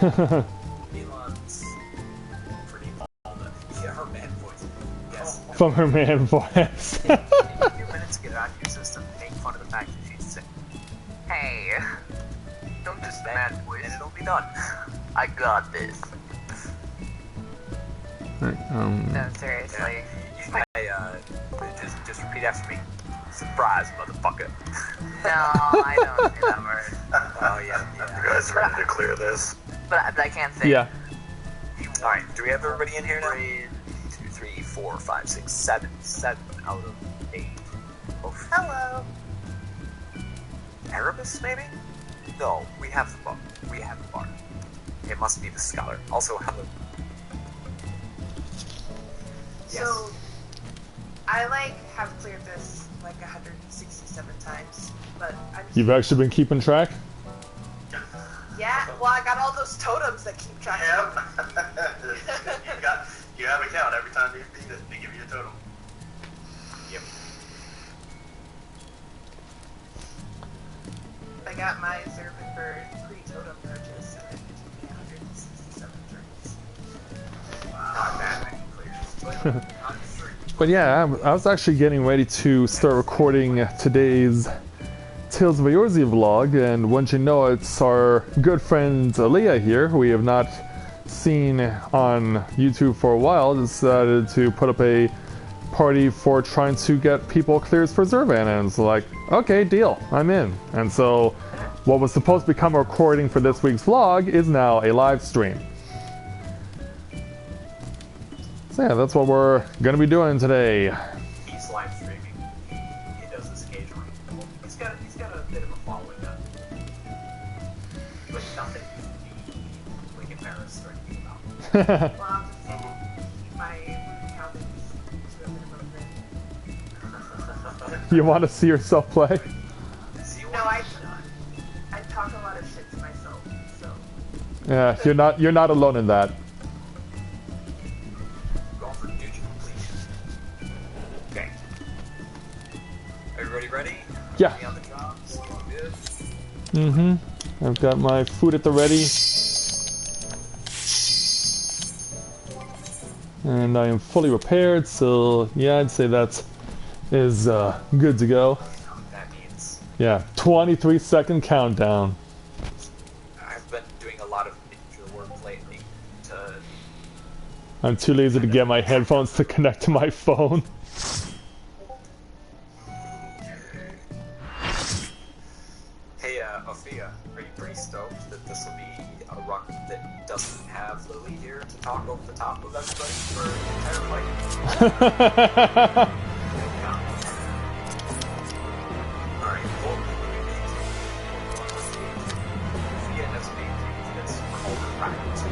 Elon's pretty bald. Yeah, her man voice. Yes. From her man voice. In a few minutes to get it out of your system, make fun of the fact that she's sick. Hey, don't just man voice and it'll be done. I got this. No, seriously. Just repeat after me. Surprise, motherfucker. No, I don't say that word. Oh, yeah. You guys ready to clear this? But I can't say. Yeah. Alright, do we have everybody in here now? 1, 2, 3, 4, 5, 6, 7. 7 out of 8. Oh, Hello. Erebus, maybe? No, we have the bar. It must be the scholar. Also, hello. Yes. So, I have cleared this 167 times, but I'm You've actually been keeping track? yeah. Well, I got all those totems that keep track. Yep. you have a count every time you beat it. They give you a totem. Yep. I got my Zurvan bird pre-totem purchase, and it took me 167 turns. Not that many clears. I'm sure. But yeah, I was actually getting ready to start recording today's Tales of Eorzea vlog, and once you know, it's our good friend Leah here, who we have not seen on YouTube for a while, decided to put up a party for trying to get people clears for Zurvan, and it's like, okay, deal, I'm in. And so what was supposed to become a recording for this week's vlog is now a live stream. So yeah, that's what we're gonna be doing today. He's live streaming. He does this occasionally. He's got a bit of a following now. But nothing to be embarrassed or anything about. Well, I'll just keep my account is You want to see yourself play? See No, what I he's done. talk a lot of shit to myself, so. Yeah, you're not alone in that. Going for duty completion. Okay. Everybody ready? Yeah. Everybody on the jobs? All good? Mm-hmm. I've got my food at the ready. And I am fully repaired, so yeah, I'd say that is good to go. That means Yeah, 23-second countdown. I've been doing a lot of ninja work lately to I'm too lazy to get my headphones to connect to my phone. Hey, Ophia, are you pretty stoked that this will be a run that doesn't have Lily here to talk over the top of everybody for the entire fight? Alright, well, Ophia has made this for over practice.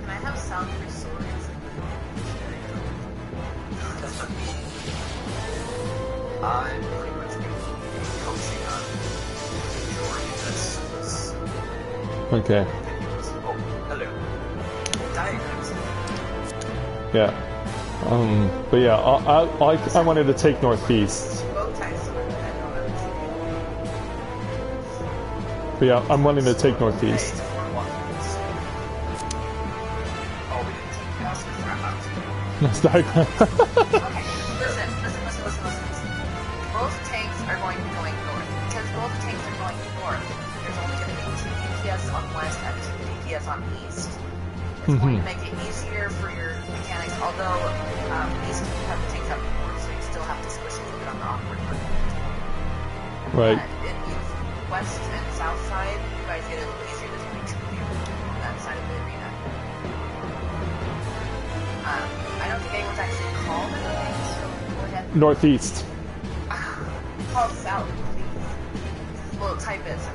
Can I have sound for swords? I'm pretty much coaching on the majority of this. Okay. Oh, hello. Diagrams. Yeah. But yeah, I wanted to take northeast. Bow tie sword, I don't understand. But yeah, I'm wanting to take Hey, northeast. it's for one. Oh, we didn't take gas for our house. That's diagram. Okay, listen. Both tanks are going to be going north. Because both tanks are going north, there's only going to be 2 DPS on west and 2 DPS on east. It's going to make it easier for your mechanics, although east you have the tanks up north, so you still have to squish a little bit on the awkward part. Right. In the west and south side, you guys get a little easier. There's only 2 people on that side of the arena. I don't think anyone's actually called anything, so go ahead. Northeast. Call south, please. Well, type it. So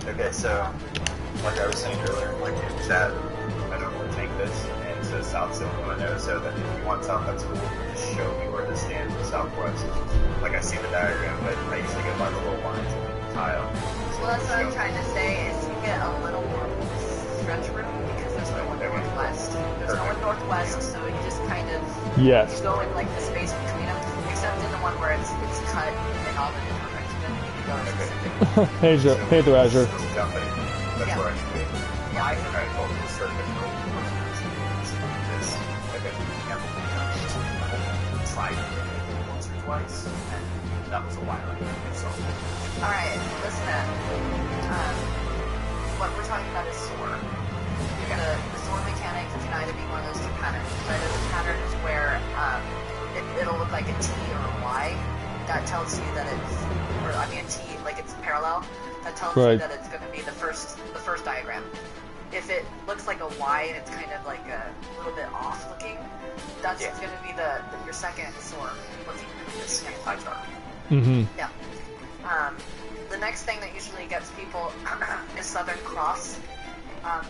Okay, so, like I was saying earlier, like in chat, I don't want to take this, and so South Silva knows, so that if you want something that's cool, just show me where to stand in the southwest. Like I see the diagram, but I usually go by the little lines and the tile. well, that's what I'm trying to say, is you get a little more stretch room, because there's crossed, so you just kind of Yes. you go in like the space between them, except in the one where it's cut in all the different directions. Then you can go in specific. Hey there, Azure. Still jumping. That's Yeah. where I can be. Yeah. I have almost certainly no this. Okay. Tried it once or twice, and that was a while ago. So Alright, listen up. What we're talking about is soar. The soar mechanic can either be one of those two patterns. Either the pattern is where it'll look like a T or a Y. That tells you that it's, or I mean a T, like it's parallel. That tells you Right. that it's going to be the first diagram. If it looks like a Y and it's kind of like a little bit off looking, that's going to be your second soar looking. it's pie chart. Mm-hmm. Yeah. The next thing that usually gets people is Southern Cross.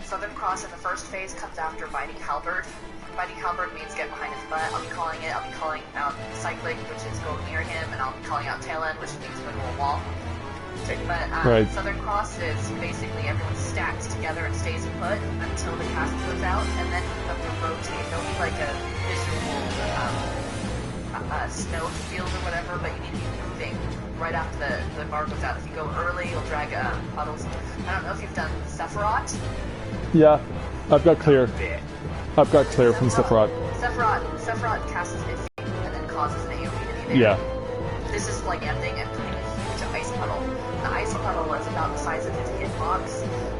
Southern Cross in the first phase comes after Biting Halberd. Biting Halberd means get behind his butt. I'll be calling out Cyclic, which is go near him, and I'll be calling out Tail End, which means go to a wall. But Right. Southern Cross is basically everyone stacks together and stays put until the cast goes out, and then you have to rotate. There'll be like a visual snow field or whatever, but you need to be moving right after the bar goes out. If you go early, you'll drag puddles. I don't know if you've done Sephiroth. Yeah, I've got clear. Bit. I've got clear from Sephiroth. Sephiroth casts his feet and then causes an AoE to be there. Yeah. This is like ending and putting a huge ice puddle. The ice puddle is about the size of his hitbox,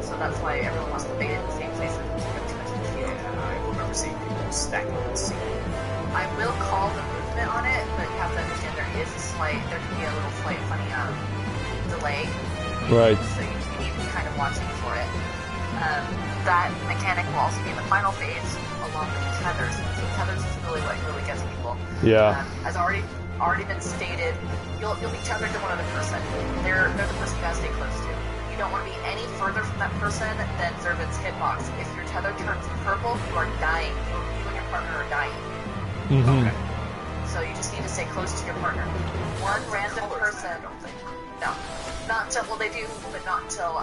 so that's why everyone wants to bait it in the same place so it doesn't go too much in the field. Yeah, I remember seeing people stacking the scene. I will call the movement on it, but you have to understand there can be a little slight funny delay. Right. So you need to be kind of watching for it. That mechanic will also be in the final phase, along with tethers. So tethers is really what really gets people. Yeah. Has already been stated, you'll be tethered to one other person. They're the person you gotta stay close to. You don't want to be any further from that person than Zurvan's hitbox. If your tether turns purple, you are dying. You and your partner are dying. Mm-hmm. So you just need to stay close to your partner. One random person. No, not until, well, they do, but not until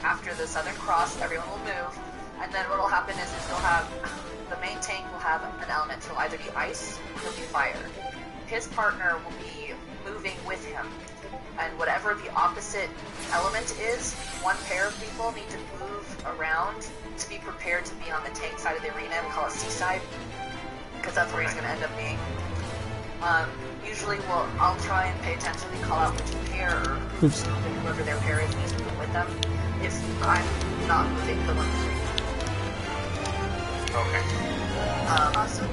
after the Southern Cross. Everyone will move, and then what will happen is you'll have the main tank will have an element. He'll either be ice or he'll be fire. His partner will be moving with him, and whatever the opposite element is, one pair of people need to move around to be prepared to be on the tank side of the arena. We call it seaside, because that's where he's going to end up being. Usually I'll try and pay attention and call out which pair or whoever their pair is needs to move with them if I'm not moving the one free. Okay. Also,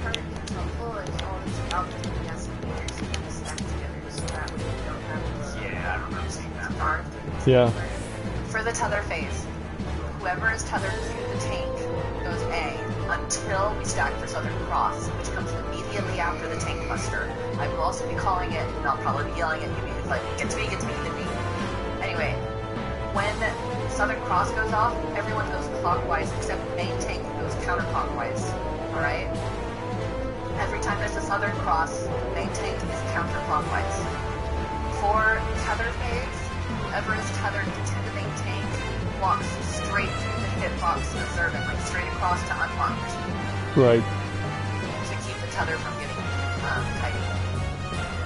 part of being helpful is always out the investigators and stack together so that way you don't have Yeah, I remember seeing that. dark. Yeah. For the tether phase, whoever is tethered to the tank goes A until we stack for Southern Cross, which comes immediately after the tank muster. I will also be calling it, and I'll probably be yelling at you because like, get to me, get to me, get to me. Anyway, when Southern Cross goes off, everyone goes clockwise except main tank goes counterclockwise. Alright? Every time there's a Southern Cross, main tank is counterclockwise. For tether phase, whoever is tethered to the main tank walks straight through the hitbox of Zurvan, like straight across to unmarked, Right. to keep the tether from getting tight.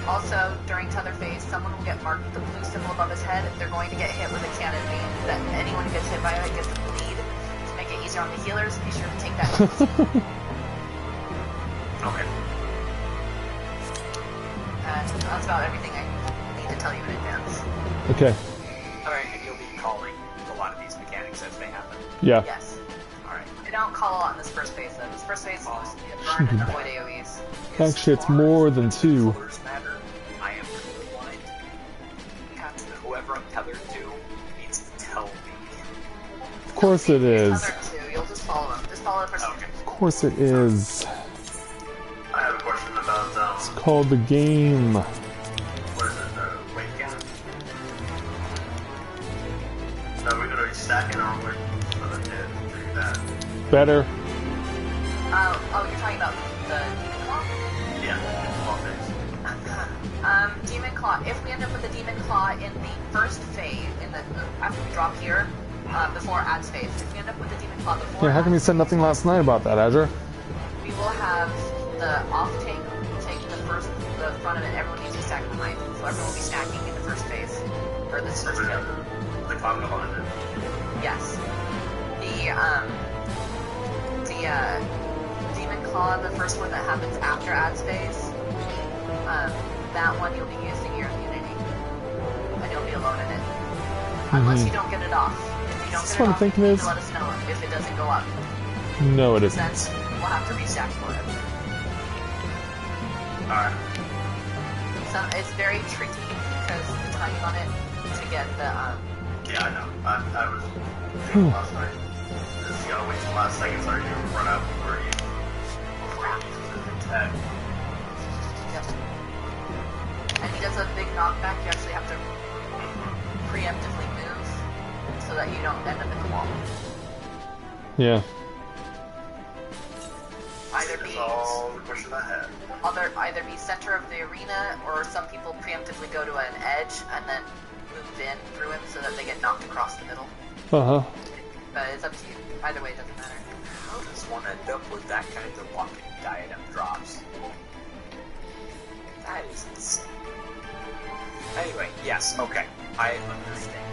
Also, during tether phase, someone will get marked with the blue symbol above his head. They're going to get hit with a cannon beam. That anyone who gets hit by it gets a bleed. To make it easier on the healers, be sure to take that. Okay. And that's about everything I need to tell you in advance. Okay. Alright, and you'll be calling a lot of these mechanics as they happen. Yeah. Yes. Alright. I don't call a lot in this first phase, though. This first phase is mostly a burn and avoid AoEs. Actually, it's more than two. Colors matter. I am colorblind. Whoever I'm tethered to needs to tell me. Of course it is. Tethered to, you'll just follow them. Just follow the person. Okay. Of course it is. I have a question about It's called the game. what is it? The weight cannon. No, we're gonna be stacking our weight for the hit. Do that. Better. Oh, you're talking about the Demon Claw? Yeah. All things. Demon Claw. If we end up with the Demon Claw in the first phase, after we drop here, before ads phase, if we end up with the Demon Claw before Yeah, how come you ads said nothing last night about that, Azure? we will have the off tank take the front of it. Everyone needs to stack behind. So everyone will be stacking in the first phase. Or this first hit. The cognitive on it. Yes. The Demon Claw, the first one that happens after ads phase, that one you'll be using your immunity. And you'll be alone in it. Unless you don't get it off. If you don't That's get what it I'm off, thinking you need is- to let us know if it doesn't go up. No, it Then isn't. we'll have to restack for it. Alright. So it's very tricky because the timing on it to get the Yeah, I know. I was thinking last night. Just gotta wait till the last second so you run out before you use his attack. Yep. And he does a big knockback. You actually have to preemptively move so that you don't end up in the wall. Yeah. Either That's be all the question I had. either be center of the arena, or some people preemptively go to an edge and then move in through him so that they get knocked across the middle. Uh-huh. But it's up to you. Either way, it doesn't matter. How does one end up with that kind of walking diadem drops? That is insane. Anyway, yes, okay. I understand.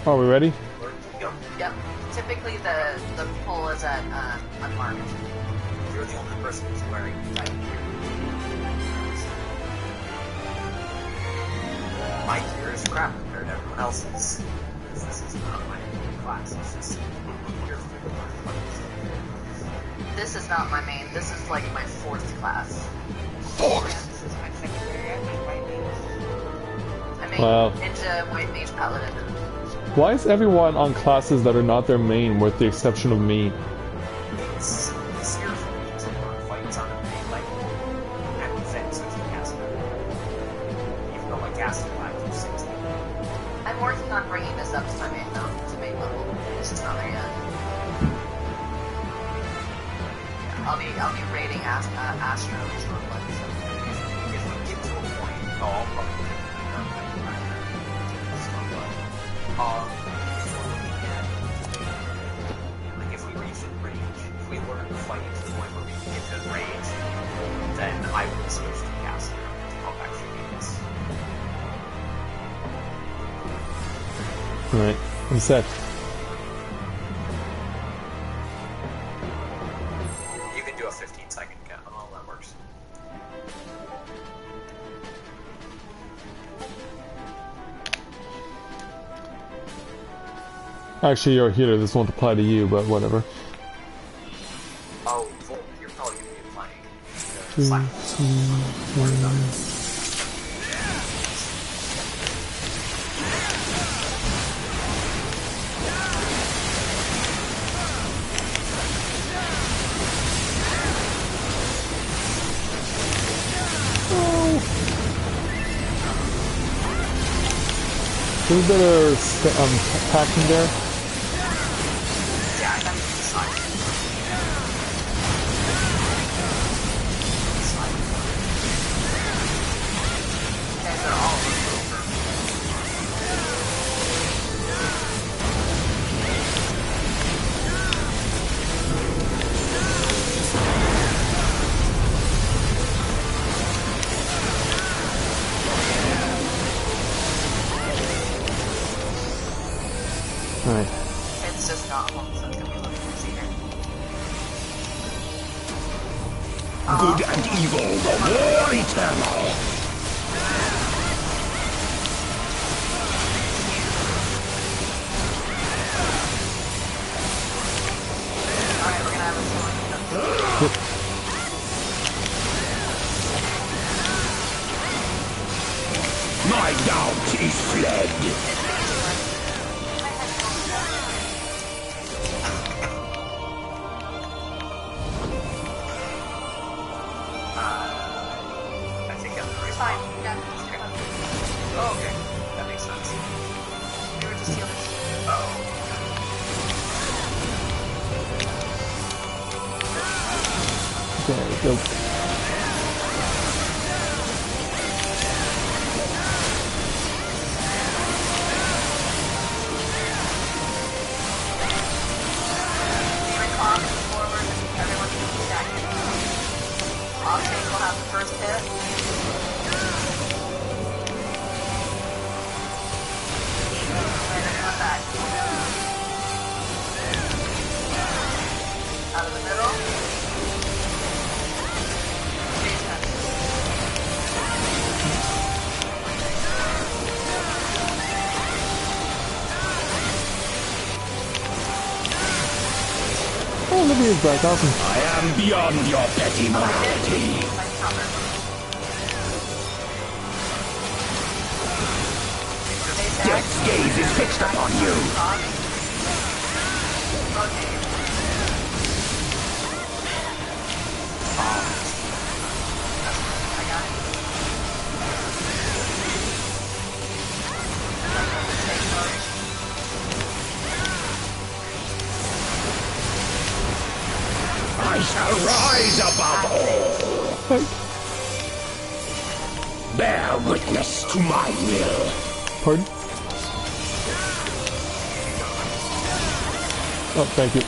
Are we ready? Where do we go? Yep. Typically, the pull is at unmarked. You're the only person who's wearing diadem gear. My gear is crap compared to everyone else's. This is not my class, it's just gear for the class. This is not my main. This is like my fourth class. This is my secondary, I mean, my main. I mean, Wow. Ninja, White Mage, Paladin. Why is everyone on classes that are not their main, with the exception of me? It's easier for me to run fights on a main level and defense with the caster. Even though my caster line is 60. I'm working on bringing this up to my main though, to main level. It's just not there yet. Yeah, I'll be raiding Astro as well. So. If we get to a point, I'll probably if we're looking at, like, if we reach range, if we learn to fight to the point where we can get to range, then I would switch to caster to help actually do this. Alright, I'm set. You can do a 15-second count. Oh, that works. Actually, you're a healer, this won't apply to you, but whatever. Oh, Volt, you're probably going to be playing the Slack. There's a bit of packing there. Yeah, I got to decide. You guys are all over. Alright. It's just not home, so it's gonna be a little easier. Good and evil, the war eternal. Alright, we're gonna have a sword. My doubt is fled. I think I'm the It's right fine. Yeah, it's good. Oh, okay. That makes sense. You were just healing. Oh. There we go. Demon Claw, move forward. Everyone needs to stack. Oh, Olivia's back. Awesome. I am beyond your petty morality. My counter. Death's gaze is fixed upon you. Rotate. I got it. I shall rise above all. Bear witness to my will. Pardon? Oh, thank you.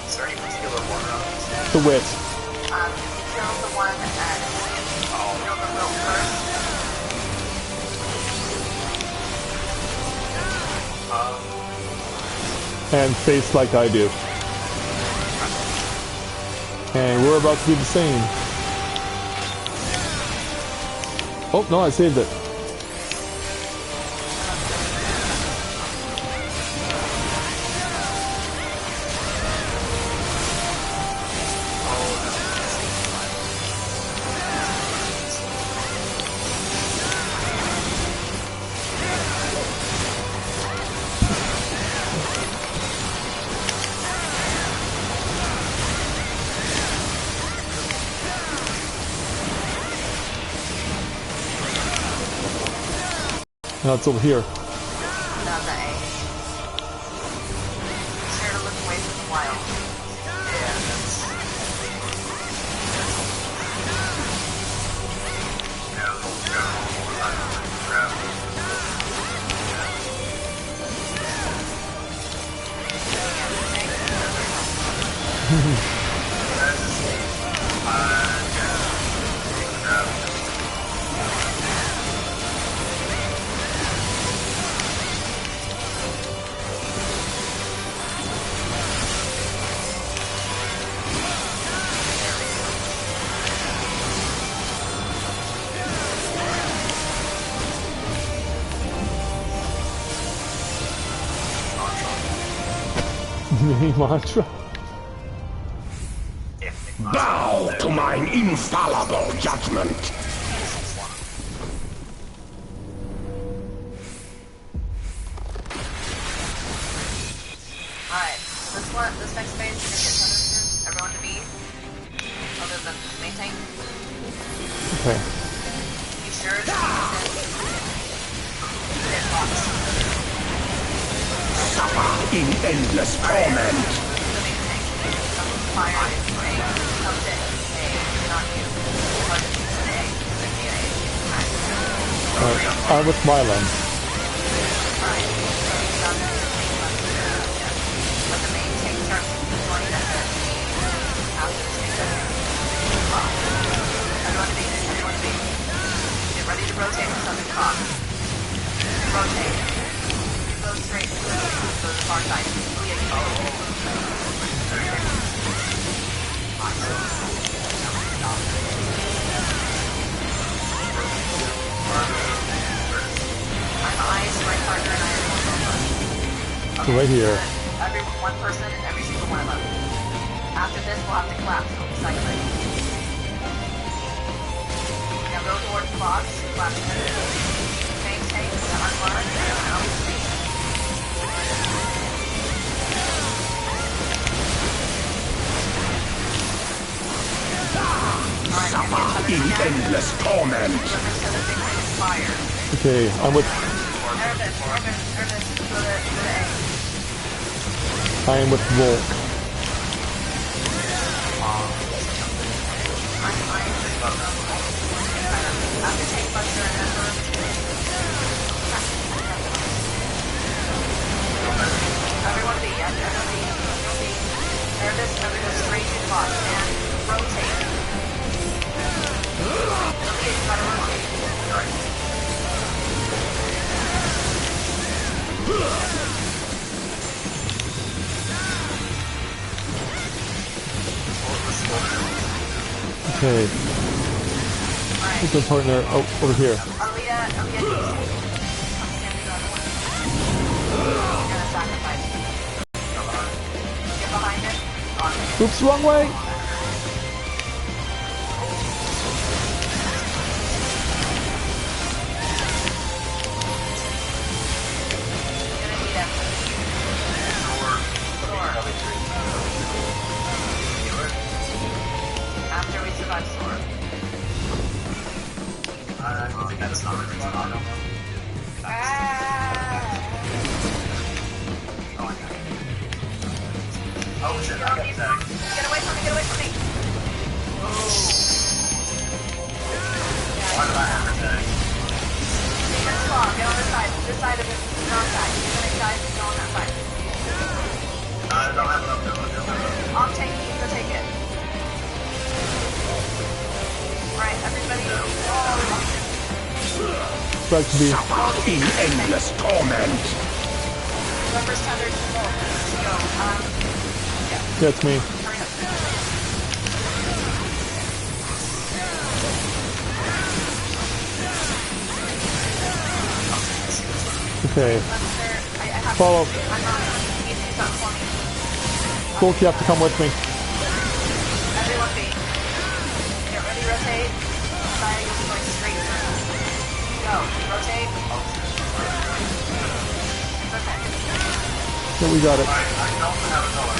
Is there any particular one of The wit. Kill the one at kill the real first. And face like I do. And we're about to do the same. Oh, no, I saved it. Now it's over here. Not the A. Sure to look away from the wild. Yeah, that's... Yeah, Mini mantra. Bow to mine infallible judgment. Alright, this next phase is gonna get everyone to be, other than the main tank. Okay. You sure it's hit box. Suffer in endless torment. The main tank. Fire is A. Comes in. A. Not you. But it's an A. It's an A. I'm with Mylan. Alright. But the main tank starts going to after the tank. Everyone be. Get ready to rotate with something cock. Rotate. Go straight to the far side. I'm eyes, my partner, and I are both over. Right here. One person and every single one of them. After this, we'll have to collapse. We'll be cycling. Now go towards the box. Collapse it. Main tanks, unlearn, and out to me. Suffer in endless torment. Fire. Okay, I'm with Nervous, go to A. I am with Volk. After take buster and Ember. Everyone be, everyone be. Nervous, everyone straight to the box and rotate. It'll be a better rotate. Okay. Who's my partner? Oh, over here. Aaliyah, come stand in the other one. You're gonna sacrifice. Get behind him. Oops, wrong way! You're gonna need him. After we survive Sword. I think that's not really fun. Ah. Oh shit, I got that. Get away from me, get away from me! Why did I have that? Get on this side of his wrong side. You're gonna die if you go on that side. I don't have enough to I'll take it, go take it. Alright, everybody. Back to be. In endless torment. Whoever's tethered to the boat. Go. Yeah, it's me. Hurry up. Okay. Lester, I have Follow. I'm not. You need to do something for me. Both you have to come with me. Everyone be. Get ready, rotate. Triangle's going straight through. Go. Rotate. It's okay. Yeah, we got it. I don't have a color.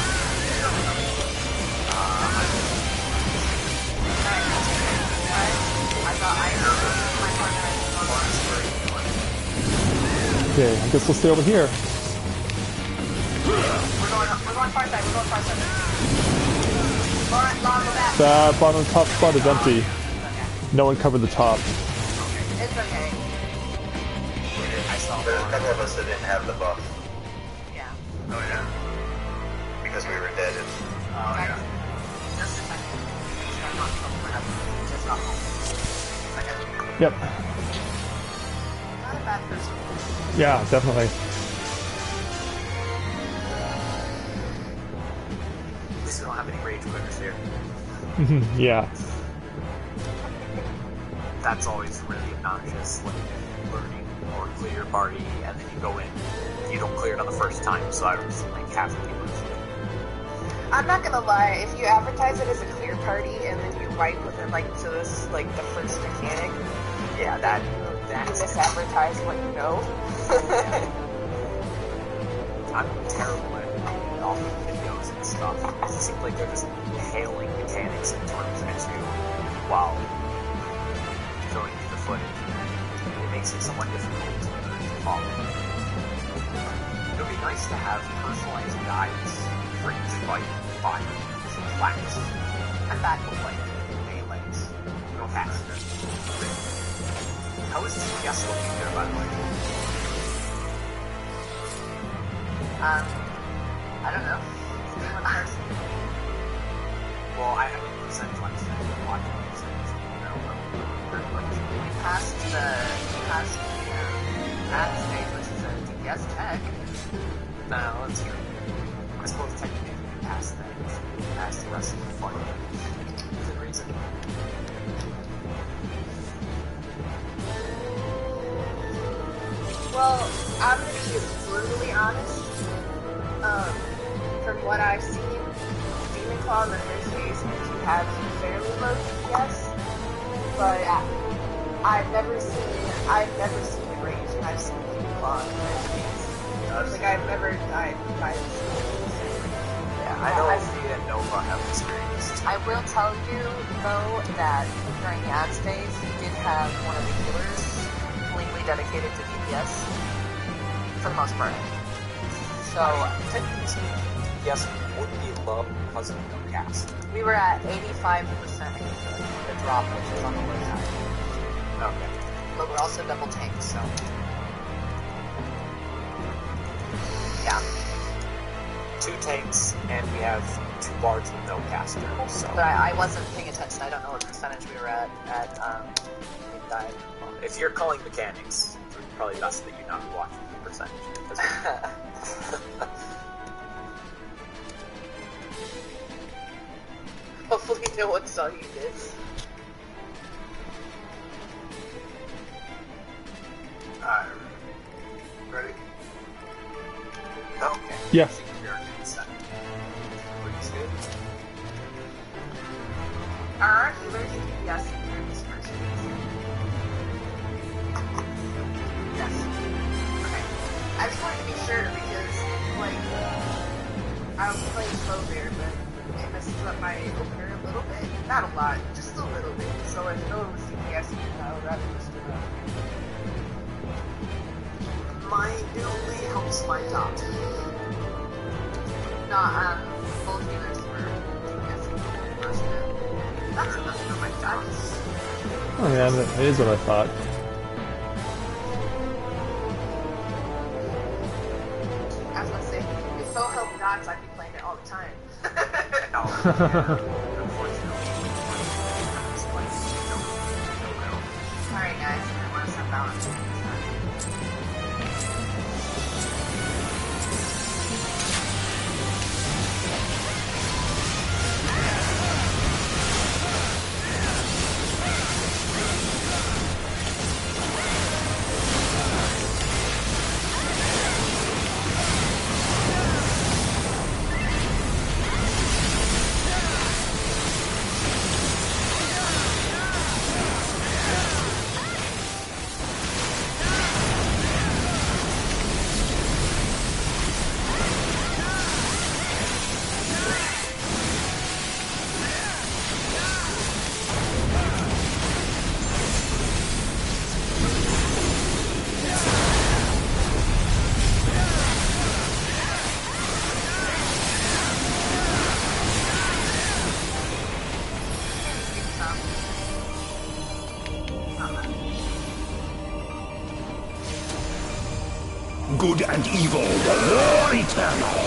Alright, rotate it. Alright. I thought I heard my partner is on the Okay, I guess we'll stay over here. We're going far side. Lauren, Lon, go back. That bottom top spot is empty. It's okay. No one covered the top. It's okay. I saw There's a one. couple of us that didn't have the buff. Yeah. Oh yeah. Because we were dead. Oh yeah. Just a second. I'm not home. Just got home. Second. Yep. Not a bad person. Yeah, definitely. At least we don't have any rage quitters here. Yeah. That's always really obnoxious when you're learning or clear your party and then you go in, you don't clear it on the first time, so I was like half the people. I'm not gonna lie, if you advertise it as a clear party and then you wipe within like so this is like the first mechanic, Yeah, you that's misadvertise what you know. I'm terrible at off videos and stuff. It seems like they're just hailing mechanics and terms at you while showing you the footage. It makes it somewhat difficult to follow. It would be nice to have personalized guides for each fight, fire, flags, and back with like melees. No faster. How is TPS looking there, by the way? I don't know. One person. Well, I mean, percentage-wise, I'm watching percentage. We passed the ad stage, which is a DPS tech. No, that's true. I suppose technically if you pass that, you should pass the rest of the fight. Within reason. Well, I'm gonna be brutally honest. From what I've seen, Demon Claw in the first phase you have fairly low DPS, but I've never seen the range, and I've seen Demon Claw in the first phase. Like I've never died by this. Yeah, I know Althea and Nova have experienced. I will tell you, though, that during the ads phase, you did have one of the healers completely dedicated to DPS, for the most part. So, Technically speaking, yes, would be low because of no cast. we were at 85% the drop, which is on the low side. Okay. But we're also double tanked, so... Yeah. 2 tanks, and we have 2 bards with no caster, so... But I wasn't paying attention. I don't know what percentage we were at we died. If you're calling mechanics, it's probably best that you not be watching the percentage. Hopefully no one saw you did. Ready? Okay. Yeah. Looks good. Are healers DPS in this first phase? Yes. Okay. I just wanted to be sure because, like, I was playing Clover, but it messes up my opener a little bit. Not a lot, just a little bit. So if no one was DPS, I would rather just do that. It only helps my dot. No, both healers were DPS first bit. That's enough for my dots. Oh yeah, that is what I thought. I was gonna say, if so help dots, I'd be playing it all the time. Alright guys, I want to start balancing this time. Good and evil, the war eternal.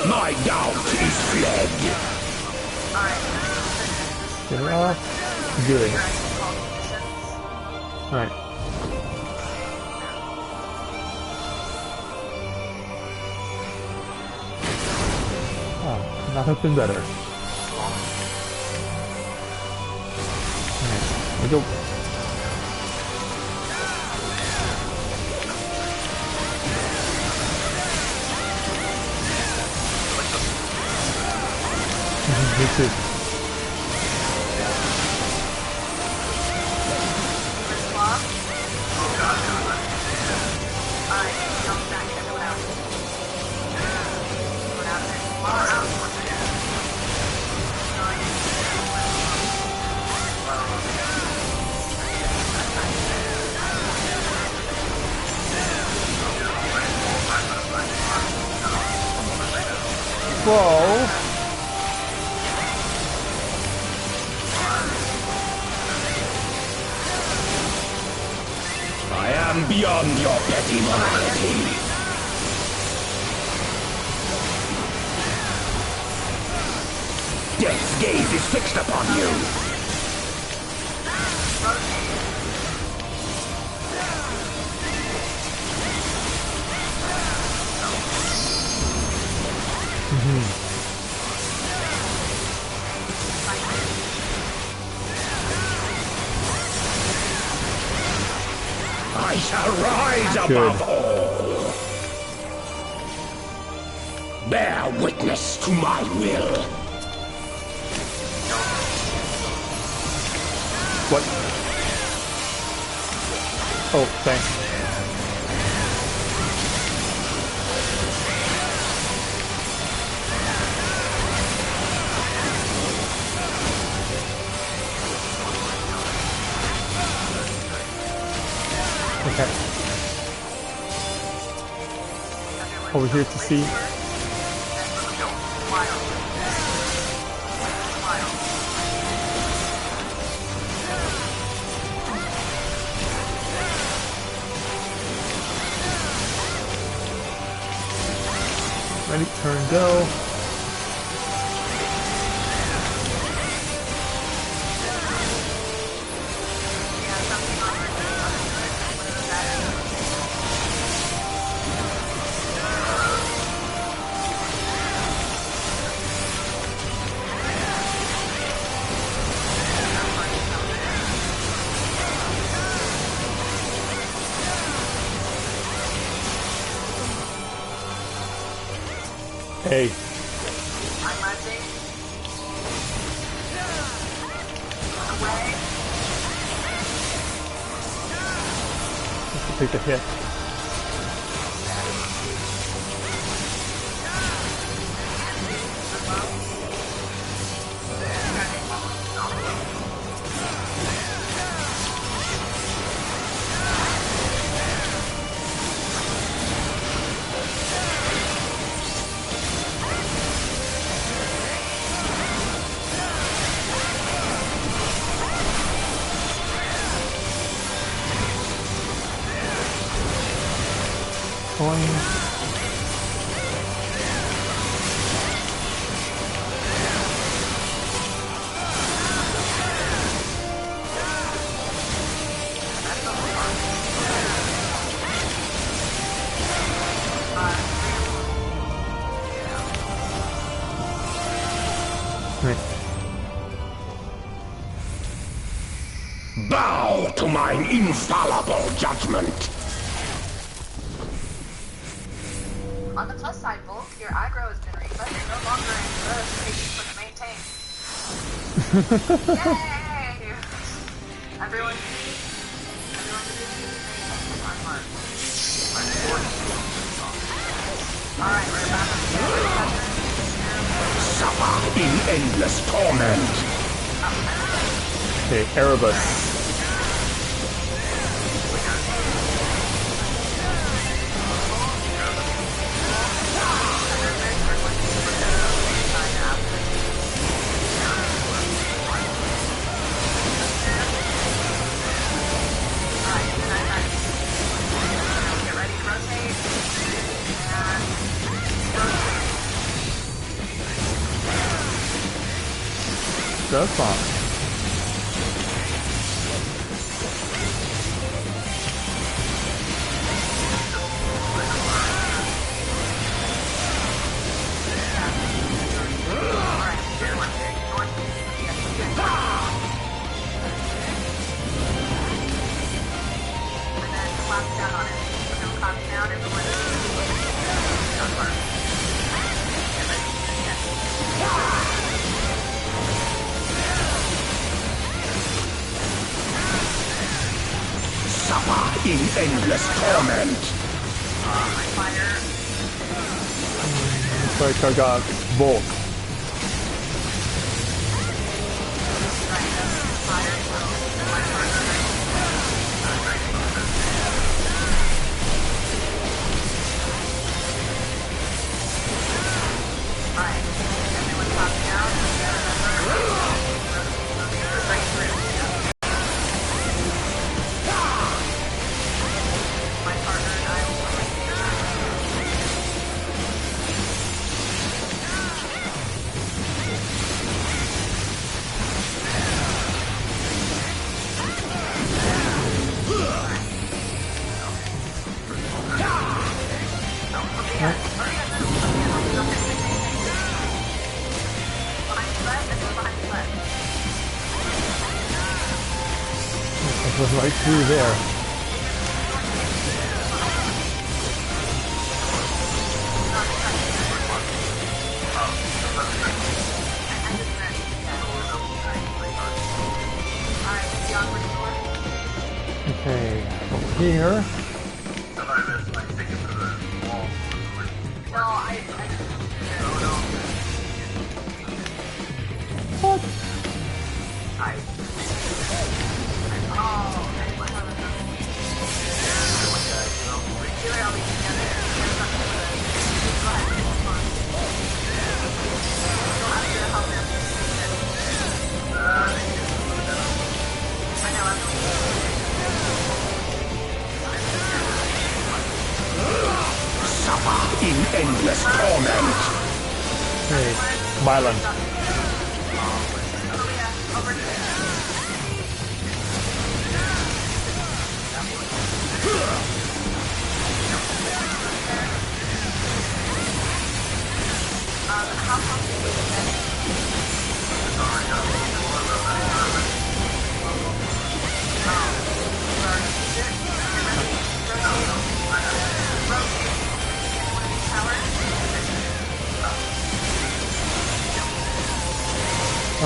My doubt is fled. Get it off. Good. Alright. Oh, nothing better. Alright, here we go. Me too. Whoa. I am beyond your petty morality. Death's gaze is fixed upon you. I shall rise above all. Bear witness to my will. What? Oh, thanks. Okay. Over here to see. Ready, turn, go. Hey, I'm letting. Away. take the hit. Bow to mine infallible judgment. On the plus side, Bulk, your aggro has been reset. You're no longer in the station for the main tank. Yay! Everyone Alright, we're back up again. Suffer in endless torment. Okay, Erebus. Get ready to rotate. Zurvan. Suffer in endless torment. Looks like I got Volk. It was right through there. Okay, over here. Suffer in endless torment. Hey, Mylan.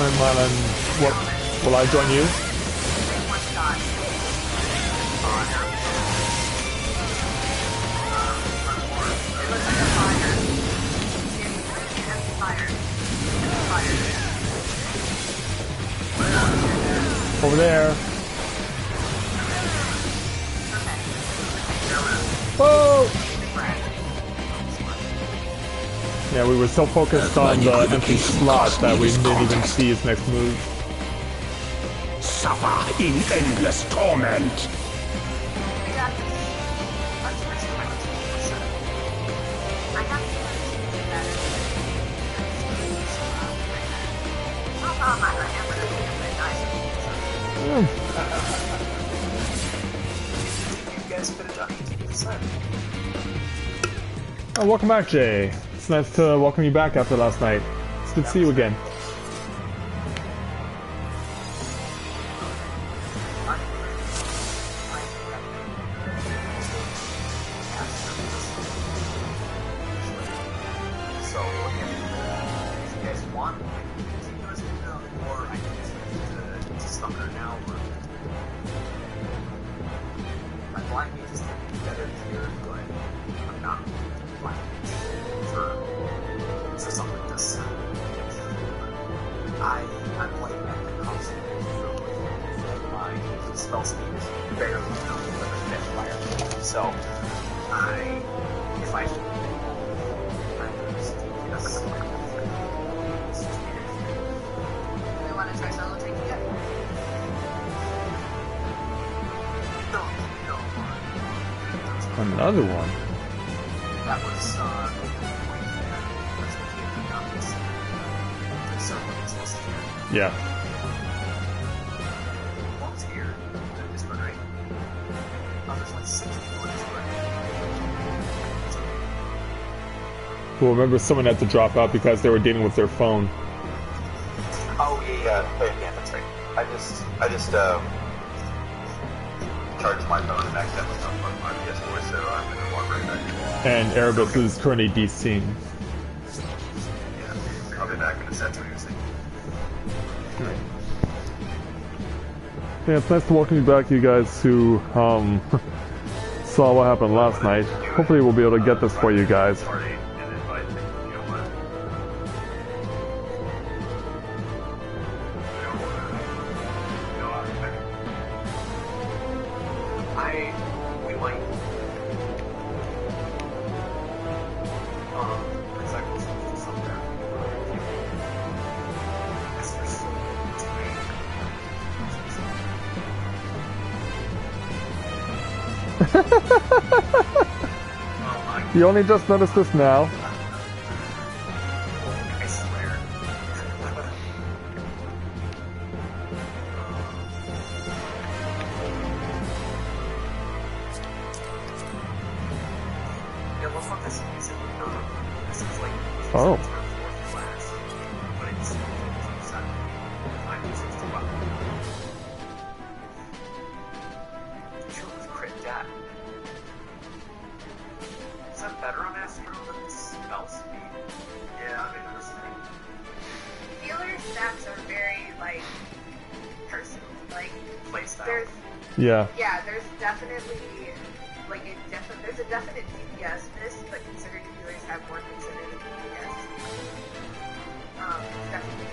join Mylan. What? Will I join you? One shot. It looks like a fire. Empty fire. Over there. Whoa! Yeah, we were so focused on the empty slot that we didn't even see his next move. Suffer in endless torment. We got this. I have to do better. No problem, I am really You guys could have done it. Oh, welcome back, Jay. It's nice to welcome you back after last night. It's good to see you again. So, if you guys want, continuous or I can just to Stalker now, or my blind mage is together here, but I'm not blind mage for something like this. I'm playing at the constant my spell speed is barely enough to fit fire. So if I we want to try solo taking it. Another one. That was Yeah. One's here. This one, right? Oh, there's like 6 people in this one. Well, remember someone had to drop out because they were dealing with their phone. Oh yeah, Yeah, that's right. I just charged my phone and accidentally unplugged my PS4, so I'm gonna walk right back. And Erebus is currently DCing. Yeah, I'll be back in a second. Yeah, it's nice to welcome you back, you guys who saw what happened last night. Hopefully we'll be able to get this for you guys. Party and invite me. You know what? We might. Exactly somewhere. As for You only just noticed this now. I swear. Yeah, well, fuck this music. This is like Oh. fourth class, but it's Saturday. 9:61. True with crit dat. Is that better on Astro than the spell speed? Yeah, I mean, honestly. Healer stats are very, like, personal. Like, Playstyle. Yeah. there's definitely, like, there's a definite DPS miss, but considering healers have more considered DPS. Definitely.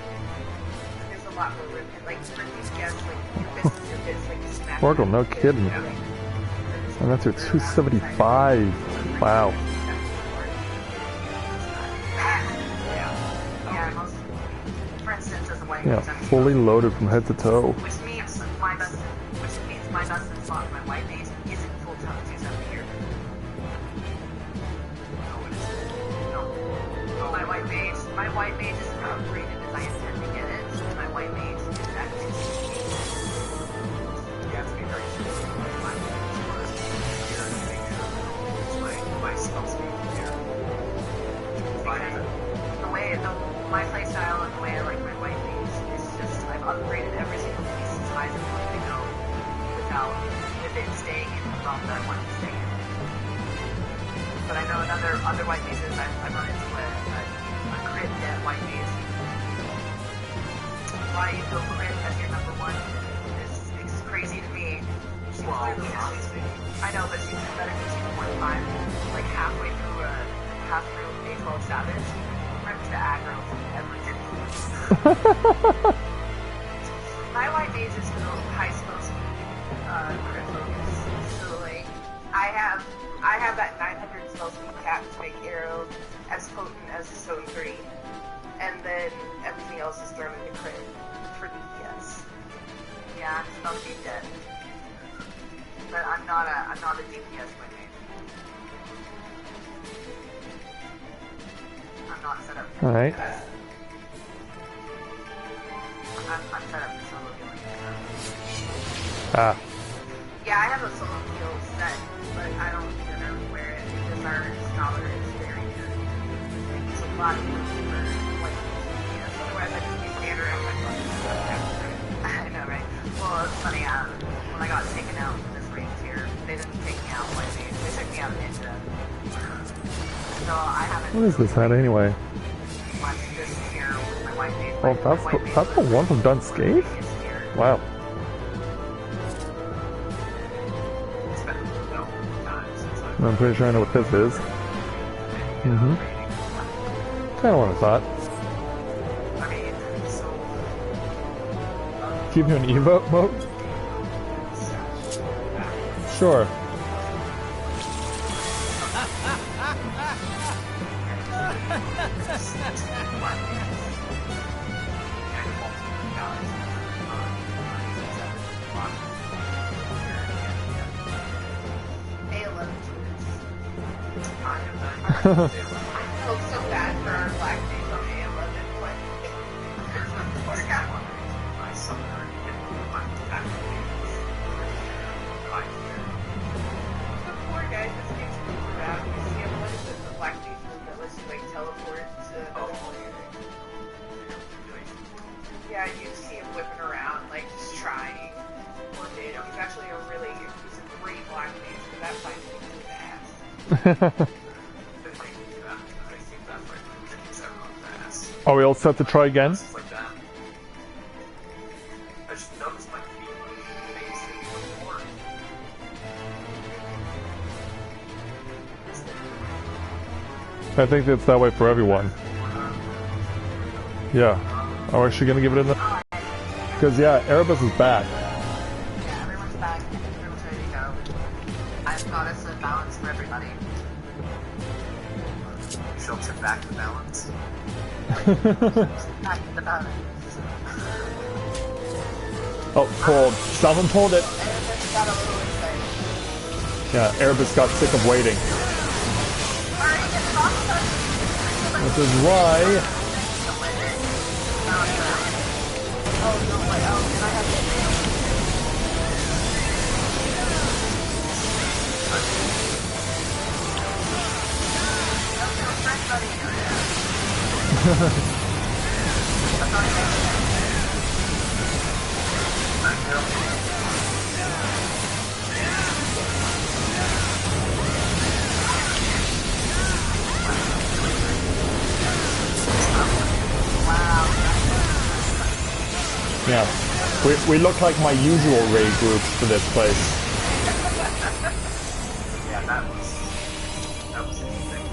There's a lot more room. Like, for DPS, like, your bits, like, smack. Oracle, no kidding. And that's your 275. Wow. Yeah, most, for instance, as a white Yeah, mage, I'm fully loaded from head to toe. which means my best slot for my white mage isn't full time 270 here. No, my white mage is not upgraded as I intend to get it. My white mage is at 268. You have to be very sure. My spell speed here. My playstyle and the way I like my white mage is just I've upgraded every single piece as high as I'm willing to go without if it's staying in the realm that I want it to stay in. But I know in other white mages I've run into a crit dead white mage. why you go crit as your number one is crazy to me. She clearly is. I know, but she's better than she's one time. Like halfway through A12 Savage, ripped the aggro from everything. My white mage is still high spell speed, crit focus. So like, I have that 900 spell speed cap to make arrow as potent as Stone 3, and then everything else is thrown into crit for DPS. Yeah, spell speed dead. But I'm not a DPS white mage. I'm not set up. Alright. I'm set up for solo healing. Ah. Yeah, I have a solo heal set, but I don't generally wear it because our scholar is very good. It's a lot easier for like DPS. Otherwise, I just be standard and I know, right? Well, it's funny. When I got taken out from this range here, they didn't take me out white mage. They took me out ninja. So I haven't. What is this hat anyway? Much this year with my white mage. Oh, that's the one from Dunscape? Wow. It's been no time since I've I'm pretty sure I know what this is. Mm-hmm. Kind of what I thought. I mean, so Keep you in Evo mode? Sure. A11 I I feel so bad for our black mage on A11, but poor guy. my summoner and my activators. The poor guy just gets moved around. You see him, what is it, the black mage move that lets you like teleport to another player? Yeah, you see him whipping around, like just trying. Poor dude. He's actually he's a great black mage, but that fight is fast. Are we all set to try again? Like that. I just noticed my feet facing the floor. I think it's that way for everyone. Yeah. Are we actually gonna give it another? Because yeah, Erebus is back. Yeah, everyone's back. Everyone's ready to go. I've got us a balance for everybody. You filter back the balance. Back to the balance. Oh, pulled. Someone pulled it. Erebus got a little excited. Yeah, Erebus got sick of waiting. Alright, get off Which is why. Oh, no, wait, oh, and I have to Yeah. We look like my usual raid groups for this place. Yeah, that was interesting.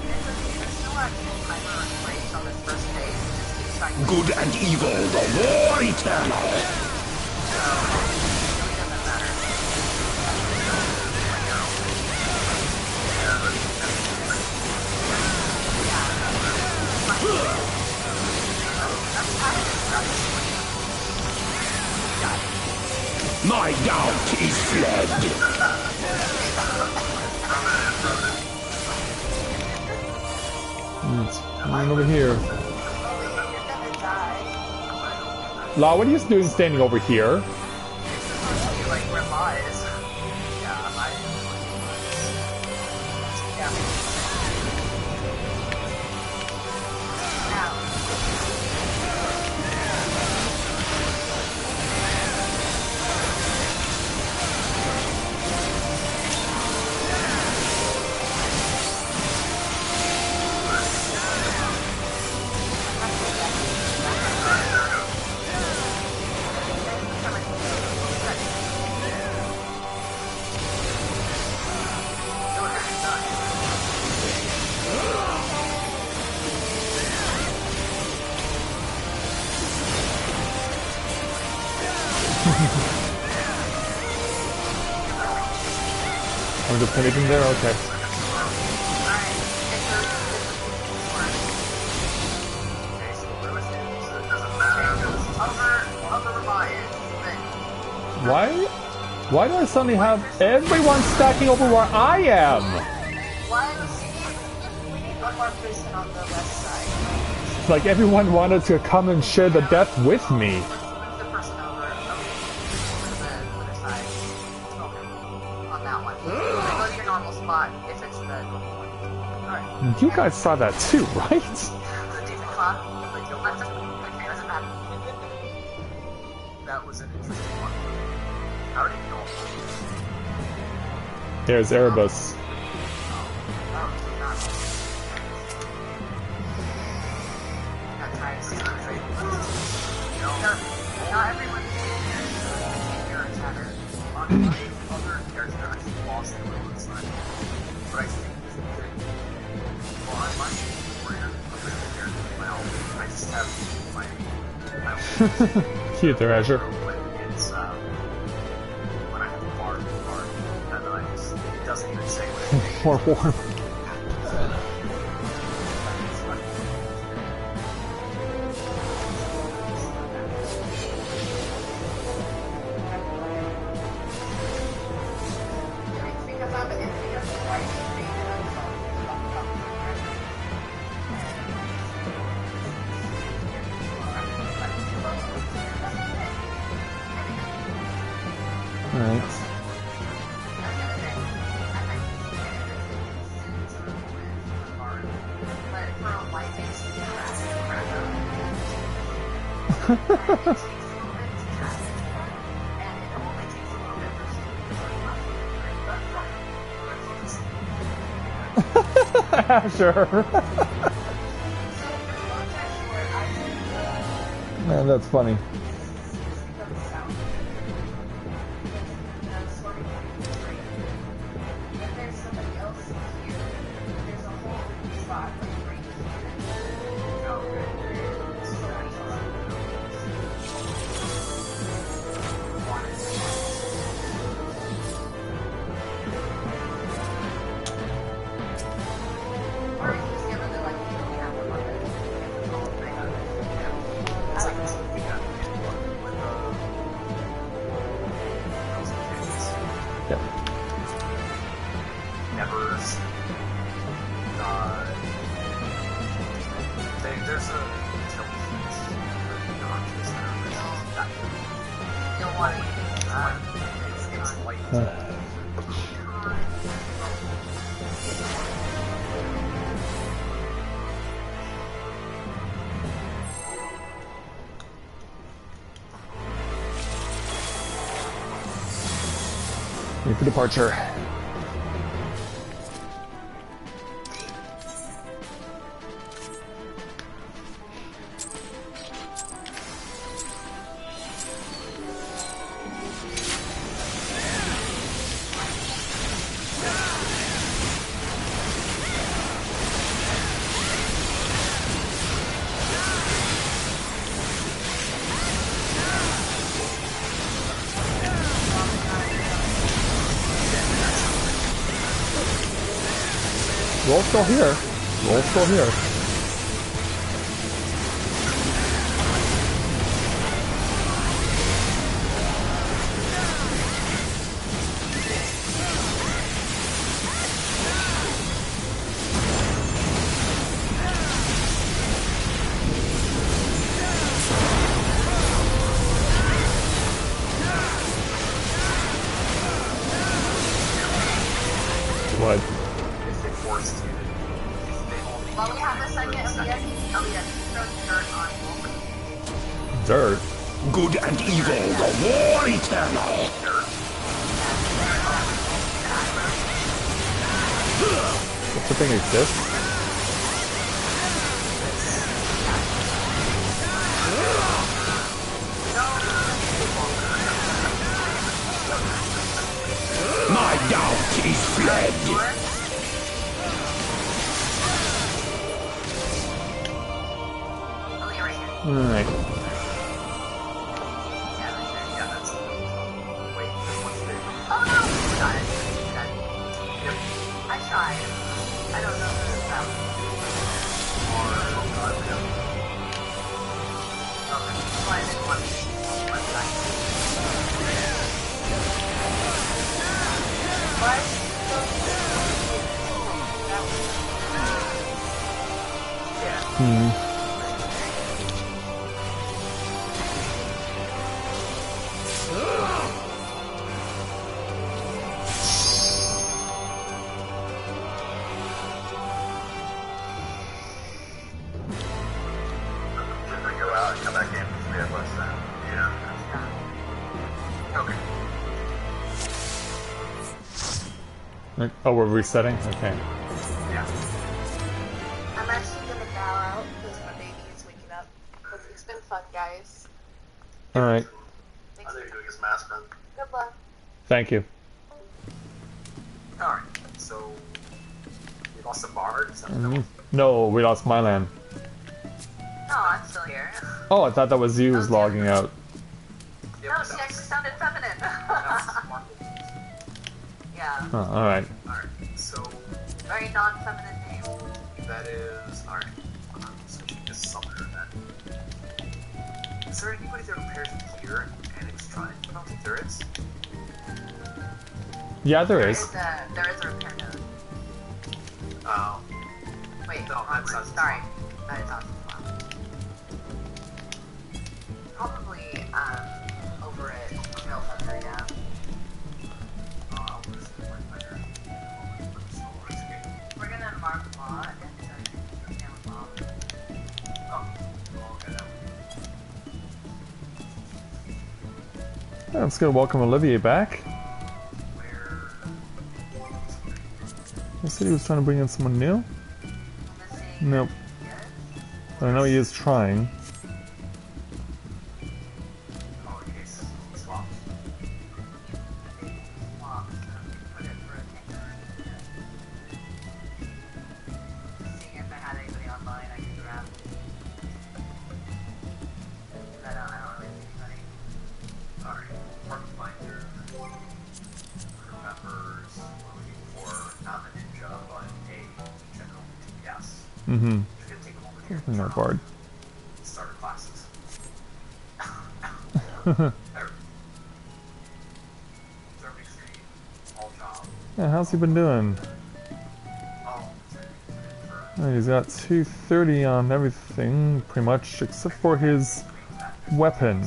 Good and evil, the war eternal. My doubt is fled. I'm over here. La, what are you doing standing over here? like where Ma is. I'm just anything there? Okay. Alright, it's a Okay, so we're with him, so it doesn't matter. over the lion, but Why do I suddenly have everyone stacking over where I am? We need one more person on the left side. It's like everyone wanted to come and share the death with me. move the person over to the other side. Okay. On that one. Go to your normal spot if it's the Alright. You guys saw that too, right? The demon clock. Like, you'll have to okay, doesn't matter. That was an interesting one. How did you know? There's Erebus. Not trying to see the trade. Not everyone can hear each other. Other characters are actually lost in the road side. But I think that, well, I might be rare other characters now. I just have my Cute there, Azure. when it's when I have a bar, and then I just it doesn't even say what it is. More warm. Because I'm an enemy of the white screen and I'm Alright. Sure. Man, that's funny. there's somebody else here. There's a whole spot like right Or you just get really lucky you don't have one that you can all thing on it. It's like this we got with those kids. Yep. Never seen. There's a tilt piece for notches that are You'll want to it's like Ready for departure. Roll's still here. Roll's still here. What? if they forced you to While we have a second, Elias, throw dirt on Wolf. Dirt? Good and evil, the war eternal. Such a thing exists? My doubt is fled. Elia right here. Alright. yeah, that's wait, what's the Oh no! Got it. tried. I don't know who this about. Okay, so I didn't want to one time. Why is he so Yeah. Oh, we're resetting? Okay. Yeah. I'm actually gonna bow out because my baby is waking up. But it's been fun, guys. Alright. Thanks. I think you're doing his mask then. Good luck. Thank you. Alright, so we lost a bard. Is that what No, we lost Mylan. No, I'm still here. Oh, I thought that was you who's logging out. Yeah, No, but she that actually sounded feminine. was Marco. Yeah, Oh, alright. Alright, so very non-feminine name. that is alright. I'm switching to summoner then. Is there anybody that repairs gear and extra? I don't think there is. Yeah, there There is. is a repair node. Oh. Wait, No, that's not- sorry. That is awesome. Probably, over at Trail Hunter, yeah. We're gonna mark Maw and start down Maw. Let's go welcome Olivier back. He said he was trying to bring in someone new? Missing. Nope. Yes? I know he is trying. Maw, so put it for a tanker. Seeing if I had anybody online I could grab. But I don't really see anybody. Alright, park finder. Remembers we're looking for not a ninja, but a general DPS. Mm-hmm. It's gonna take a moment here. No bard. Starter classes. Serving screen, all job. Yeah, how's he been doing? Oh, Oh, he's got 230 on everything, pretty much, except for his weapon.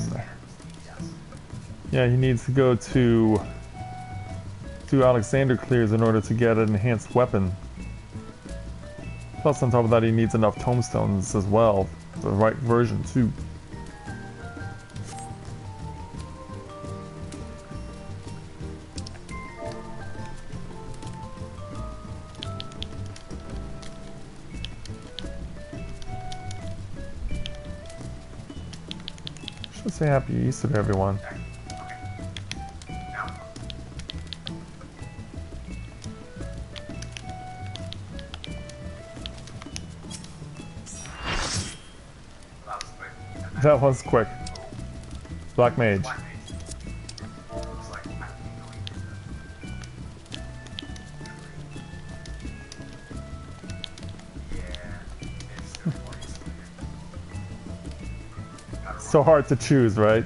Yeah, he needs to go to do Alexander clears in order to get an enhanced weapon. Plus, on top of that, he needs enough tombstones as well, the right version too. Should say Happy Easter to everyone. now. That was quick. That was quick. Black Mage. Black Mage. Looks like I don't even know he did that. Yeah, it's good for you. Gotta So hard to choose, right?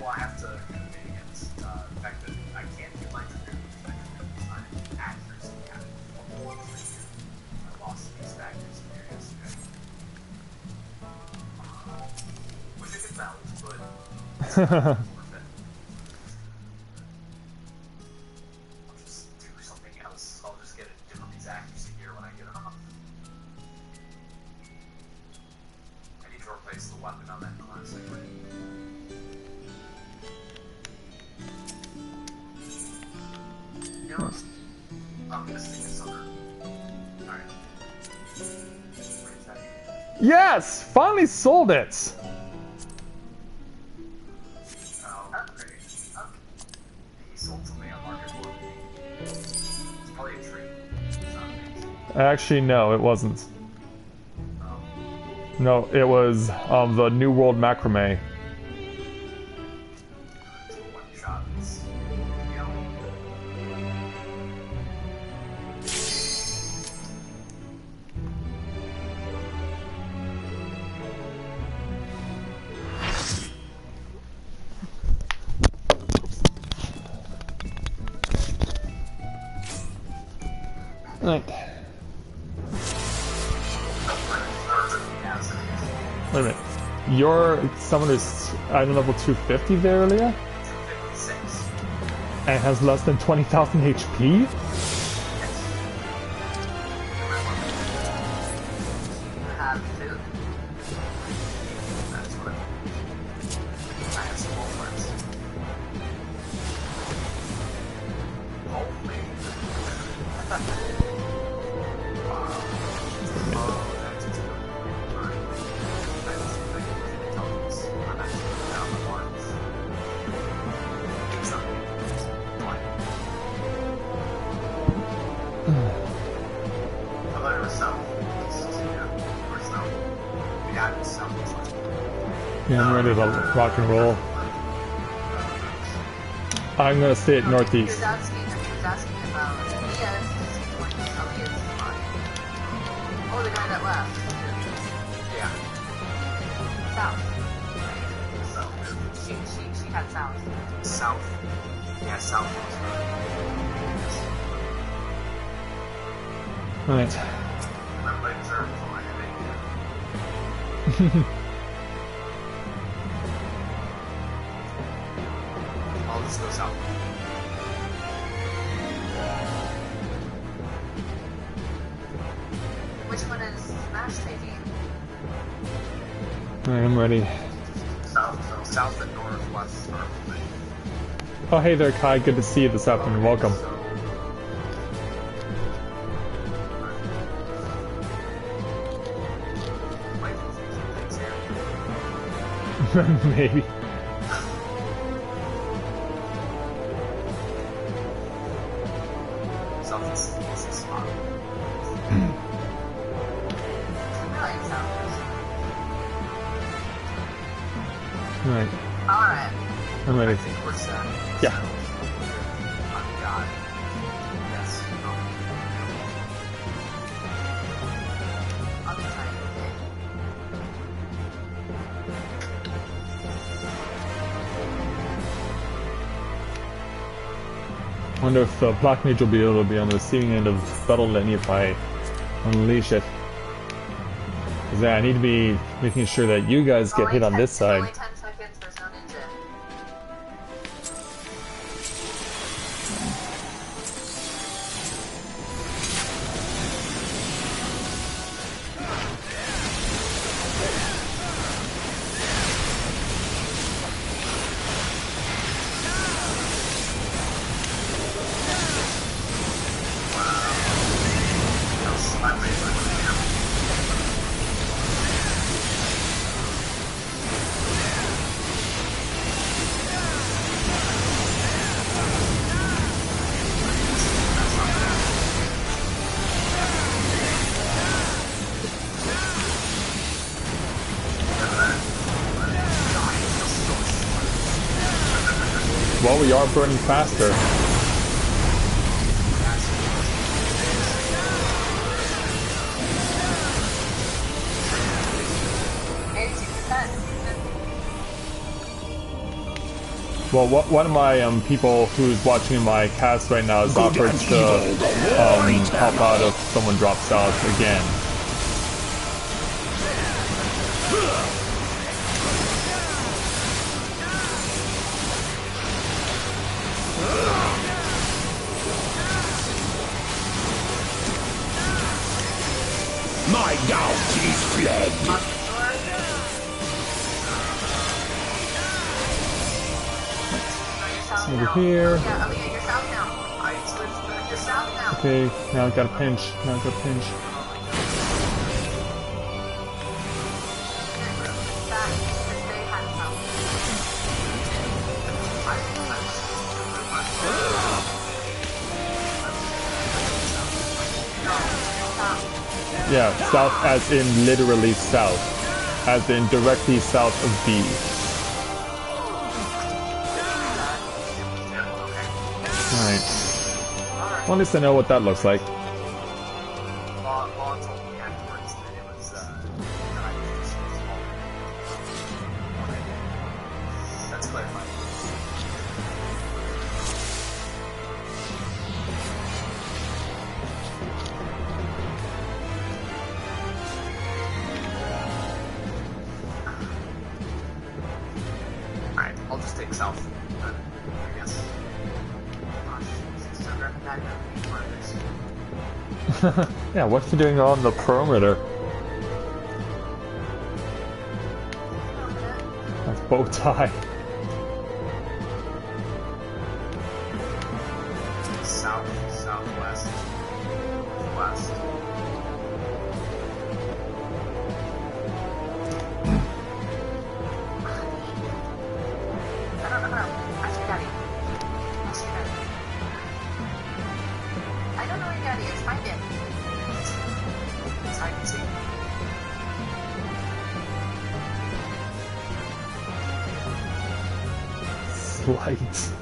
Well, I have to mitigate against the fact that I can't do my accuracy. I lost these factors here yesterday. Wish I could balance, but it's not worth it. I'll just do something else. I'll just get a different accuracy here when I get it off. I need to replace the weapon on that classic. You know, I'm gonna stick with summer. Alright. What is that? Yes! Finally sold it! Oh, great. He sold something on market for me. It's probably a tree. It's not amazing. Actually, no, it wasn't. Oh. No, it was the New World Macrame. It's a one shot. It's, you know, Right. Wait a minute. Your summoner's item level 250 there earlier? 256. And has less than 20,000 HP? Have food. That's what I have some more words. Homemade. Oh, that's just alright. I was thinking of intelligence. I'm actually down the ones. It's something. Blank. I thought it was south. Or south. Yeah, it's something like Yeah, I'm ready to rock and roll. I'm gonna stay at He northeast. was asking about Elias. Elias is fine. Oh, the guy that left. yeah. South. So, She had south. south. Yeah, south was Right. My legs are flying. I'll just go south. Which one is Smash taking? Alright, I'm ready. South and northwest are moving. Oh, hey there, Kai. Good to see you this afternoon. Welcome. So, might confuse some things here. Maybe. South is a spot. I like south. Alright, Alright. I'm I ready. think we're set. Yeah. I've got. Yes. I'll be trying to get I wonder if the Black Mage will be able to be on the receiving end of Battle Lenny if I unleash it. Because yeah, I need to be making sure that you guys get hit on this side. Only 10 seconds, there's no ninja. Well, we are burning faster. 82%. Well, one of my people who's watching my cast right now has offered to help out if someone drops out again. My doubt is fled. Over here. Yeah, Aaliyah, you're south now. You're south now. Okay, now I got a pinch. Now I got a pinch. Back, because they had south. Yeah, south as in literally south. As in directly south of B. Alright. Well, at least I know what that looks like. Law told me afterwards that it was, that I was just small. Okay. That's clarified. that works. Yeah, what's he doing on the perimeter? That's bow tie. South, southwest, west. I don't know. Ask your daddy. Ask your daddy. I don't know where your daddy is. Find him. It's hide and seek. Slight.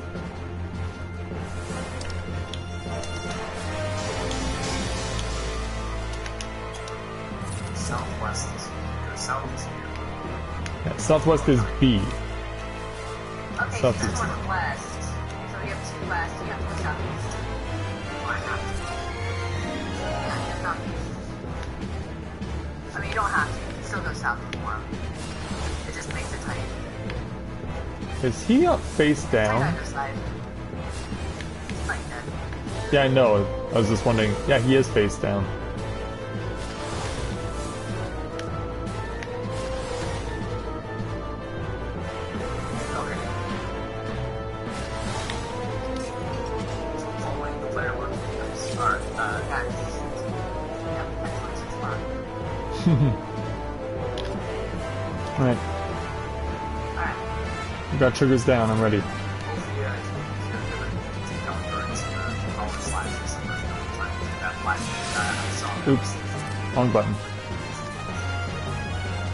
Southwest is here. South is here. Yeah, southwest is B. Okay, South so is- this one's west. So we have two west. You have to go southeast. Why have to? Yeah, you have southeast. I mean, you don't have to. You can still go south if you want. It just makes it tight. Is he up face Tight down? either side. It's like that. Yeah, I know. I was just wondering. Yeah, he is face down. Okay. Following the player work. Alright, Yeah, that's what's fun. Alright, Alright. we got triggers down. I'm ready. Ophia, I think you're gonna take down turrets and power slashes and first trying to do that flash I saw. Oops. Wrong button.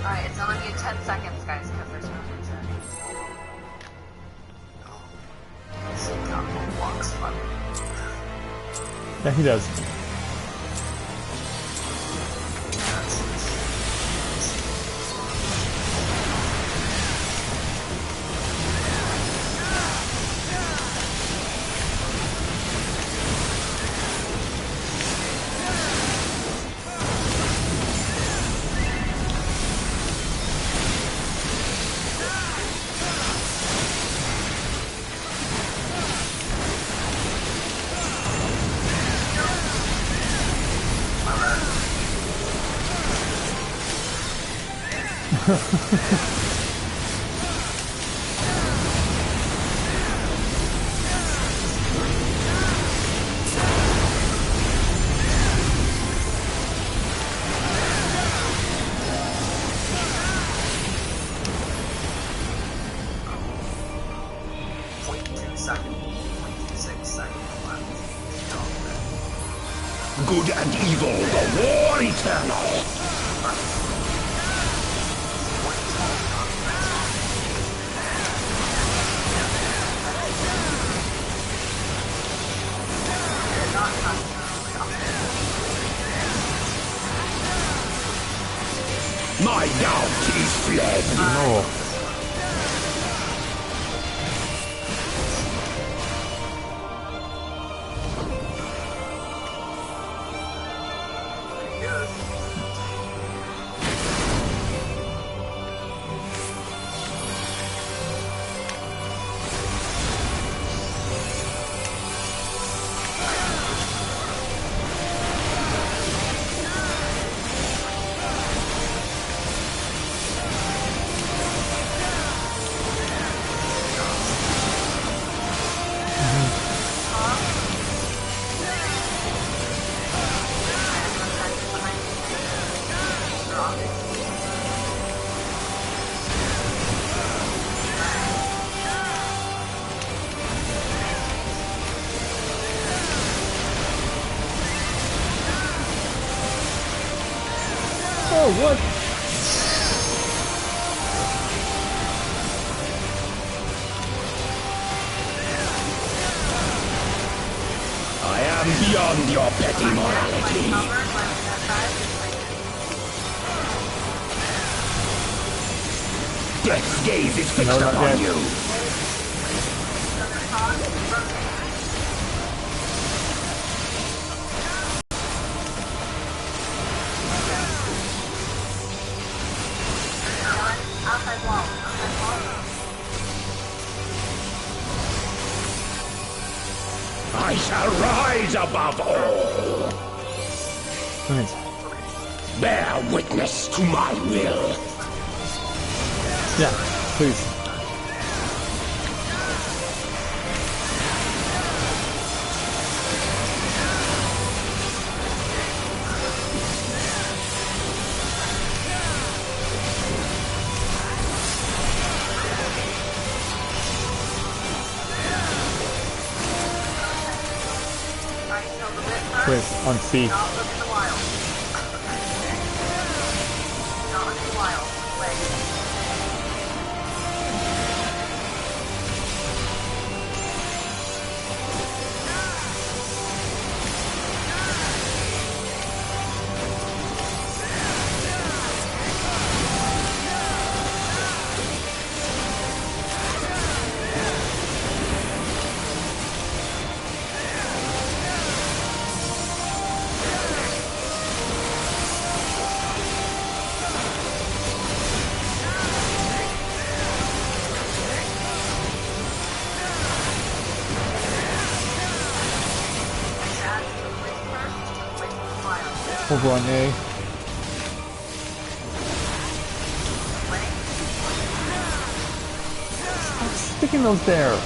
Alright, it's only in 10 seconds, guys, because there's no reset. Some combo blocks button. Yeah, he does. That's Good and evil, the war eternal. My doubt is fled. No. Oh, what? I am beyond your petty morality. Death's gaze is fixed No, not upon yet. you. Outside wall. Outside wall. I shall rise above all. Nice. Bear witness to my will. Yeah, please. Wait, on C. Not look in the wild. Not look in the wild. Wait. Over on A. Stop sticking those there.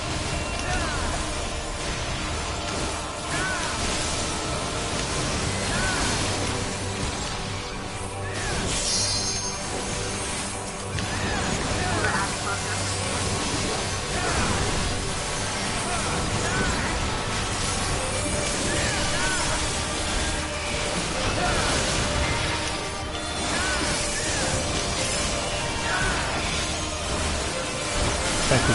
Thank you.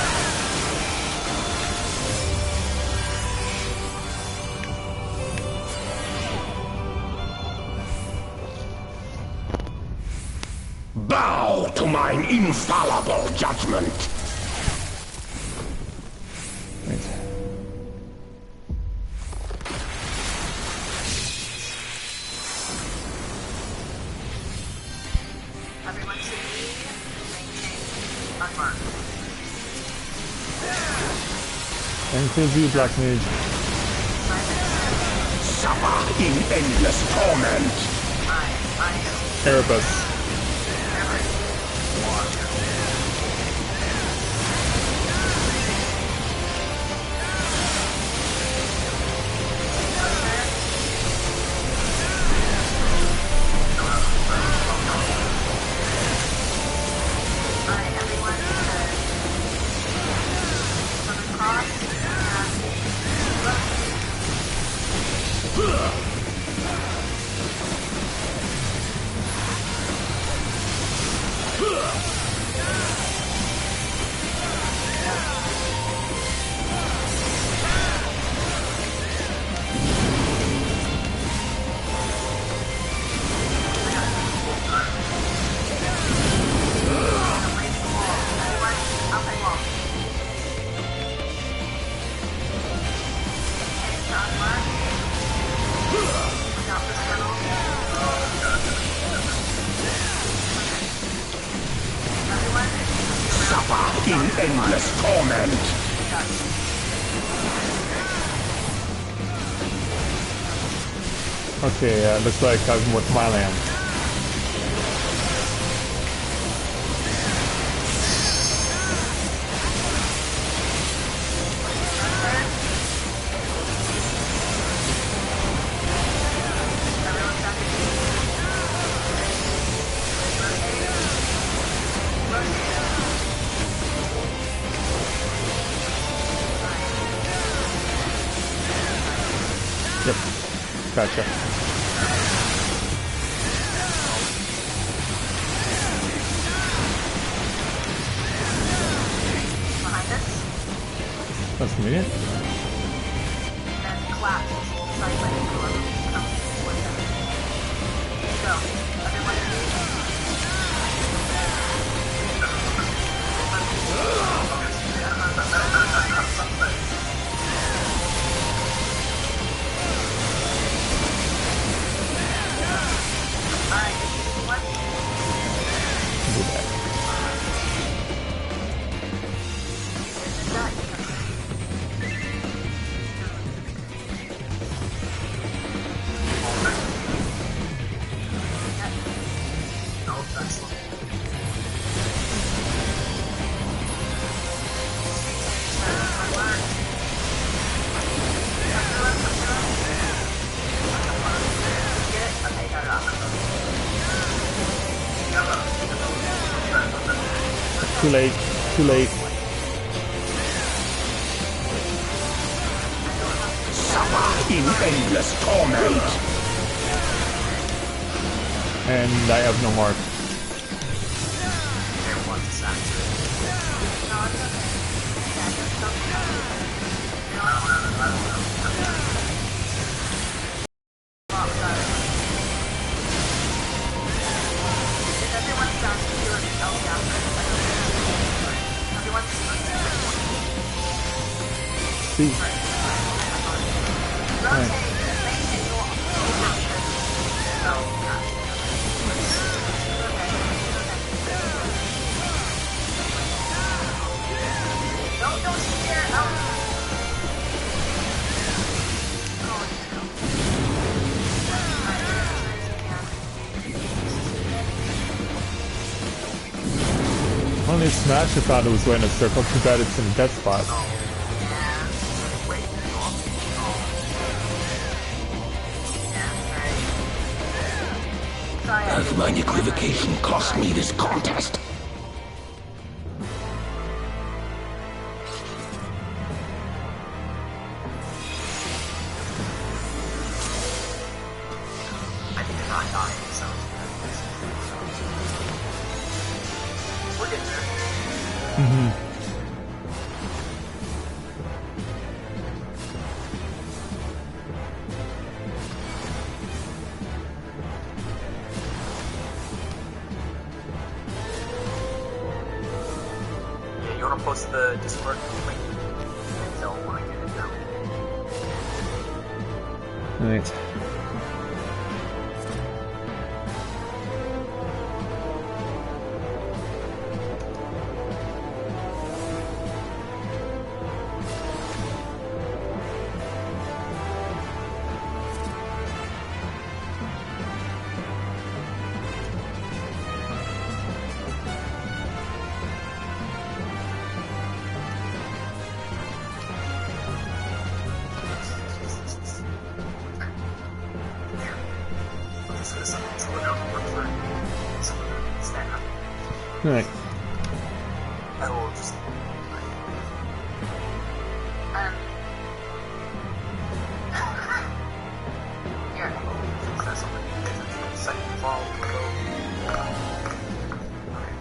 Bow to mine infallible judgment. Wait. Everyone should be maintained unmarked. Includes you, Black Mage. Suffer in endless torment. I am. Erebus. Suffer in endless torment. Okay, looks like I'm with my land. Yep. Gotcha. Behind us. That's convenient. And collapse side by the door. Come towards them. So, everyone Alright, what? Do that. Too late. Too late. Suffer in endless torment. And I have no mark. Everyone's saturated. If everyone's down to do it else down, everyone's See. rotate, maintain your don't scare out. Only Smasher thought it was going to circle, too bad it's in a dead spot. Has mine equivocation cost me this contest? I think they're not dying, so we're getting there. Yeah, you wanna post the Discord link? They'll wanna get it now. Right. Right. I will just. Here. That's something. Second ball will go. Okay.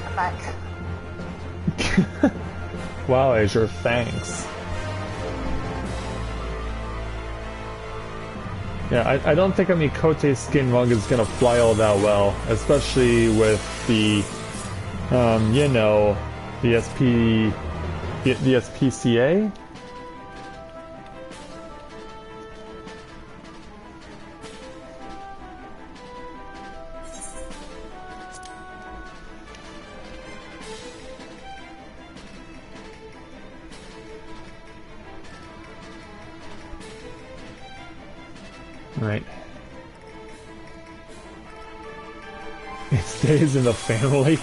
I'm back. Wow, Azure, thanks. Yeah, I don't think a Mikote skin rug is gonna fly all that well, especially with the, you know, the SPCA. Right. It stays in the family.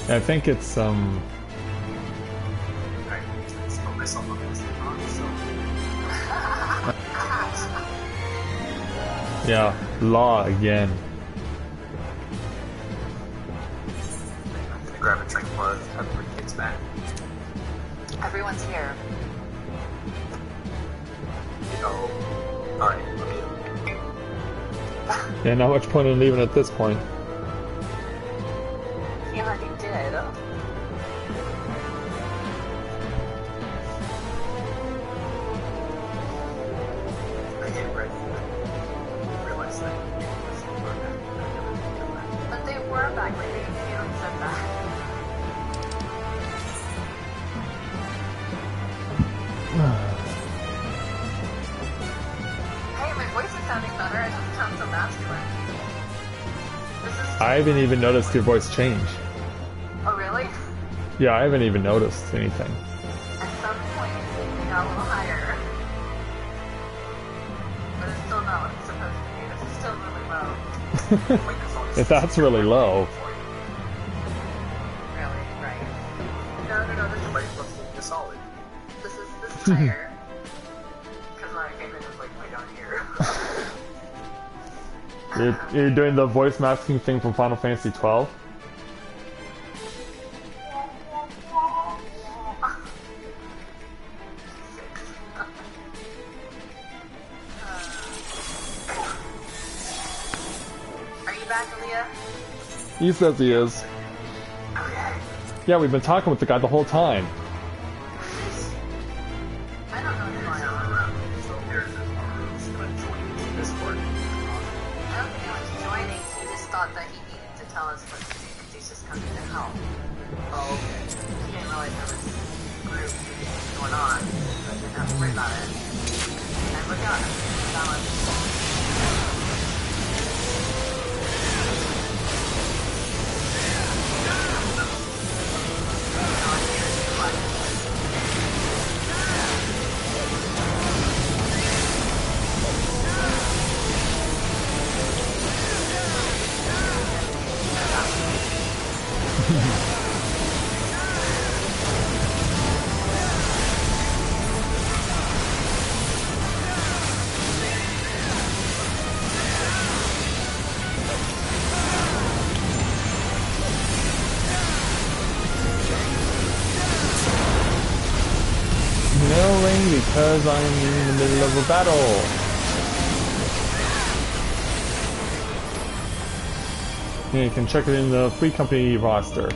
I think it's Alright, let's put myself on this so. yeah, law again. I'm gonna grab a drink while everybody gets back. Everyone's here. Oh, alright, okay. Yeah, not much point in leaving at this point. He already did. I get ready. I haven't even noticed your voice change. Oh, really? Yeah, I haven't even noticed anything. At some point, it got a little higher. But it's still not what it's supposed to be. This is still really low. Microphone is If that's really low. Really? Right. No, this The is microphone is solid. This is higher. Because when I came in, it was like way down here. You're doing the voice masking thing from Final Fantasy 12? Are you back, Aaliyah? He says he is. Okay. Yeah, we've been talking with the guy the whole time. I don't know what's going on. So here's join Discord. I don't think he was joining. He just thought that he needed to tell us what to do because he's just coming to help. Oh, okay. He didn't realize there was a group going on, so I didn't have to worry about it. And I look out and balance. Knowing because I'm in the middle of a battle. Yeah, you can check it in the free company roster.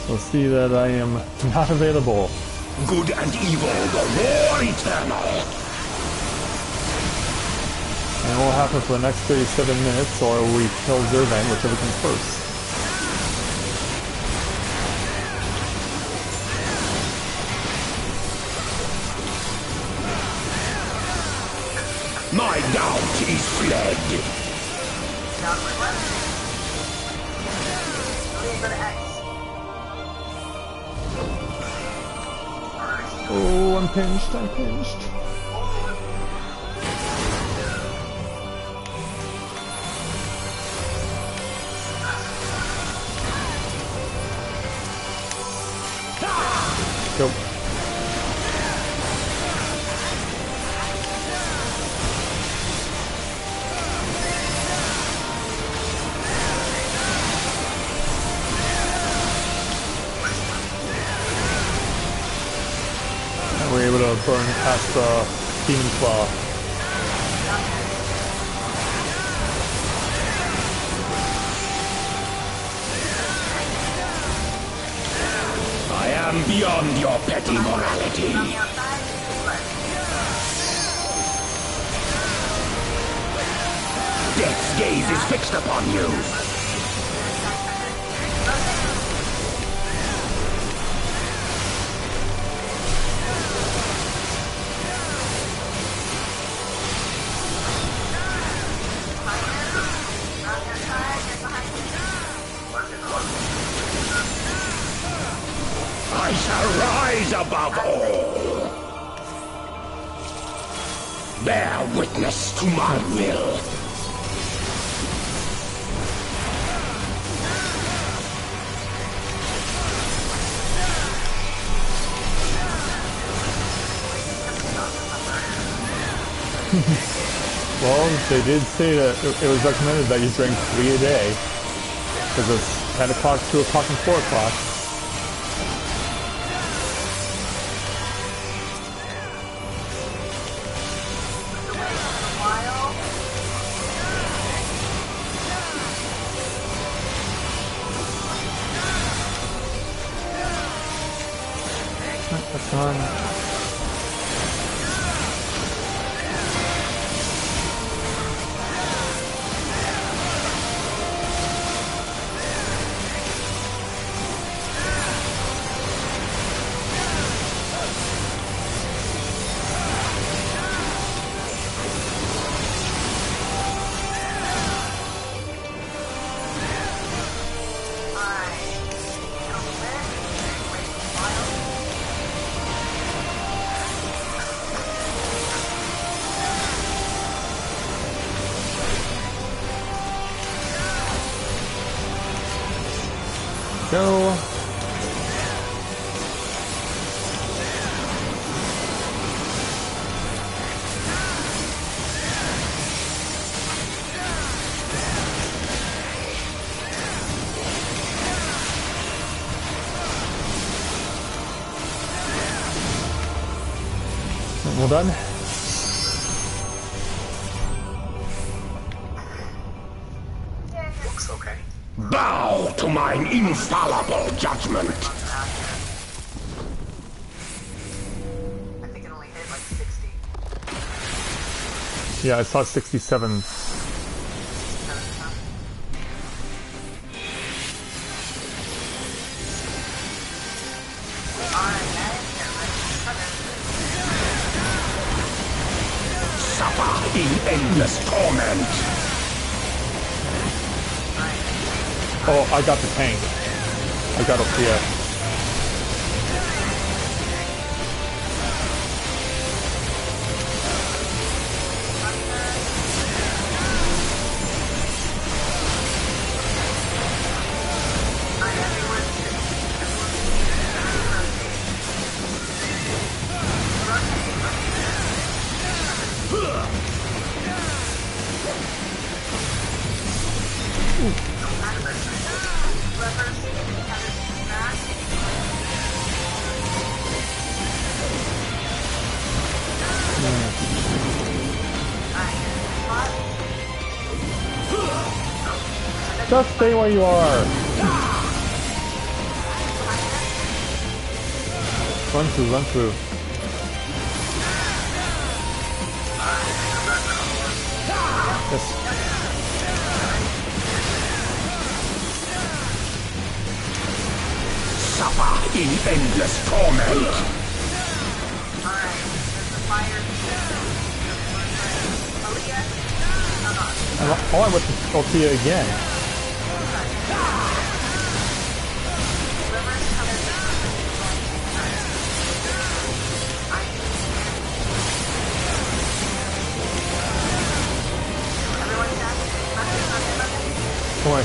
You'll see that I am not available. Good and evil, the war eternal. And what will happen for the next 37 minutes, or we kill Zurvan, whichever comes first. My doubt is fled. Down my left. Okay, go to X. Oh, I'm pinched, I'm pinched. Go. And we're able to burn past the Demon Claw. I am beyond your petty morality. Death's gaze is fixed upon you. I shall rise above all. Bear witness to my will. Well, they did say that it was recommended that you drink 3 a day. Because it's 10 o'clock, 2 o'clock, and 4 o'clock. That's on. Go. Well done. Looks okay. Bow to mine infallible judgment. I think it only hit like 60. Yeah, I saw 67. Suffer in endless torment. Oh, I got the tank. I got Althea. Just stay where you are. Run through, run through. Yes. Suffer in endless torment. Alright, there's the fire. I went with Althea again. Boy.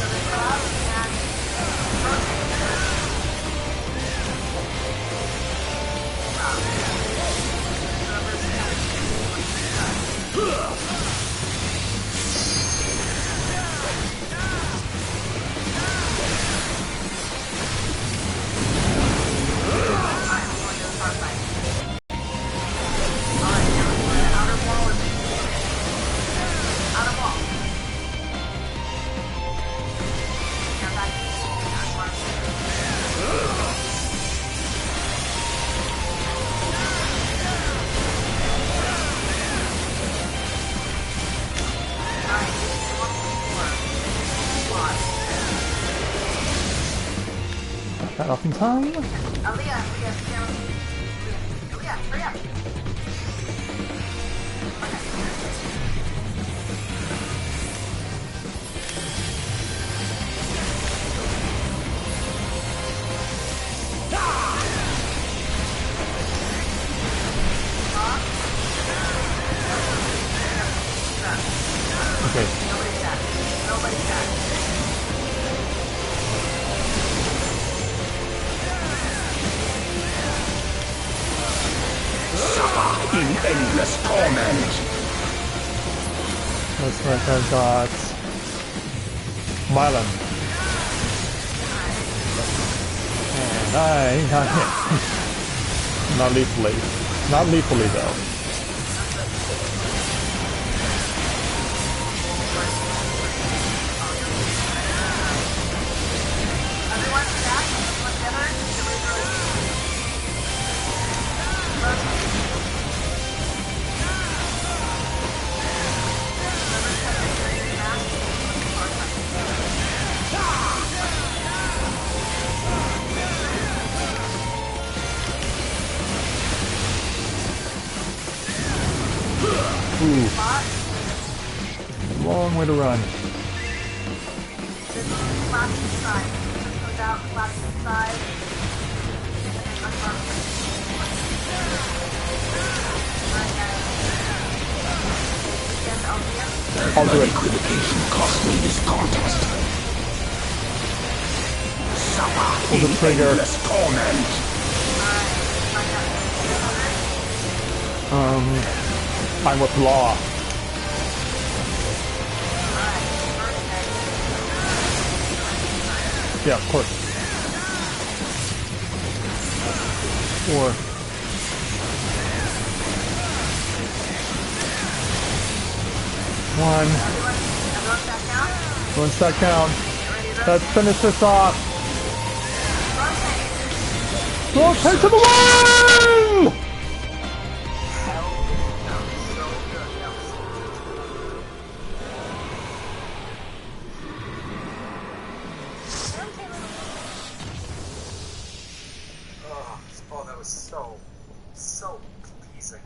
That up in time. Aaliyah, hurry up. Okay. Nobody's back. Suffer in endless torment. Looks like I've got Milan. And I got hit. Not lethally. Not lethally though. Ooh. Long way to run. I'll do it. Equivocation cost me this contest. suffer Pull the trigger. endless torment. I'm with Law. Yeah, of course. 4. One. One stack down. Let's finish this off. Rotate to the wall! Oh, that was so pleasing.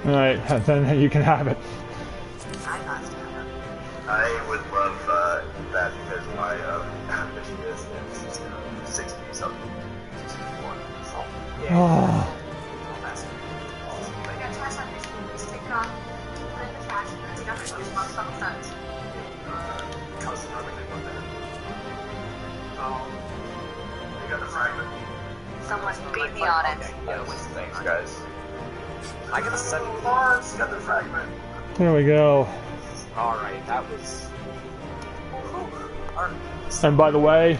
Alright, then you can have it. I would love that because my ambition is 60 something. 61. So, Oh, I got trash on your sheet. Just take it off. Put it in the trash. And take out the clothes. Box on the front. cousin or everything like that. you got the fragment. Someone beat me on it. Thanks, guys. I got a 7 Mars, got the fragment. there we go. Alright, that was... Alright. And by the way,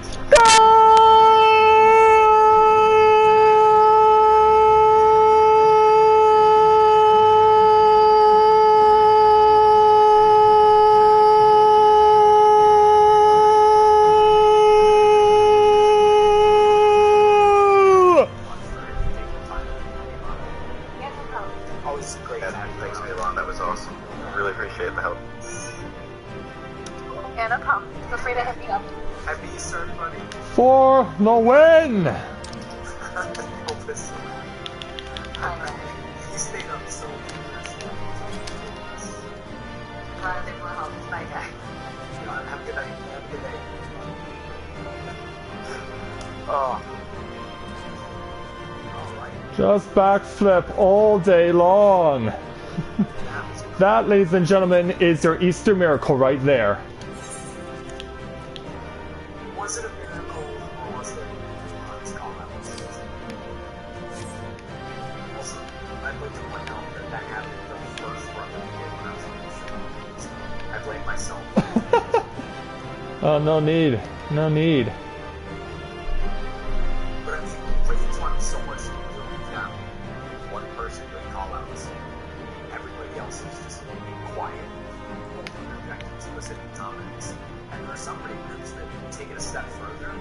Always great to have you Thanks, around. Milan. That was awesome. Really appreciate the help. Yeah, no problem. Feel free to hit me up. Happy Easter, everybody. for the win! Hope this... You stayed up so late. Glad I'm able to help. Bye, guys. Have a good night. Have a good day. Oh. Alright. Just backflip all day long. That, ladies and gentlemen, is your Easter miracle right there. Was it a miracle or was it honest call-out? Also, I'd like to point out that that happened the first run that we did when I was on the show. So I blame myself. Oh, no need. No need. But I mean, Ravens won so much to we've got one person doing call-outs. Everybody else is just being quiet, reacting to specific comments. And there are some rating groups that take it a step further.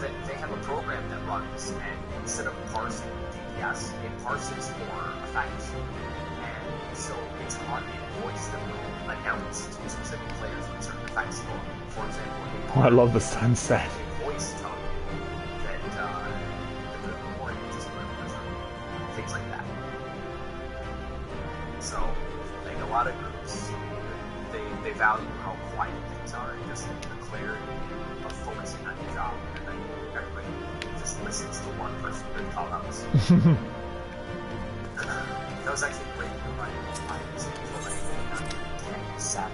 That they have a program that runs, and instead of parsing DPS, it parses for effects. And so it's an automated voice that will announce to specific players when certain effects go on. For example, Oh, I love the sunset. a voice tone that the more just things like that. So, like a lot of groups, they value how quiet things are and just the clarity of focusing on your job, and then everybody just listens to one person doing call outs. That was actually great for my Savage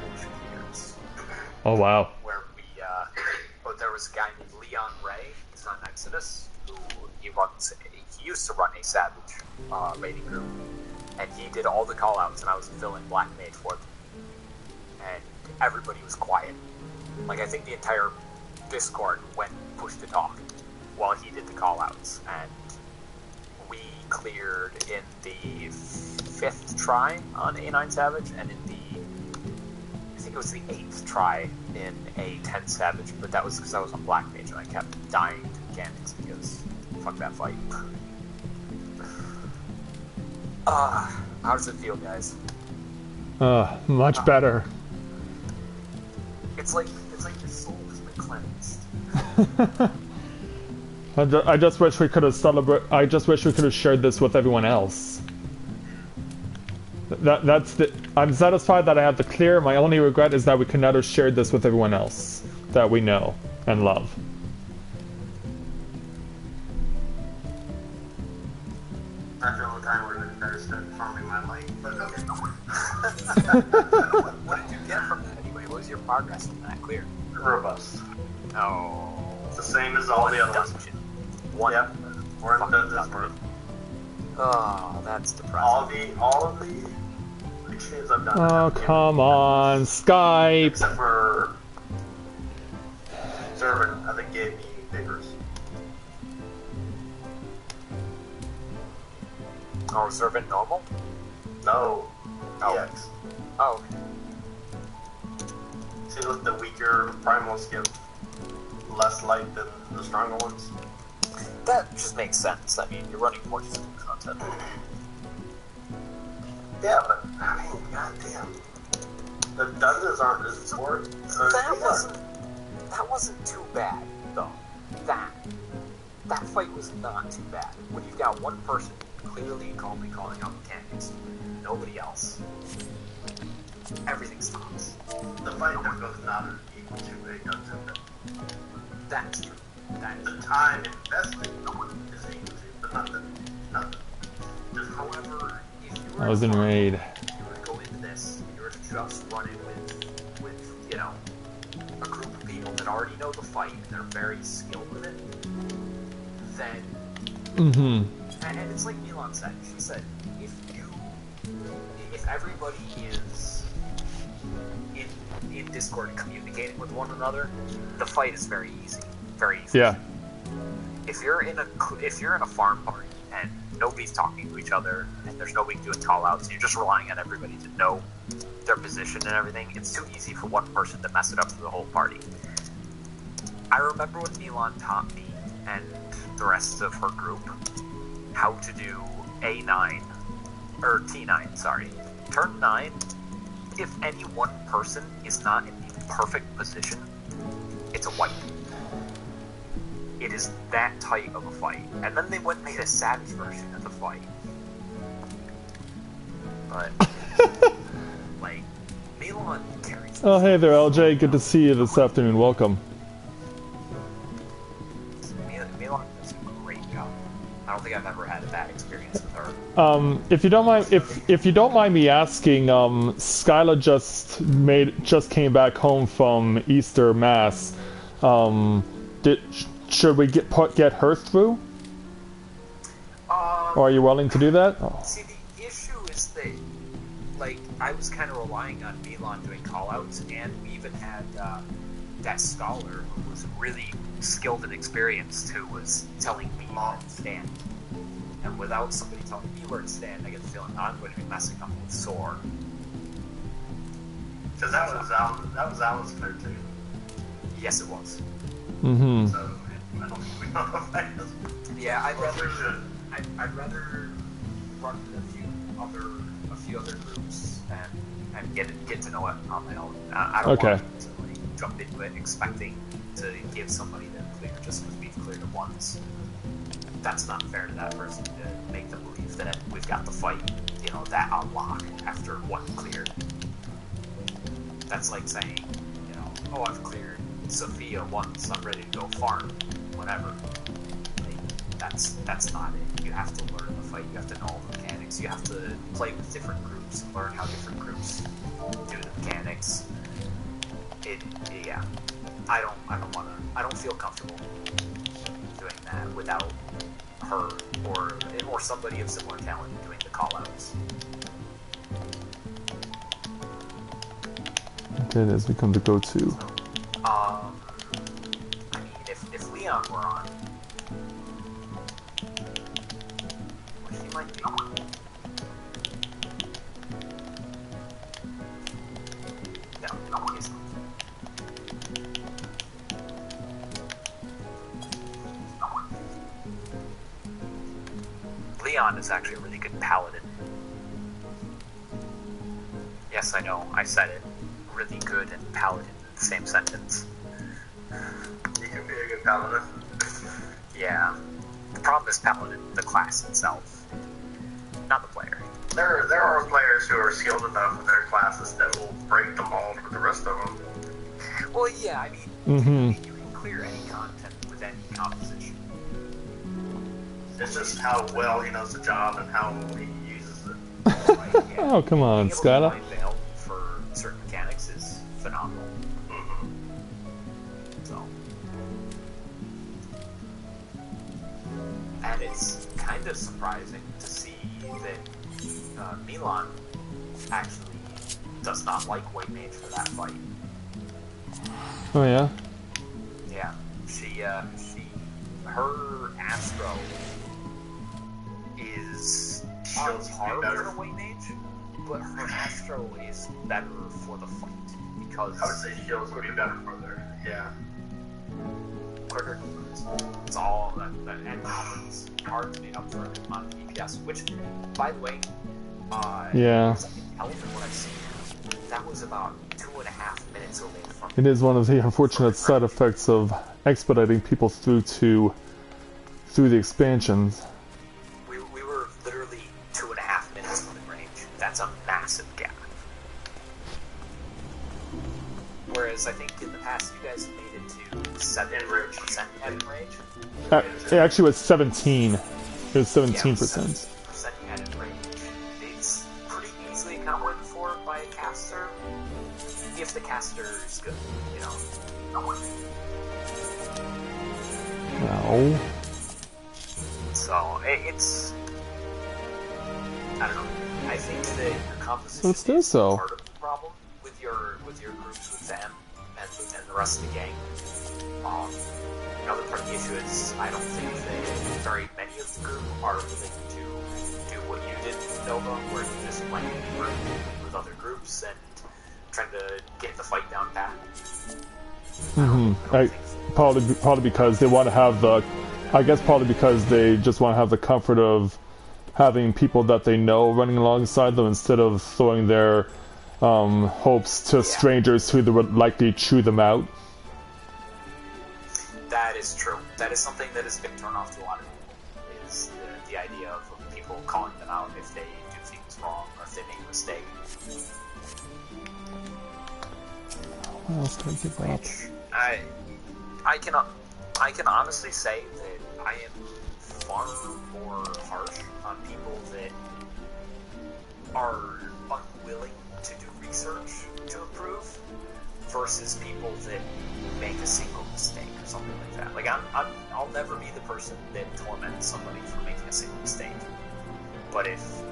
years. Oh, wow. Where we, there was a guy named Leon Ray, he's on Exodus, who he used to run a Savage rating group, and he did all the callouts, and I was filling Black Mage for them, and everybody was quiet. Like, I think the entire Discord went push to talk while he did the callouts, and we cleared in the 5th try on A9 Savage, and in the I think it was the 8th try in A10 Savage, but that was because I was on Black Mage and I kept dying to mechanics because fuck that fight. How does it feel, guys? Much better. It's like your soul has been cleansed. I just wish we could have I just wish we could have shared this with everyone else. I'm satisfied that I have the clear. My only regret is that we could not have shared this with everyone else that we know and love. I feel the time where the better started farming my light, but okay. What did you get from that anyway? What was your progress in that clear? Robust. Oh. It's the same as all the other ones. Dungeon. One. Yep. We're in fucking dungeons. dungeon. Oh, that's depressing. All of the extremes I've done. Oh, come on, Skype. Except for Zurvan, I think gave me papers. Oh, Zurvan normal? No. Oh. EX. Oh. See, look, the weaker primals give less light than the stronger ones. That just makes sense. I mean, you're running more physical content. Yeah, but I mean, goddamn, the dungeons aren't as boring. That wasn't too bad, though. That fight was not too bad. When you've got one person clearly and calmly calling out mechanics, nobody else, everything stops. The fight that goes not equal to a dungeon. That's true. That is The time invested is equal to, but not the. Just However, if you were I was in raid. you were to go into this, you were to just run it with you know, a group of people that already know the fight and they're very skilled with it, then and it's like Milan said. She said, if everybody is in Discord and communicating with one another, the fight is very easy. Very easy. Yeah. If you're in a farm party and nobody's talking to each other and there's nobody doing call outs and you're just relying on everybody to know their position and everything, it's too easy for one person to mess it up for the whole party. I remember when Milan taught me and the rest of her group how to do A9 or T9, sorry. Turn 9, if any one person is not in the perfect position, it's a wipe. It is that tight of a fight. And then they went and made a savage version of the fight. But, like, Milan carries. Oh, hey there, LJ. Good to see you this afternoon. Welcome. Milan does a great job. I don't think I've ever had a bad experience with her. If you don't mind, if you don't mind me asking, Skyla just came back home from Easter Mass. Should we get her through? Or are you willing to do that? Oh. See, the issue is that, like, I was kind of relying on Milan doing callouts, and we even had that scholar who was really skilled and experienced who was telling me where to stand. And without somebody telling me where to stand, I get the feeling I'm going to be messing up with Sore. Because that was Alan's clear too. Yes, it was. Mm-hmm. So I don't think we know if that is. Yeah, I'd Or we rather should. I'd rather run a few other groups and get to know it on my own. I don't Okay. want to like jump into it expecting to give somebody the clear just because we've cleared it once. That's not fair to that person to make them believe that we've got the fight, you know, that on lock after one clear. That's like saying, you know, oh, I've cleared Sophia once, I'm ready to go farm, whatever. Like, that's not it. You have to learn the fight, you have to know all the mechanics, you have to play with different groups and learn how different groups do the mechanics. Yeah. I don't feel comfortable doing that without her or somebody of similar talent doing the callouts. Okay, that's become the go-to. I mean, if Leon were on, which he might be. No, he's not. Leon is actually a really good paladin. Yes, I know, I said it. Really good and paladin in the same sentence. You can be a good paladin. Yeah. The problem is paladin, the class itself, not the player. There are players who are skilled enough with their classes that will break them all for the rest of them. Well, yeah, I mean, you can clear any content with any composition. It's just how well he knows the job and how he uses it. Right, yeah. Oh, come on, Being able to Skyla. find Veil for certain mechanics is phenomenal. Mm-hmm. So, and it's kind of surprising to see that Milan actually does not like White Mage for that fight. Oh yeah. Yeah, her Astro is on par with her White Mage, but her Astro is better for the fight because I would say shields would be better for her. Yeah. quicker. It's all and cards made up for it on DPS, which, by the way, Yeah. Element, what I've seen, that was about 2.5 minutes away from. It is one of the unfortunate side effects of expediting people through the expansions. We were literally 2.5 minutes from the range. That's a massive gap. Whereas I think in the past you guys made it to 7% head in range. It actually was 17. It was 17%. 7% head in range. It's pretty easily accounted for by a caster, if the caster is good, you know. No. So it's, I don't know. I think that your composition Let's do is so. part of the problem with your groups with them and the rest of the gang. Another part of the issue is I don't think that very many of the group are willing to do what you did with Nova, where you just went in and worked with other groups and trying to get the fight down pat. Probably because they want to have the, I guess probably because they just want to have the comfort of having people that they know running alongside them instead of throwing their hopes to strangers who would likely chew them out. That is true. That is something that has been turned off to a lot of people, is the idea of people calling them out if they do things wrong or if they make a mistake. What else can I give up? Which I can honestly say that I am far more harsh on people that are unwilling to do research to improve versus people that make a single mistake or something like that. Like I'll never be the person that torments somebody for making a single mistake. But if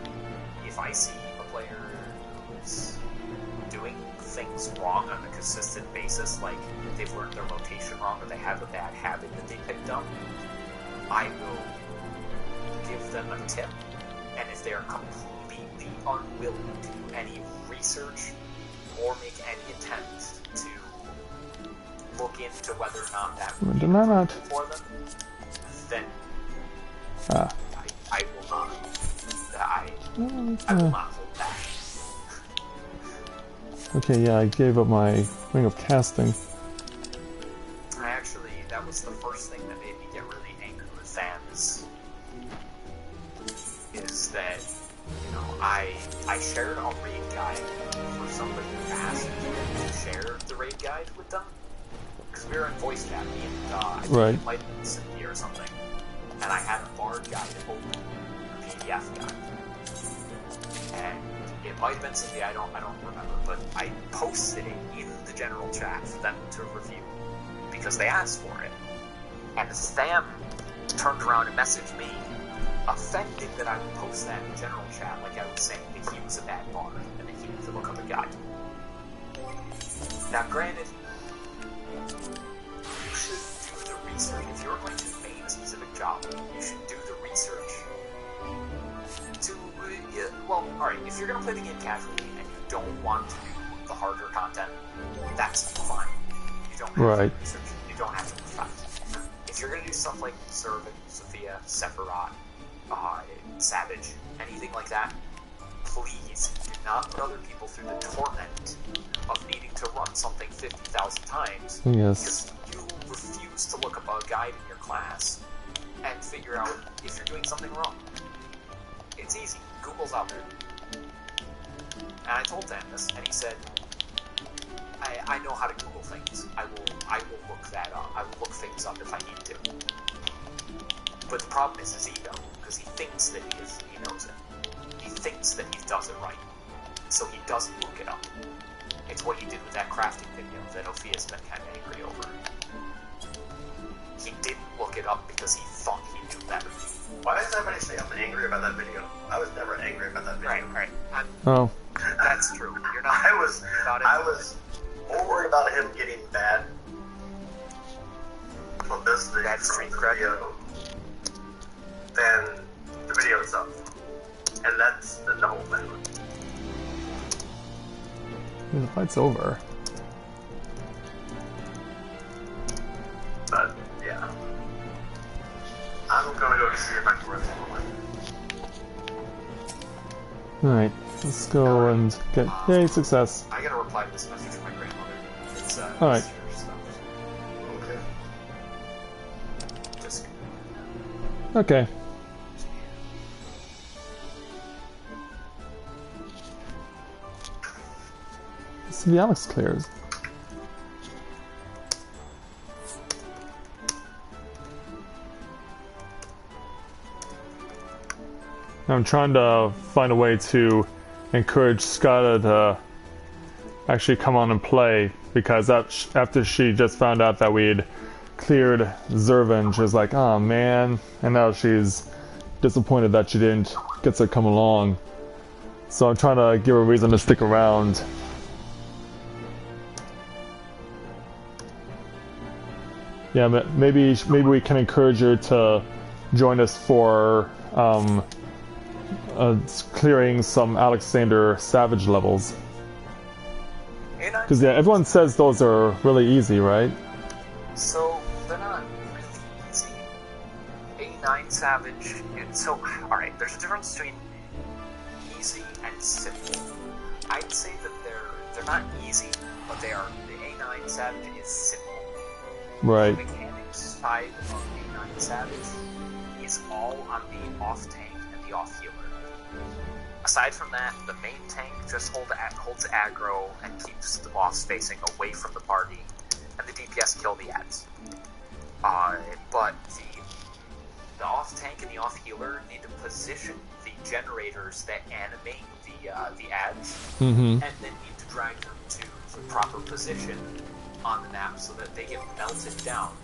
I see a player who's doing things wrong on a consistent basis, like they've learned their rotation wrong or they have a bad habit that they picked up, I will give them a tip. And if they are completely unwilling to do any research or make any attempt to look into whether or not that would be improved for them, then I will not. I will not hold back. Okay, yeah, I gave up my Ring of Casting. That was the first thing that made me get really angry with Sam is that, you know, I shared a raid guide for somebody who asked me to share the raid guide with them. Because we were in voice chat, me and I think it might have been Cynthia or something. And I had a bard guide open, a PDF guide. And it might have been Cynthia, I don't remember, but I posted it in the general chat for them to review because they asked for it. And Sam turned around and messaged me, offended that I would post that in general chat, like I was saying that he was a bad bard and that he needed to look up a guide. Now, granted, you should do the research. If you're going to main a specific job, you should do the research to, well, alright, if you're going to play the game casually and you don't want to do the harder content, that's fine. You don't have to research. You don't have to perfect. If you're going to do stuff like Zurvan, Sophia, Sephiroth, Savage, anything like that, please do not put other people through the torment of needing to run something 50,000 times because you refuse to look up a guide in your class and figure out if you're doing something wrong. It's easy. Google's out there. And I told Dan this, and he said, I know how to Google things. I will look that up. I will look things up if I need to. But the problem is ego, because he thinks that he knows it. He thinks that he does it right, so he doesn't look it up. It's what he did with that crafting video that Ophia's been kind of angry over. He didn't look it up because he thought he knew better. Why does everybody say I'm angry about that video? I was never angry about that video. Right. Oh. That's true. You're not. I was more worried about him getting bad publicity Bad from street the cred. video than the video itself. And that's the whole thing. The fight's over. But, yeah. I'm gonna go see if I can run one. Alright, let's go and get... Yay, success. I gotta reply to this message from my grandmother. It's Alright. your stuff. Okay. Just Okay. Let's see if Alex clears. I'm trying to find a way to encourage Skyla to actually come on and play, because that after she just found out that we'd cleared Zurvan, she was like, oh man, and now she's disappointed that she didn't get to come along. So I'm trying to give her a reason to stick around. Yeah, maybe we can encourage her to join us for clearing some Alexander Savage levels. Because yeah, everyone says those are really easy, right? So they're not really easy. A9 Savage. So alright, there's a difference between easy and simple. I'd say that they're not easy, but they are. The A9 Savage is simple. Right. The mechanics side of A9 Savage is all on the off tank and the off healer. Aside from that, the main tank just holds aggro and keeps the boss facing away from the party, and the DPS kill the ads. But the off tank and the off healer need to position the generators that animate the ads, and then need to drag them to the proper position on the map so that they get melted down.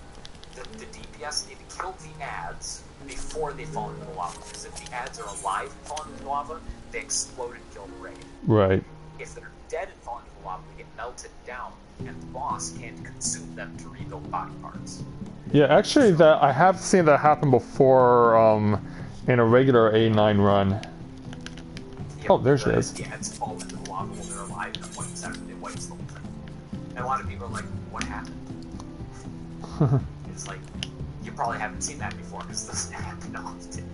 The DPS need to kill the ads before they fall into the lava, because if the ads are alive and fall into the lava, they explode and kill the raid. Right. If they're dead and fall into the lava, they get melted down, and the boss can't consume them to rebuild body parts. Yeah, actually, that I have seen that happen before in a regular A9 run. Yeah, Oh, there she is. The ads fall into the lava while they're alive, and it wipes the whole thing. And a lot of people are like, what happened? It's like, you probably haven't seen that before, because it doesn't happen often.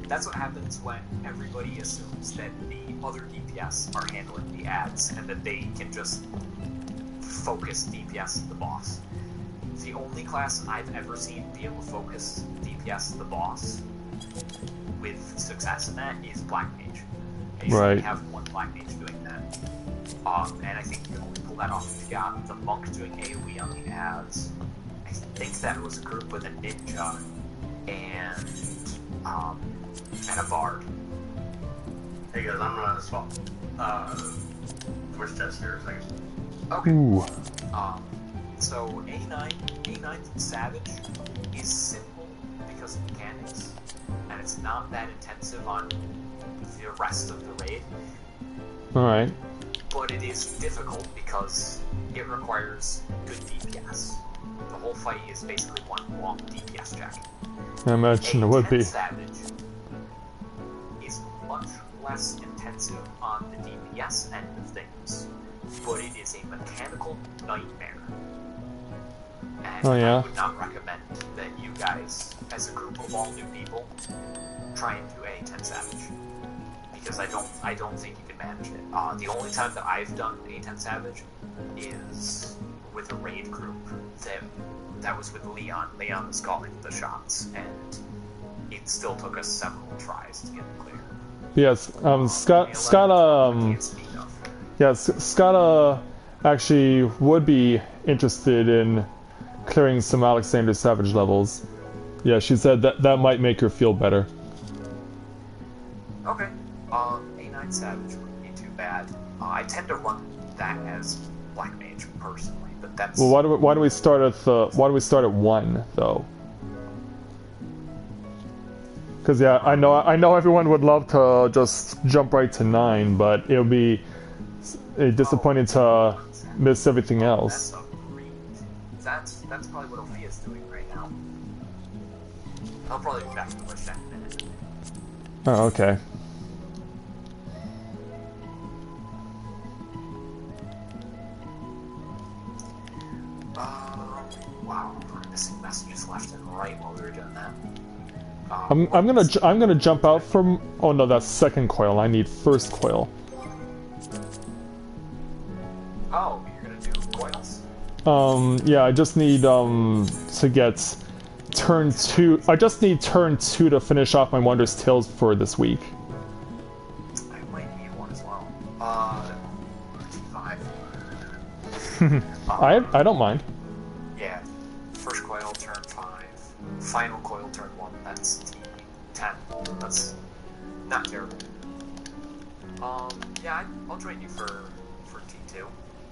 That's what happens when everybody assumes that the other DPS are handling the ads, and that they can just focus DPS the boss. The only class I've ever seen be able to focus DPS the boss with success in that is Black Mage. And you only have one Black Mage doing that. And I think you can only pull that off if you got the Monk doing AoE on the ads. I think that was a group with a Ninja and a Bard. Hey guys, I'm running this fall. Where's Jess here a second? Okay. Ooh. So A9 Savage is simple because of mechanics, and it's not that intensive on the rest of the raid. Alright. But it is difficult because it requires good DPS. The whole fight is basically one long DPS check. I imagine it would be. Savage is much less intensive on the DPS end of things, but it is a mechanical nightmare. And I would not recommend that you guys, as a group of all new people, try and do A10 Savage. Because I don't think you can manage it. The only time that I've done A10 Savage is with a raid group that was with Leon. Leon was calling the shots, and it still took us several tries to get it clear. Yes, Scala actually would be interested in clearing some Alexander Savage levels. Yeah, she said that might make her feel better. Okay. A9 Savage wouldn't be too bad. I tend to run that as Black Mage personally, but that's. Well, why do we start at 1 though? Because yeah, I know everyone would love to just jump right to 9, but it would be disappointing to miss everything else. That's probably what Ophia's doing right now. I'll probably be back to the bush in a minute. Oh, okay. Wow, we're missing messages left and right while we were doing that. I'm gonna jump out from. Oh no, that's second coil. I need first coil. Oh, you're gonna do coils? Yeah, I just need to get turn 2. I just need turn 2 to finish off my Wondrous Tales for this week. I might need one as well. 5. I don't mind. Yeah. First coil, turn 5. Final coil, turn 1. That's T10. That's not terrible. Yeah, I'll join you for T2.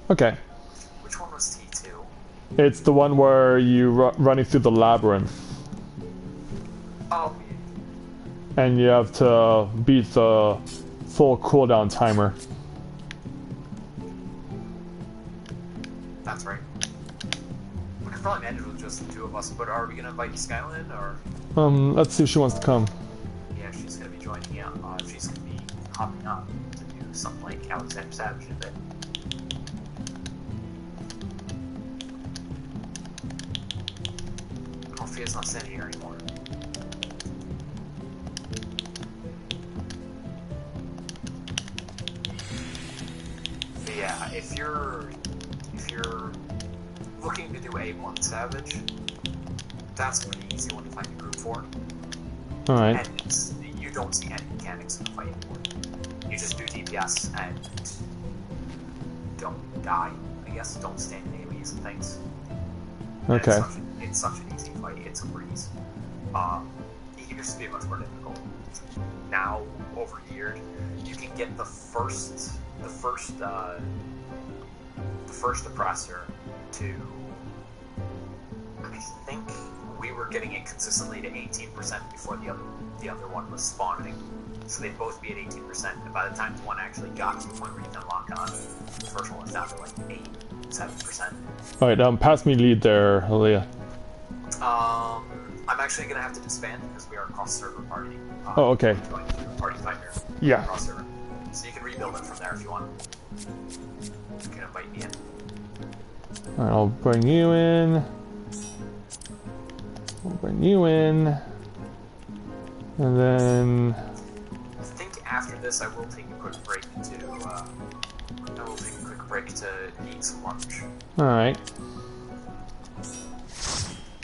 Okay. Which one was T2? It's the one where you running through the labyrinth, Oh, and you have to beat the full cooldown timer. that's right. We could probably manage with just the 2 of us, but are we gonna invite Skylin, or? Let's see if she wants to come. Yeah, she's gonna be joining me. She's gonna be hopping up to do something like Alexander Savage in a bit. Ophia's not standing here anymore. But yeah, if you're looking to do A1 Savage, that's a pretty easy one to find a group for. Alright. And you don't see any mechanics in the fight anymore. You just do DPS and don't die, I guess. Don't stand in enemies and things. And Okay. it's such an easy fight. It's a breeze. It used to be much more difficult. Now, over here, you can get the first oppressor to. I think we were getting it consistently to 18% before the other one was spawning. So they'd both be at 18%, and by the time one actually got to the point where you can unlock on, the first one was down to like 7%. Alright, pass me lead there, Aaliyah. I'm actually gonna have to disband because we are a cross-server party. Oh, okay. Going through Party Finder. Yeah. Cross-server. So you can rebuild it from there if you want. You can invite me in. Alright, I'll bring you in. I'll bring you in. And then... I think after this I will take a quick break to eat some lunch. Alright.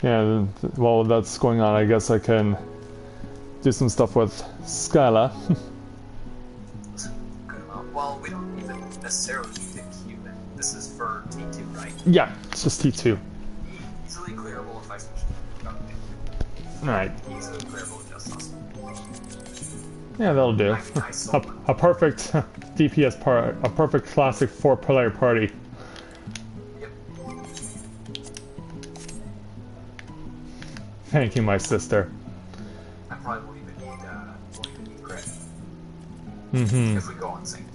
Yeah, while that's going on, I guess I can do some stuff with Skyla. Well, we don't even necessarily need to queue it. This is for T2, right? Yeah, it's just T2. Easily clearable if I switch to T2. Alright. Easily clearable with just us. Yeah, that'll do. Nice. A perfect DPS part, a perfect classic 4-player party. Yep. Thank you, my sister. I probably won't even need credit. Mm-hmm. If we go on sync.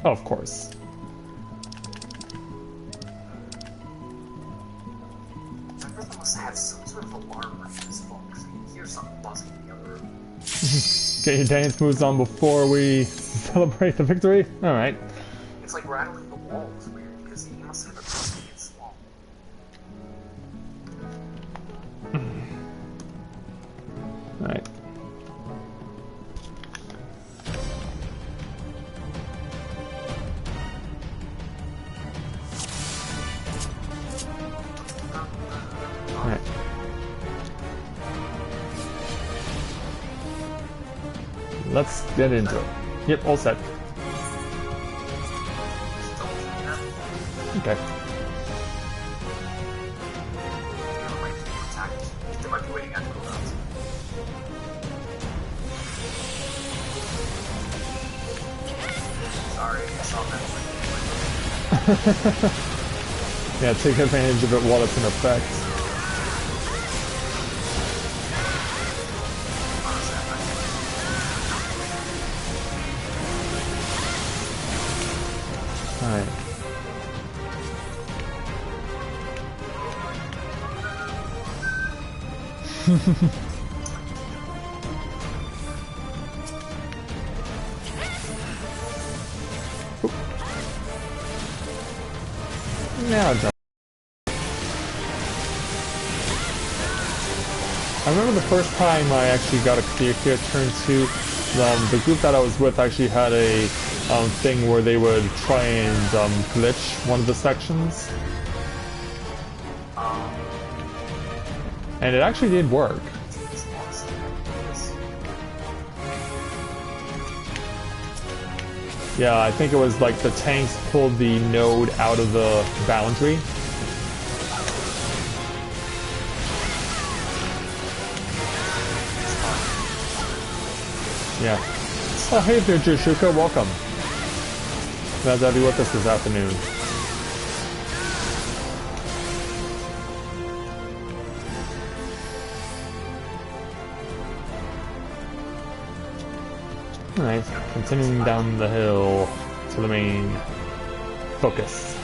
Of course. My brother must have some sort of alarm on his phone because I can hear something buzzing in the other room. Get your dance moves on before we celebrate the victory? Alright. It's like rattling the walls weird because he must have a person it's small. Alright. Alright. Let's get into it. Yep, all set. Okay. There might be waiting on cooldowns. saw that Yeah, take advantage of it while it's in effect. Alright. Now jump. I remember the first time I actually got a clear turn 2, the group that I was with actually had a thing where they would try and glitch one of the sections. And it actually did work. Yeah, I think it was like the tanks pulled the node out of the boundary. Yeah. Oh, hey there, Jishuka, welcome. Glad to have you with us this afternoon. Alright, continuing down the hill to the main focus.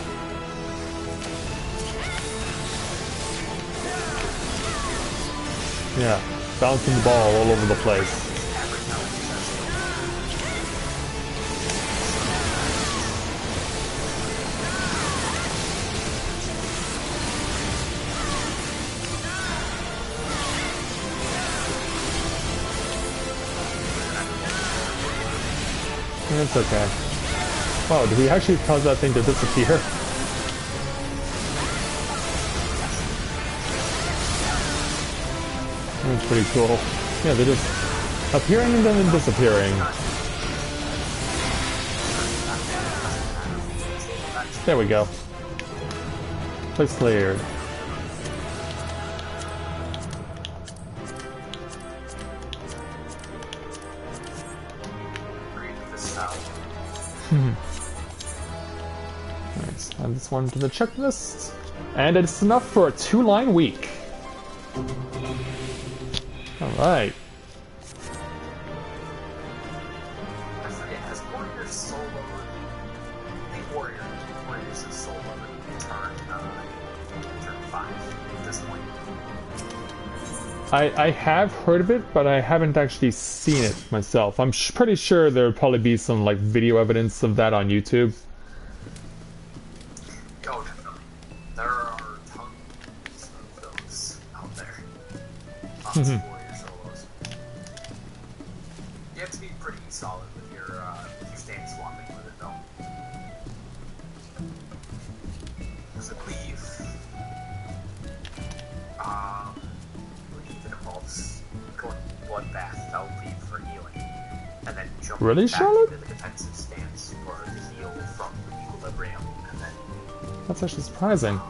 Yeah, bouncing the ball all over the place. It's okay. Wow, did we actually cause that thing to disappear? That's pretty cool. Yeah, they're just appearing and then disappearing. There we go. Place cleared. Nice. Add this one to the checklist. And it's enough for a 2-line week. Alright. I forget, has Warrior solo? I think Warriors is solo turn 5 at this point. I have heard of it, but I haven't actually seen it myself. I'm pretty sure there would probably be some like video evidence of that on YouTube. Oh, definitely. There are tons of those out there. Lots of Warrior solos. You have to be pretty solid with your stance swapping with it, though. Because I believe it involves going bloodbath, that'll leave for healing, and then jumping Really, back Charlotte? into the defensive stance for the heal from equilibrium, and then That's actually surprising.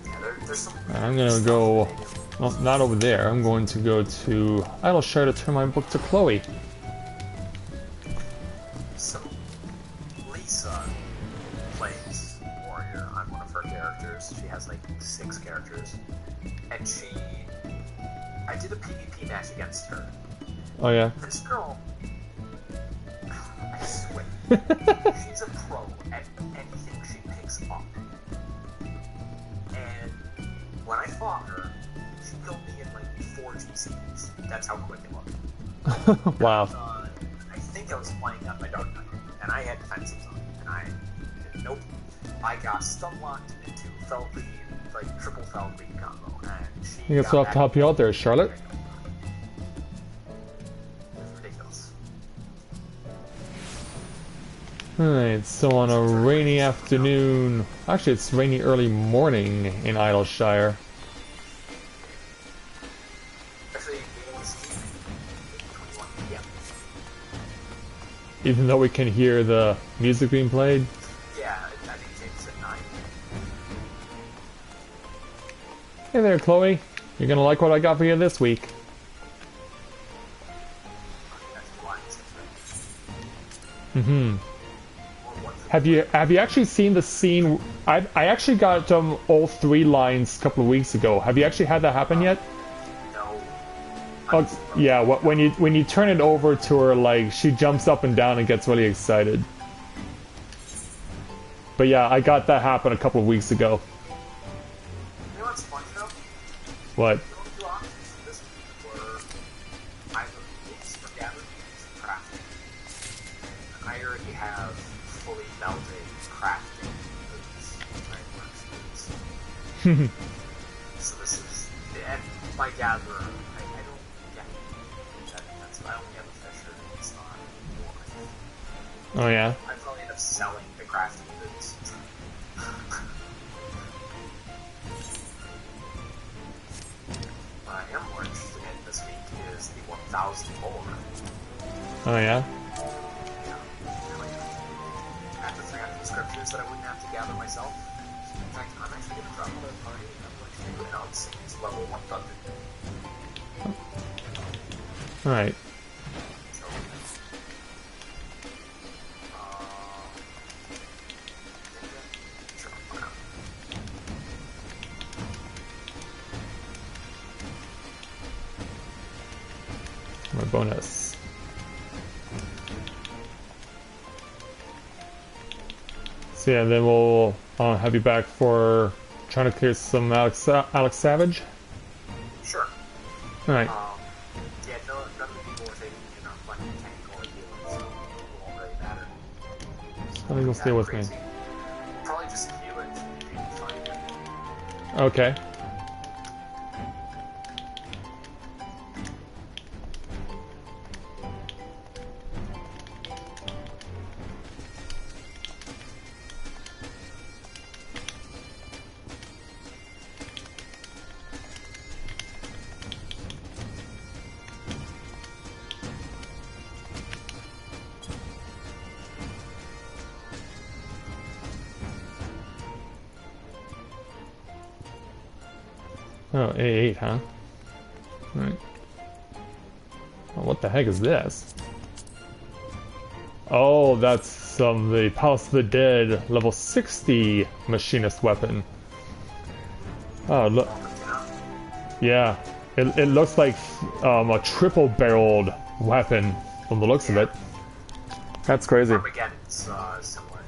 yeah, there's some. I'm gonna go, well, not over there. I'm going to go to Idleshire to turn my book to Chloe. So Lisa plays warrior on one of her characters. She has like 6 characters, and I did a PvP match against her. Oh yeah. This girl, I swear, she's a pro at anything she picks up. And when I fought her, she killed me in like 4 GCs. That's how quick it was. Wow. I think I was playing on my Dark Knight, and I had defensives on, and I nope. I got stun locked into fell bleed, like triple fell bleed combo, and she. I guess I'll have to help you out there, Charlotte. Ridiculous. Alright, so on a rainy afternoon, actually it's rainy early morning in Idleshire. Actually, it was 21 p.m. Even though we can hear the music being played. Yeah, I think James said 9. Hey there, Chloe. You're gonna like what I got for you this week. That's blind. Mm-hmm. Or Have you actually seen the scene? I actually got all 3 lines a couple of weeks ago. Have you actually had that happen yet? No. Oh, yeah. When you turn it over to her, like she jumps up and down and gets really excited. But yeah, I got that happen a couple of weeks ago. You know what's funny though? What? The only 2 options this week were either boots for gathering and crafting. And I already have fully melted crafting boots. Right, works boots. So this is, and my gatherer, I don't get that's I only have a fisher, it's not more. Oh yeah. I probably end up selling the crafting boots. What I am more interested in this week is the 1000 lore. Oh yeah. After 300 scriptures that I wouldn't have to gather myself. In fact, I'm actually going to drop another party and I'm going to do an Autism's level 100. Alright. So, sure, why not? My bonus. So yeah, then we'll have you back for trying to clear some Alex Savage. Sure. Alright. Yeah, none of the people were taking, like technical or healing, so it won't really matter. I think you'll stay with me. Crazy. Probably just healing should be fine. Okay. Oh, A8, huh? Alright. Well, what the heck is this? Oh, that's the Palace of the Dead level 60 machinist weapon. Oh, look. Yeah. It looks like a triple-barreled weapon from the looks of it. That's crazy. Armageddon's similar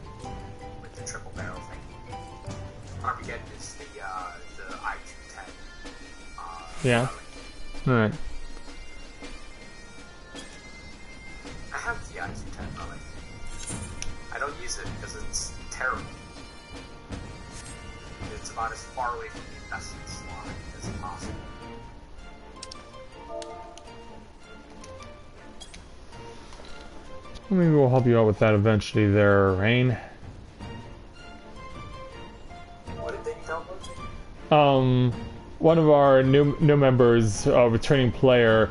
with the triple barrel thing. Armageddon is the I-210. Yeah. Alright. I have the I-210 relic. I don't use it because it's terrible. It's about as far away from the investment slot as possible. Maybe we'll help you out with that eventually there, Rain. What did they help with? One of our new members, returning player,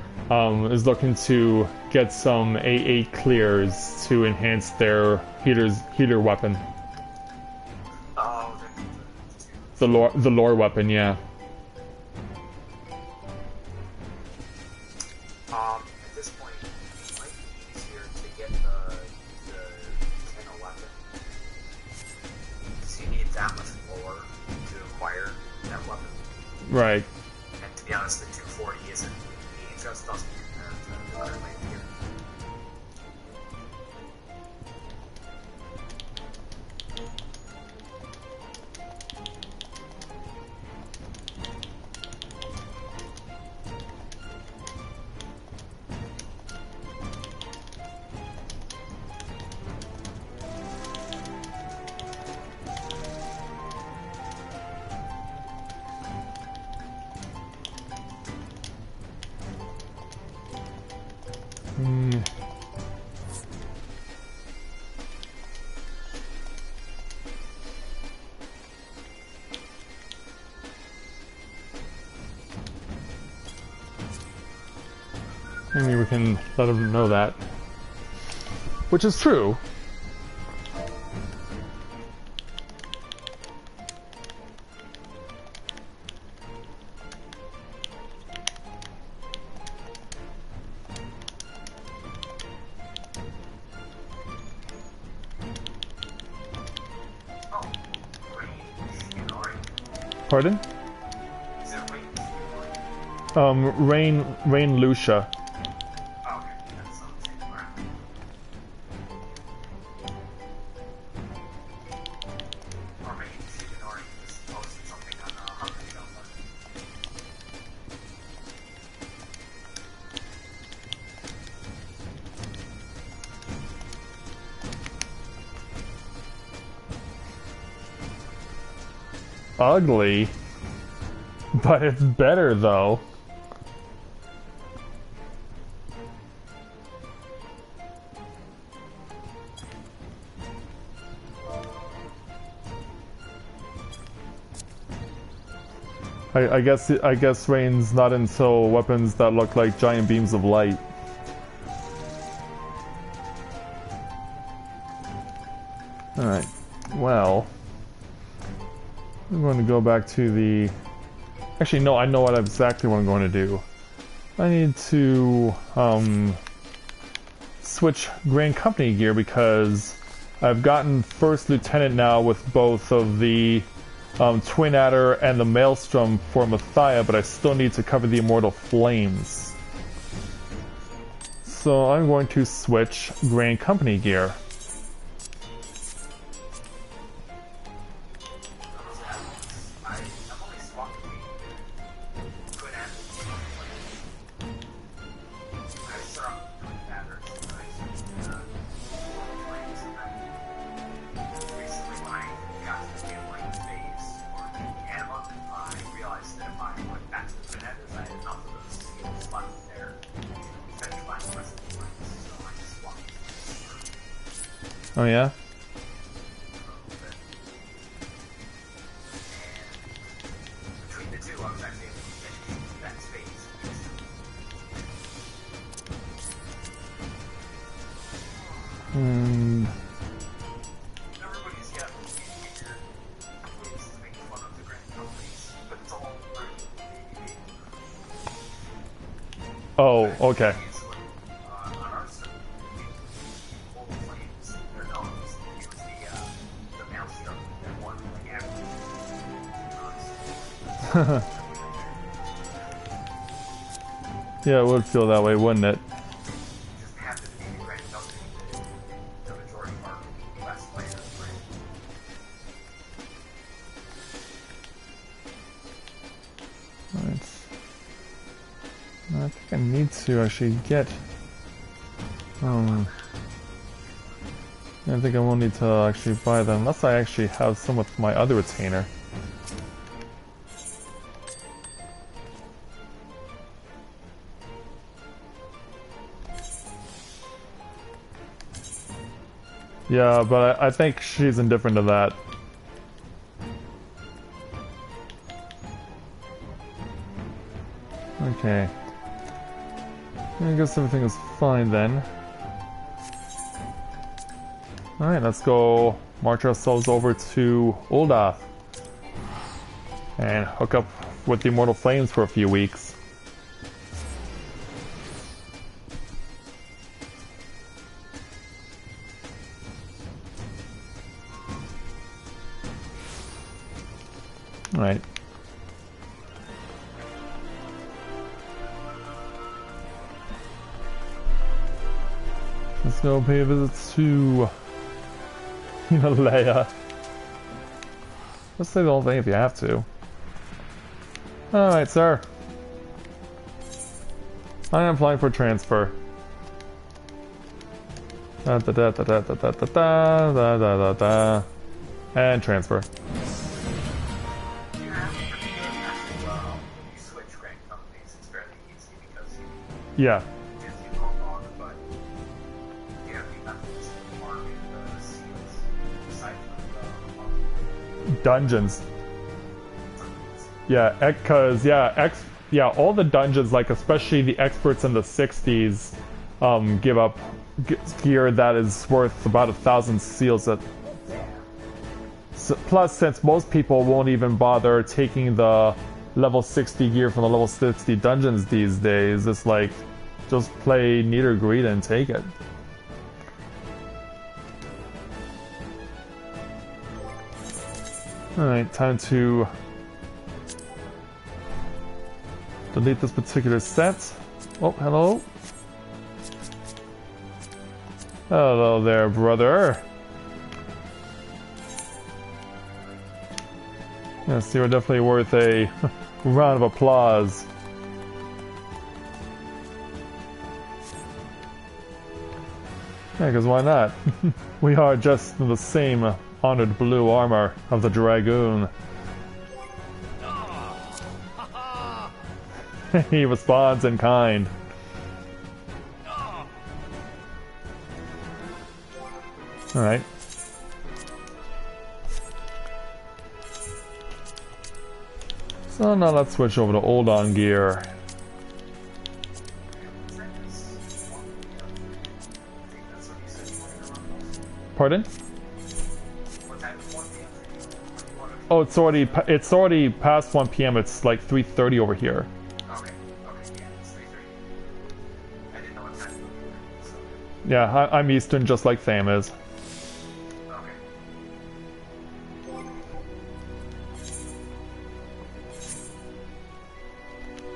is looking to get some A8 clears to enhance their heater weapon. Oh, The lore weapon, yeah. at this point, it might be easier to get the Kano weapon. Because you need that much lore to acquire that weapon. Right. And to be honest, the 240 isn't. It just doesn't compare to the current gear. Maybe we can let them know that. Which is true. Pardon? Is it Rain? Rain Lucia. Oh, okay. That's on the same ground. Or maybe she's ignoring this posted something on Hunger Shelter. Ugly. But it's better though. I guess Rain's not into weapons that look like giant beams of light. Alright, well, I'm going to go back to the... Actually, no, I know exactly what I'm going to do. I need to switch Grand Company gear because I've gotten First Lieutenant now with both of the Twin Adder and the Maelstrom for Matthia, but I still need to cover the Immortal Flames. So I'm going to switch Grand Company gear. I've only swapped the Twin Adders. I saw Twin Adders. Recently, when I got to the Gambling phase, or the Anima, I realized that if I went back to the Twin Adders, I had enough of those skills left there to finish my quest of the Flames, so I just swapped. Oh yeah? Between the two, I was actually able to finish that phase. And Everybody's got weird ways to make fun of the grand companies, but it's all right. oh, okay. It's like, on our server, Full Flames, they're known as the Maelstrom, they're one like average. Yeah, it would feel that way, wouldn't it? Just happen to be the grand company that the majority of our US players play. Right. I think I need to actually get... I think I will need to actually buy them, unless I actually have some with my other retainer. Yeah, but I think she's indifferent to that. Okay. I guess everything is fine then. Alright, let's go march ourselves over to Ul'dah and hook up with the Immortal Flames for a few weeks. Alright. Let's go pay a visit to Leia. Let's say the whole thing if you have to. Alright, sir. I am applying for transfer. Da da da da da da da da da da da da. And transfer. You have a particular message when you switch grand companies. It's fairly easy because Yeah. it gives you no log, but you have the methods to mark the seals aside from the Dungeons. Yeah, because all the dungeons, like especially the experts in the 60s, give up gear that is worth about 1,000 seals. Plus, since most people won't even bother taking the level 60 gear from the level 60 dungeons these days, it's like just play Need or Greed and take it. Alright, time to delete this particular set. Oh, hello. Hello there, brother. Yes, you are definitely worth a round of applause. Yeah, because why not? We are just the same honored blue armor of the Dragoon. He responds in kind. Alright. So now let's switch over to old on gear. Pardon? Oh, it's already past 1 p.m. It's like 3:30 over here. Okay, yeah, it's 3:30. I didn't know what time it was. So. Yeah, I'm Eastern, just like Tham is. Okay.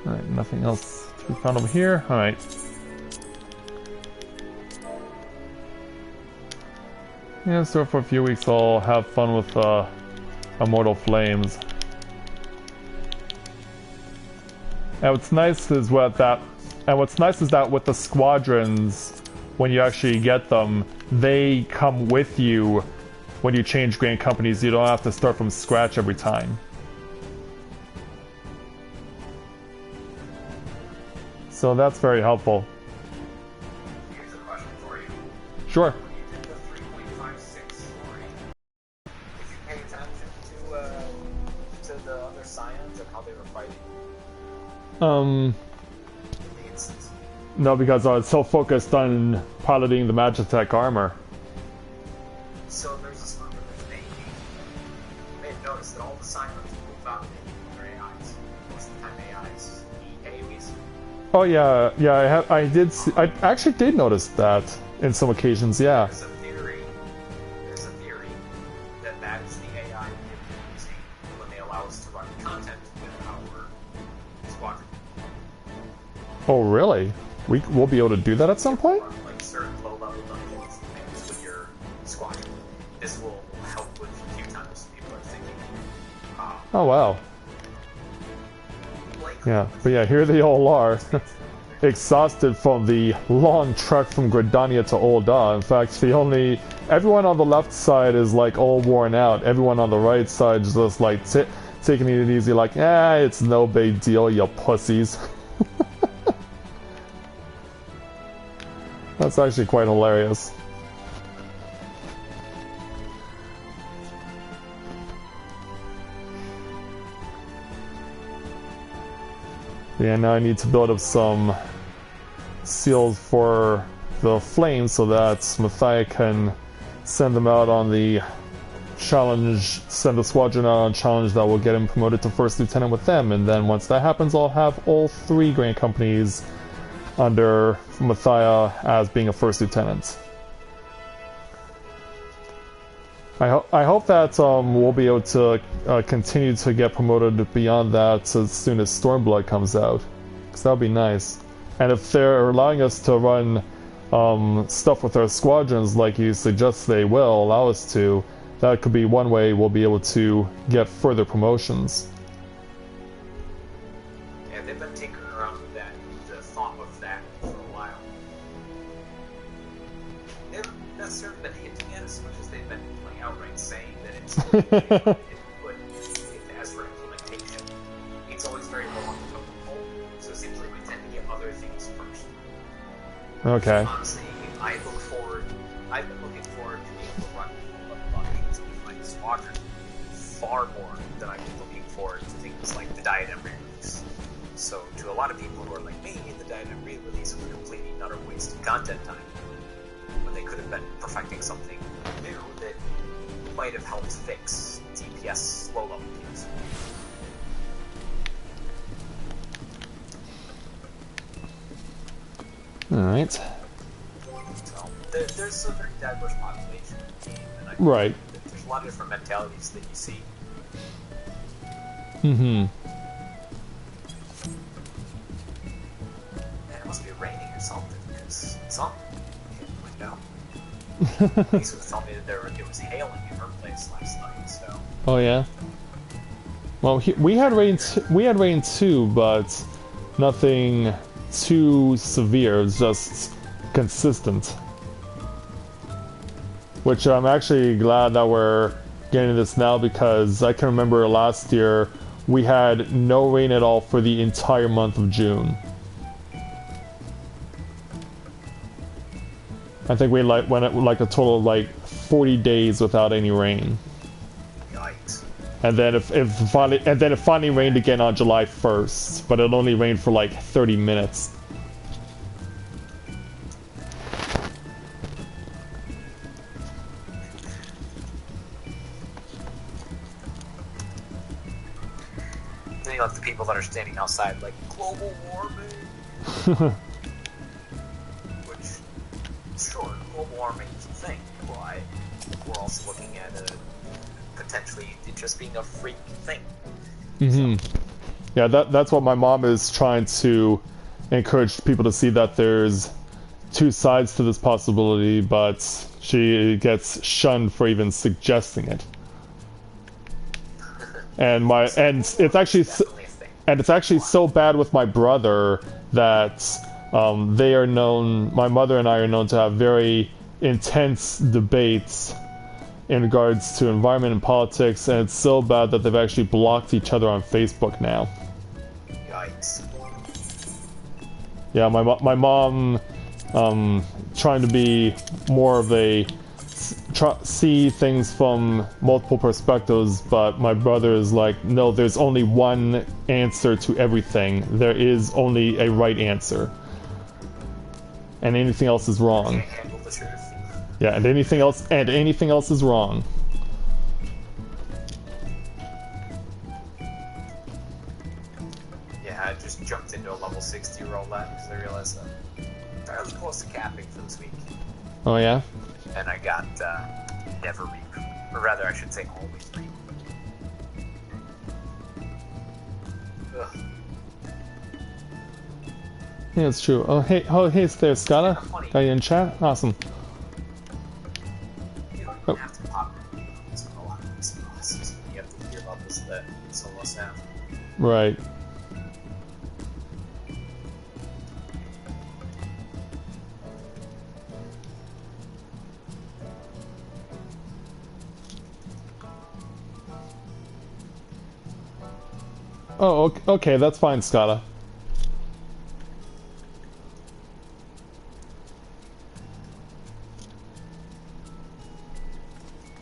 Alright, nothing else to be found over here. Alright. Yeah, so for a few weeks I'll have fun with Immortal Flames. And what's nice is that with the squadrons, when you actually get them, they come with you when you change Grand Companies. You don't have to start from scratch every time. So that's very helpful. Here's a question for you. Sure. When you did the 3.56 story, did you pay attention to the other scions and how they were fighting in the instance? No, because I was so focused on piloting the Magitech armor. So there's a slumber that's maybe you may have noticed that all the scions move out in their AIs. Most of the time AIs eat AoEs. Oh yeah, I actually did notice that in some occasions, yeah. There's a theory that that is the AI that they're using when they allow us to run content with our squadron. Oh really? We'll be able to do that at some point? Run like certain low-level dungeons and things with your squadron. This will help with a few times people are thinking. Oh wow. Like, Yeah, but yeah, here they all are. Exhausted from the long trek from Gridania to Ul'dah. In fact, everyone on the left side is like all worn out. Everyone on the right side is just like taking it easy, like, it's no big deal, you pussies. That's actually quite hilarious. Yeah, now I need to build up some seals for the flames so that Matthia can send them out on the challenge, send the squadron out on a challenge that will get him promoted to first lieutenant with them, and then once that happens I'll have all 3 Grand Companies under Matthia as being a first lieutenant. I hope that we'll be able to continue to get promoted beyond that as soon as Stormblood comes out, because that would be nice. And if they're allowing us to run stuff with our squadrons like you suggest they will allow us to, that could be one way we'll be able to get further promotions. yeah, they've been tinkering around with that, the thought of that for a while. They haven't necessarily been hinting at it as much as they've been outright saying that it's input. As for implementation, it's always very long to pull, so it seems like we tend to get other things first. Okay. Honestly, I've been looking forward to being able to run functions with my squadron far more than I've been looking forward to things like the Diadem re-release. So to a lot of people who are like me, the Diadem re-release was a completely and utter waste of content time, when they could have been perfecting something new that might have helped fix DPS low-level teams. Alright. So there's a very diverse population in the game, and I Right. think there's a lot of different mentalities that you see. Mm-hmm. something, because something hit the window. Lisa was telling me that it was hailing in her place last night, so... Oh yeah. Well, we had rain. We had rain too, but nothing too severe. It's just consistent. Which I'm actually glad that we're getting this now, because I can remember last year we had no rain at all for the entire month of June. I think we went like a total of like 40 days without any rain. Yikes. And then it finally rained again on July 1st, but it only rained for like 30 minutes. Then you have the people that are standing outside like, global warming! Which, sure, global warming is a thing, but we're also looking at it potentially it just being a freak thing. Mm-hmm. Yeah, that's what my mom is trying to encourage people to see, that there's two sides to this possibility, but she gets shunned for even suggesting it. And it's actually so bad with my brother that they are known. My mother and I are known to have very intense debates in regards to environment and politics, and it's so bad that they've actually blocked each other on Facebook now. Yikes. Yeah, my mom trying to be more of a see things from multiple perspectives, but my brother is like, no, there's only one answer to everything. There is only a right answer, and anything else is wrong. Can't handle the truth. Yeah, and anything else is wrong. Yeah, I just jumped into a level 60 roulette because I realized that I'm fairly close to capping for this week. Oh yeah? And I got never reap, or rather I should say always reap. Ugh. Yeah, it's true. Oh hey it's there, Scala. Got you in chat? Awesome. You don't even have to pop it's a lot of these bosses. You have to hear levels that solos have. Right. Oh, okay, that's fine, Scala.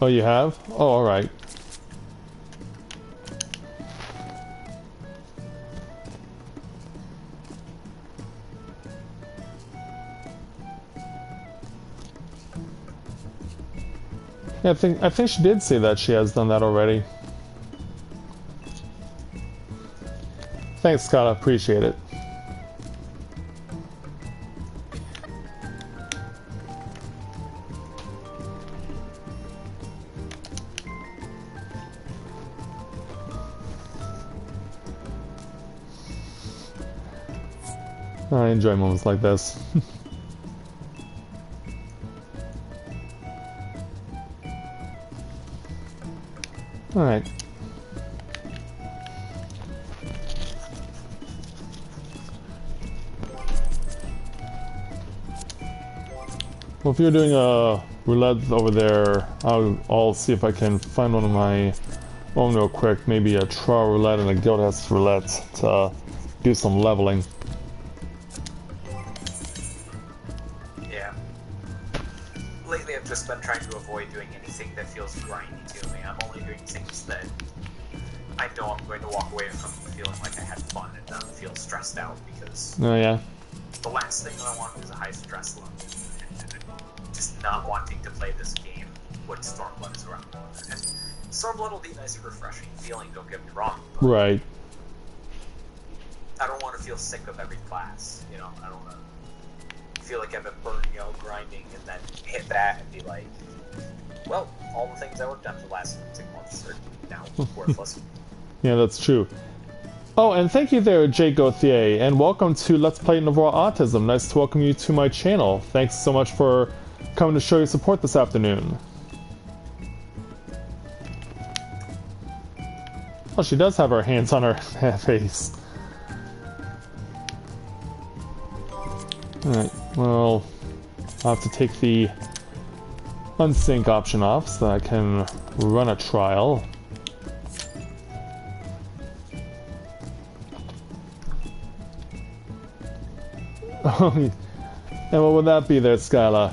Oh, you have? Oh, alright. Yeah, I think she did say that she has done that already. Thanks, Scott. I appreciate it. I enjoy moments like this. Alright. Well, if you're doing a roulette over there, I'll see if I can find one of my own real quick. Maybe a trial roulette and a guildhouse roulette to do some leveling. Yeah. Lately I've just been trying to avoid doing anything that feels grindy to me. I'm only doing things that I know I'm going to walk away from feeling like I had fun and not feel stressed out, because Oh yeah? the last thing that I want is a high stress level. Just not wanting to play this game when Stormblood is around. And Stormblood will be a nice, refreshing feeling, don't get me wrong. But Right. I don't want to feel sick of every class, you know? I don't want to feel like I've been burning out grinding and then hit that and be like, well, all the things I worked on for the last 6 months are now worthless. Yeah, that's true. Oh, and thank you there, Jake Gauthier, and welcome to Let's Play Novaura Autism. Nice to welcome you to my channel. Thanks so much for coming to show your support this afternoon. Oh, she does have her hands on her face. Alright, well, I'll have to take the unsync option off so that I can run a trial. And what would that be there, Skyla?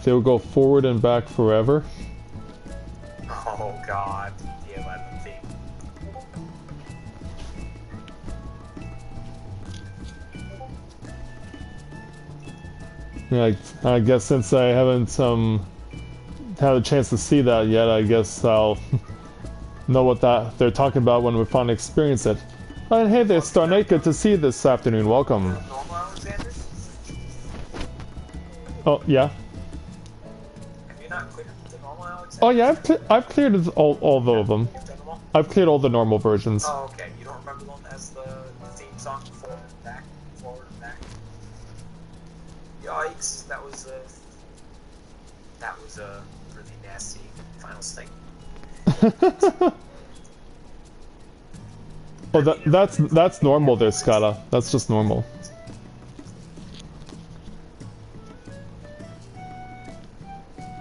They will go forward and back forever? Oh god, the 11th theme. Yeah, I guess since I haven't had a chance to see that yet, I guess I'll know what that they're talking about when we finally experience it. And hey there, Star Knight, good to see you this afternoon. Welcome. Normal Alexander? Oh yeah. Have you not cleared the normal Alexander? Oh yeah, I've cleared all of them. You've done them all? I've cleared all the normal versions. Oh, okay. You don't remember them as the theme song forward and back, forward and back? Yikes, that was a really nasty final sting. Oh, that's normal there, Skyla. That's just normal.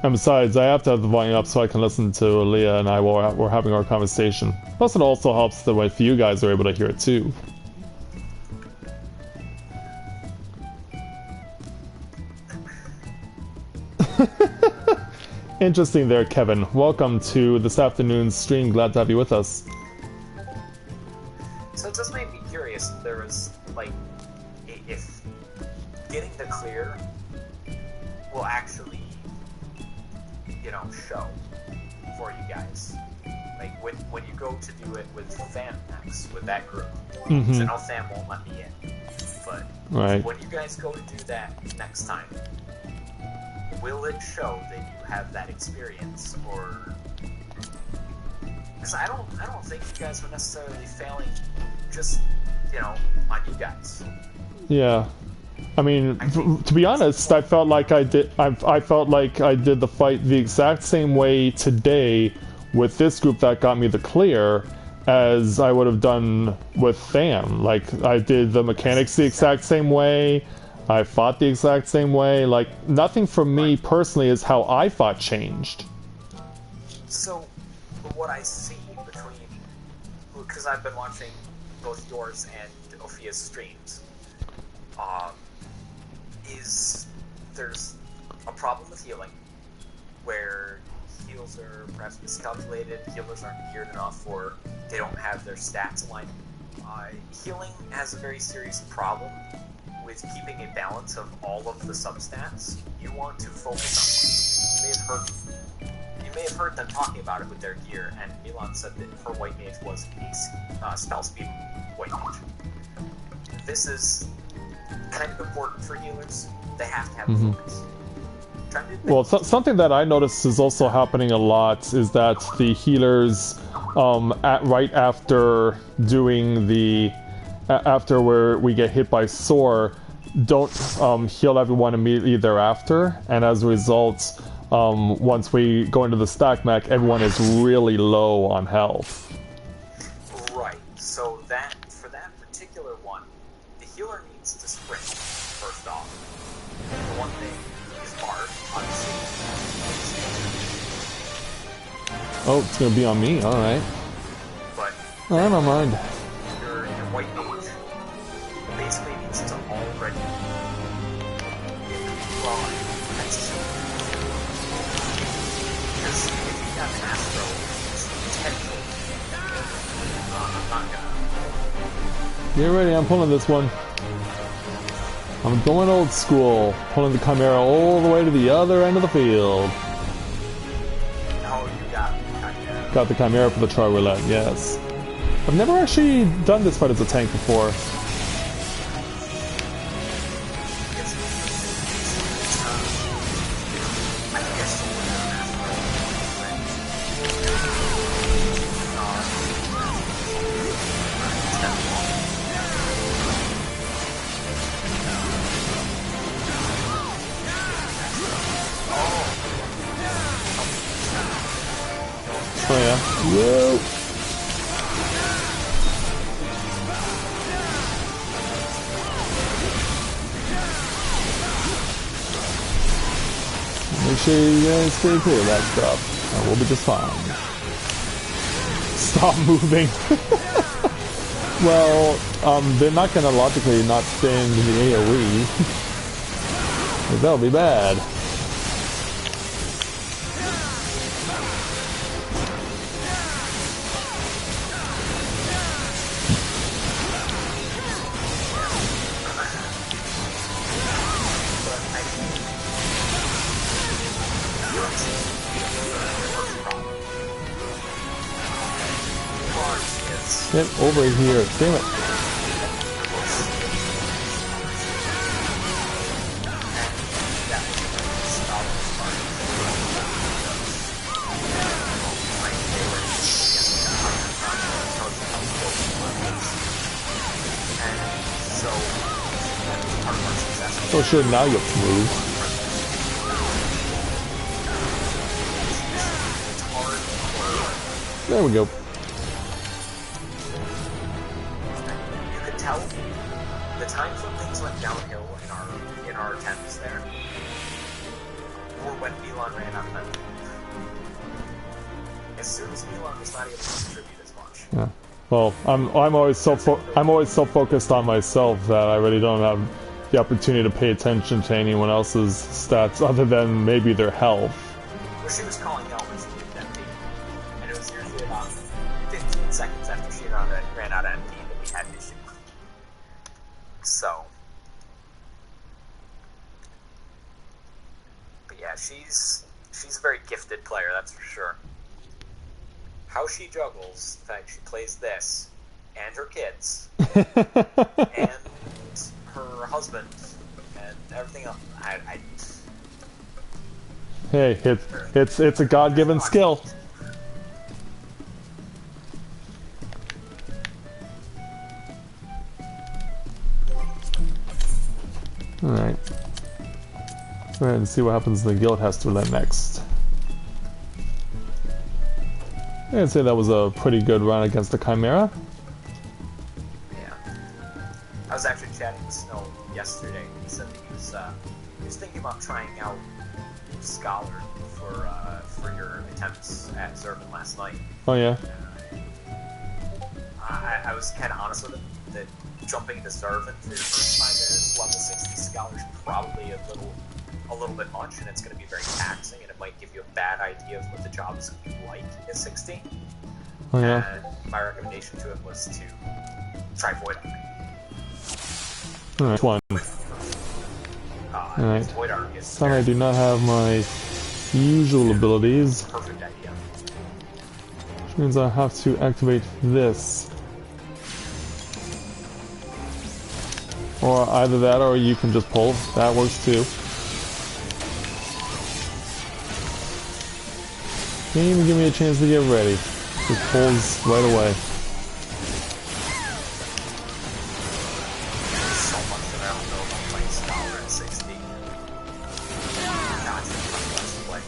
And besides, I have to have the volume up so I can listen to Leah and I while we're having our conversation. Plus, it also helps the way if you guys are able to hear it too. Interesting there, Kevin. Welcome to this afternoon's stream. Glad to have you with us. So it does make me curious if there was, like, if getting the clear will actually, you know, show for you guys. Like, when you go to do it with FamMax, with that group, because I know Fam won't let me in, but Right. when you guys go to do that next time, will it show that you have that experience, or... Because I don't think you guys were necessarily failing just, you know, on you guys. Yeah. I mean, to be honest, I felt like I did the fight the exact same way today with this group that got me the clear as I would have done with Fam. Like, I did the mechanics the exact same way, I fought the exact same way. Like, nothing for me personally is how I fought changed. So, what I see between... Because I've been watching both yours and Ophia's streams, is there's a problem with healing, where heals are perhaps miscalculated, healers aren't geared enough, or they don't have their stats aligned. Healing has a very serious problem with keeping a balance of all of the substats. You want to focus on one. You may have heard them talking about it with their gear, and Milan said that her white mage was a spell speed white mage. This is kind of important for healers. They have to have focus. Well, something that I noticed is also happening a lot is that the healers, right after doing after where we get hit by Soar, don't heal everyone immediately thereafter, and as a result, once we go into the stack mech, everyone is really low on health. Right. So for that particular one, the healer needs to sprint first off. The one thing is Bard, obviously. Oh, it's gonna be on me. All right. But I don't mind. your white mage basically needs to already draw next to you. Because if you got an Astro, it's potential. I'm not gonna. Get ready, I'm pulling this one. I'm going old school, pulling the Chimera all the way to the other end of the field. Oh, you got it. Got the Chimera for the Tri Roulette, yes. I've never actually done this fight as a tank before. Oh yeah. Whoa. Make sure you guys stay clear of that stuff, and we'll be just fine. Stop moving. Well, they're not gonna logically not stay in the AoE. That'll be bad. Get over here, damn it. Oh sure, now you have to move. There we go. You could tell the times when things went downhill in our attempts there were when Milan ran out of energy. As soon as Milan was not able to contribute as much. Yeah. Well, I'm always so focused on myself that I really don't have the opportunity to pay attention to anyone else's stats other than maybe their health. Well, she was calling out when she needed MP, and it was usually about 15 seconds after she ran out of MP that we had an issue. So, but yeah, she's a very gifted player, that's for sure. How she juggles the fact she plays this and her kids and her husband and everything else. Hey, it's a God-given skill. All right. Go ahead and see what happens in the guild has to let next. I'd say that was a pretty good run against the Chimera. Yeah. I was actually chatting with Snow yesterday. He said that he was thinking about trying out Scholar for your attempts at Zurvan last night. Oh yeah. I was kind of honest with him that jumping into Zurvan for your first time as level 60 Scholar is probably a little bit much, and it's going to be very taxing, and it might give you a bad idea of what the job is going to be like at 60. Oh yeah. And my recommendation to him was to try Void Army. Alright, one. Alright. Void Army is Sorry, I do not have my usual abilities. perfect idea. Which means I have to activate this. Or either that or you can just pull. That works too. Can't even give me a chance to get ready. Just pulls right away. So much that I don't know about playing Scholar at 60. Not to play.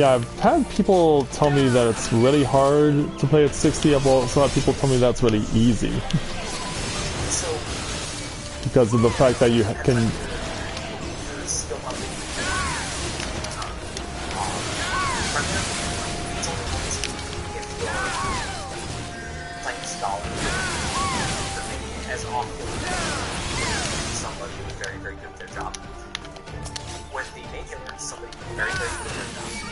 I've had people tell me that it's really hard to play at 60. I've also had people tell me that's really easy. So, Because of the fact that you can... there's still one thing. It's only easy if you're playing Scholar. For me, as often somebody who's very, very good at their job. When the main healer is somebody very, very good at their job,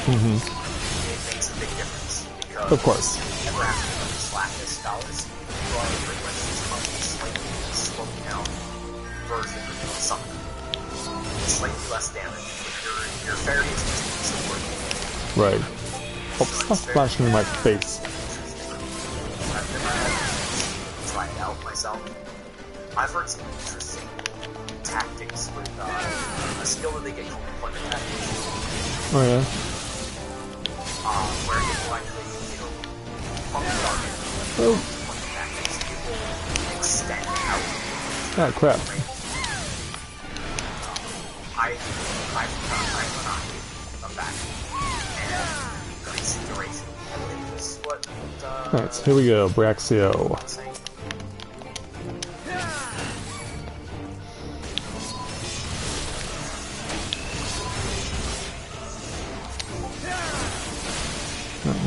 it makes a big difference. Because Of course. you never have to slack as Scholars. You are pretty much just on a slightly slowed down version of doing something. Slightly less damage. Your fairy is just working. Right. Oh, stop flashing in my face. I've never had to try it out myself. I've heard some interesting tactics with a skill that they get called deployment tactics. Oh yeah. Where you will actually, pump the target. Oh. Deployment tactics, you will extend out. Ah, crap. I've not a faction. And increasing duration, I believe, is what. Alright, here we go, Braxio. I'm saying.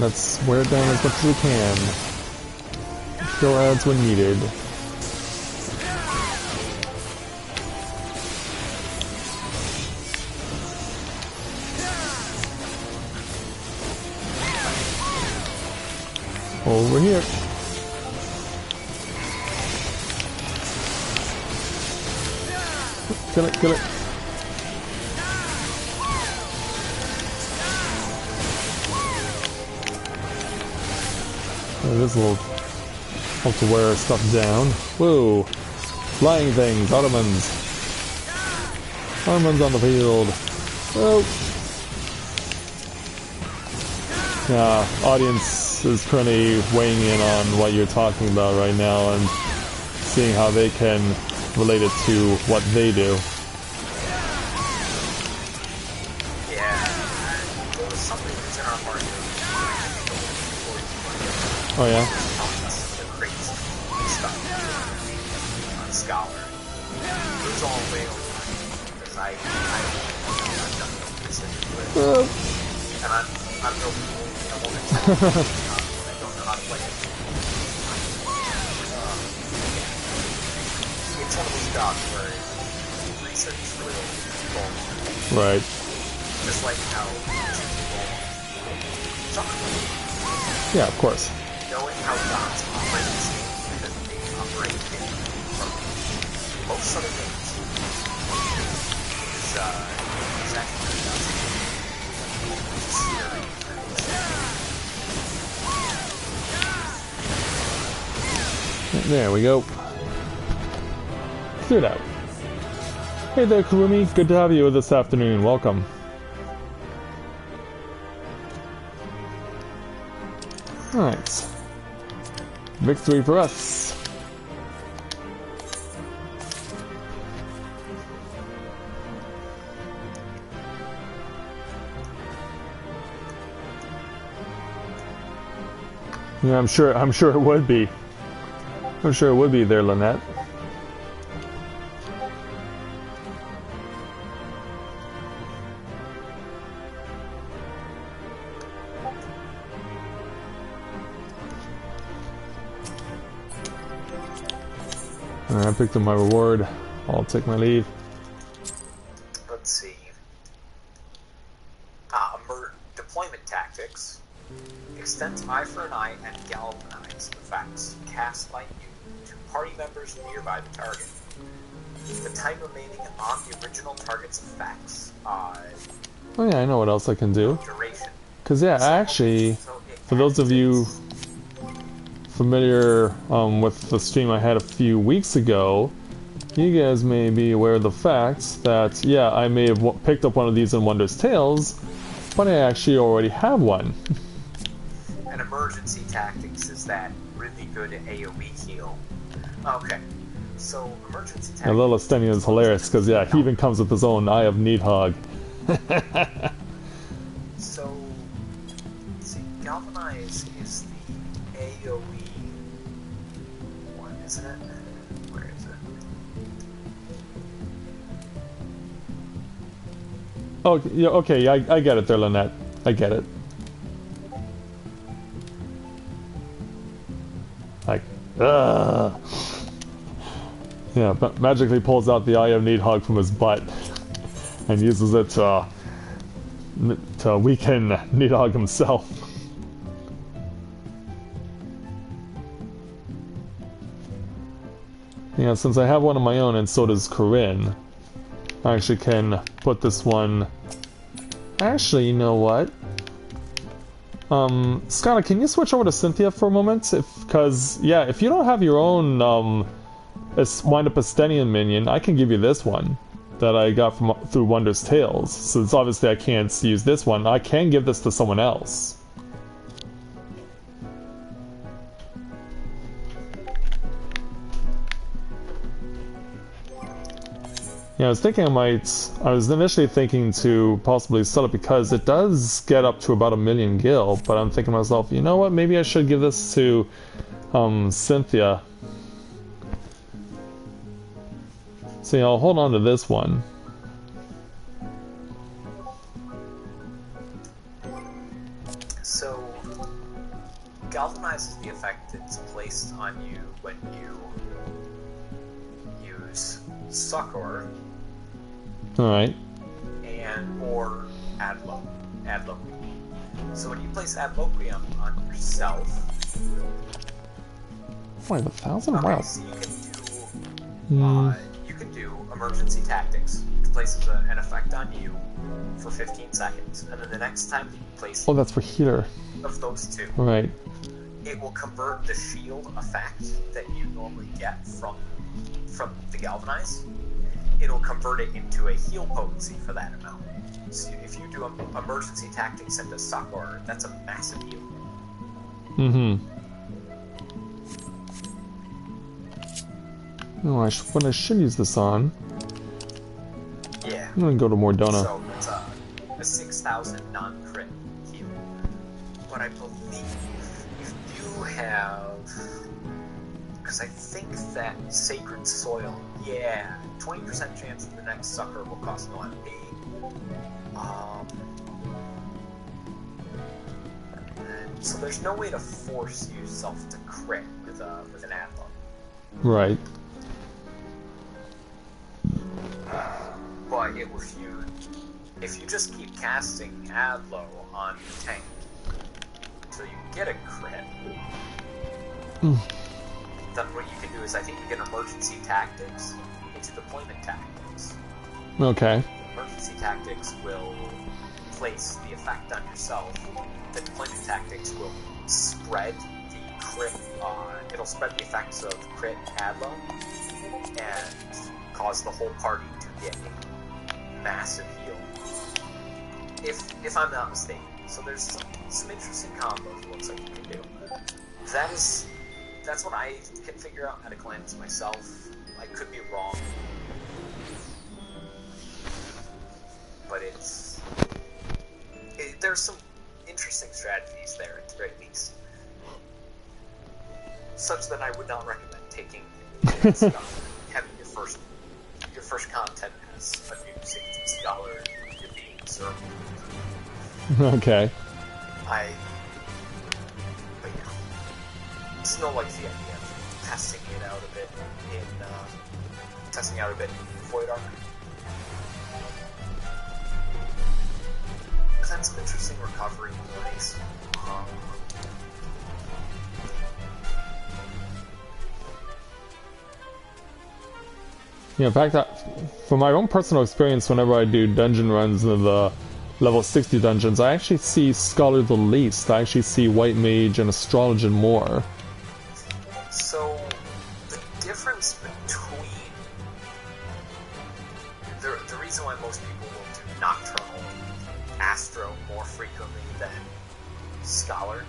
Let's wear it down as much as we can. Kill ads when needed. Over here. Kill it, kill it. This will help to wear stuff down. Whoa! Flying things, Ottomans. Ottomans on the field. Oh! Yeah, audience is currently weighing in on what you're talking about right now and seeing how they can relate it to what they do. Yeah, there was something that's in our party. Oh yeah? Telling us some of the crazy stuff on Scholar. It was all way over because I've done no research into it. And I'm no fool. I won't I don't know how to play it. It's one of those jobs where research is really difficult. Right. Just like how Yeah, of course. knowing how gods operate in this game, because they operate in from most other games, is actually pretty nuts. There we go. Cleared out. Hey there, Kurumi. Good to have you this afternoon. Welcome. Alright. Victory for us. Yeah, I'm sure it would be. I'm sure it would be there, Lynette. Alright, I picked up my reward. I'll take my leave. Let's see. Deployment tactics. Extend eye for an eye and galvanize effects cast by you to party members nearby the target. The time remaining on the original target's effects. Oh yeah, I know what else I can do. Duration. Because yeah, actually, for those of you familiar with the stream I had a few weeks ago, you guys may be aware of the fact that, yeah, I may have picked up one of these in Wondrous Tales, but I actually already have one. And emergency tactics is that really good AoE heal. Okay, so emergency tactics. And Lil Stenian is hilarious because, yeah, he even comes with his own Eye of Needhog. So, let's see, galvanize is the AoE one, isn't it? Where is it? Oh, yeah, okay, I get it there, Lynette. I get it. Like, yeah, but magically pulls out the Eye of Needhog from his butt and uses it to weaken Needhog himself. Yeah, since I have one of my own and so does Corinne, I actually can put this one... Actually, you know what? Skylar, can you switch over to Cynthia for a moment? Because, yeah, if you don't have your own Wind Up Estenian minion, I can give you this one that I got through Wondrous Tales. Since obviously I can't use this one, I can give this to someone else. Yeah, I was thinking I was initially thinking to possibly sell it because it does get up to about 1,000,000 gil, but I'm thinking to myself, you know what, maybe I should give this to Cynthia. So yeah, I'll hold on to this one. So, galvanize is the effect that's placed on you when you use Succor Alright. or Adloquium. So when you place Adloquium on yourself, Oh, I have 1,000? okay, Wow. so you can do emergency tactics, which places an effect on you for 15 seconds, and then the next time that you place Oh, that's for healer. of those two, Right. it will convert the shield effect that you normally get from the galvanize. It'll convert it into a heal potency for that amount. So if you do emergency tactics into Succor, that's a massive heal. Mm-hmm. No, what I should use this on. Yeah. I'm gonna go to Mordona. So it's a 6,000 non-crit heal. But I believe if you have, because I think that Sacred Soil, 20% chance that the next sucker will cost no MP. And so there's no way to force yourself to crit with an Adlo. Right. But if you just keep casting Adlo on the tank until you get a crit, then what you can do is I think you get emergency tactics into deployment tactics. Okay. Emergency tactics will place the effect on yourself. The deployment tactics will spread the crit. It'll spread the effects of crit Adlo and cause the whole party to get a massive heal. If I'm not mistaken. So there's some interesting combos it looks like you can do. That's what I can figure out at a glance myself. I could be wrong. But there's some interesting strategies there at the very least. Such that I would not recommend taking having your first content as a new 16 scholar and you're being Zurvan. Okay. But yeah. Still like the idea of testing out a bit in Void Arc. Because that's some interesting recovery plays. Yeah, in fact, from my own personal experience, whenever I do dungeon runs in the level 60 dungeons, I actually see Scholar the least. I actually see White Mage and Astrologian more. So, the difference between... The reason why most people will do Nocturnal Astro more frequently than Scholar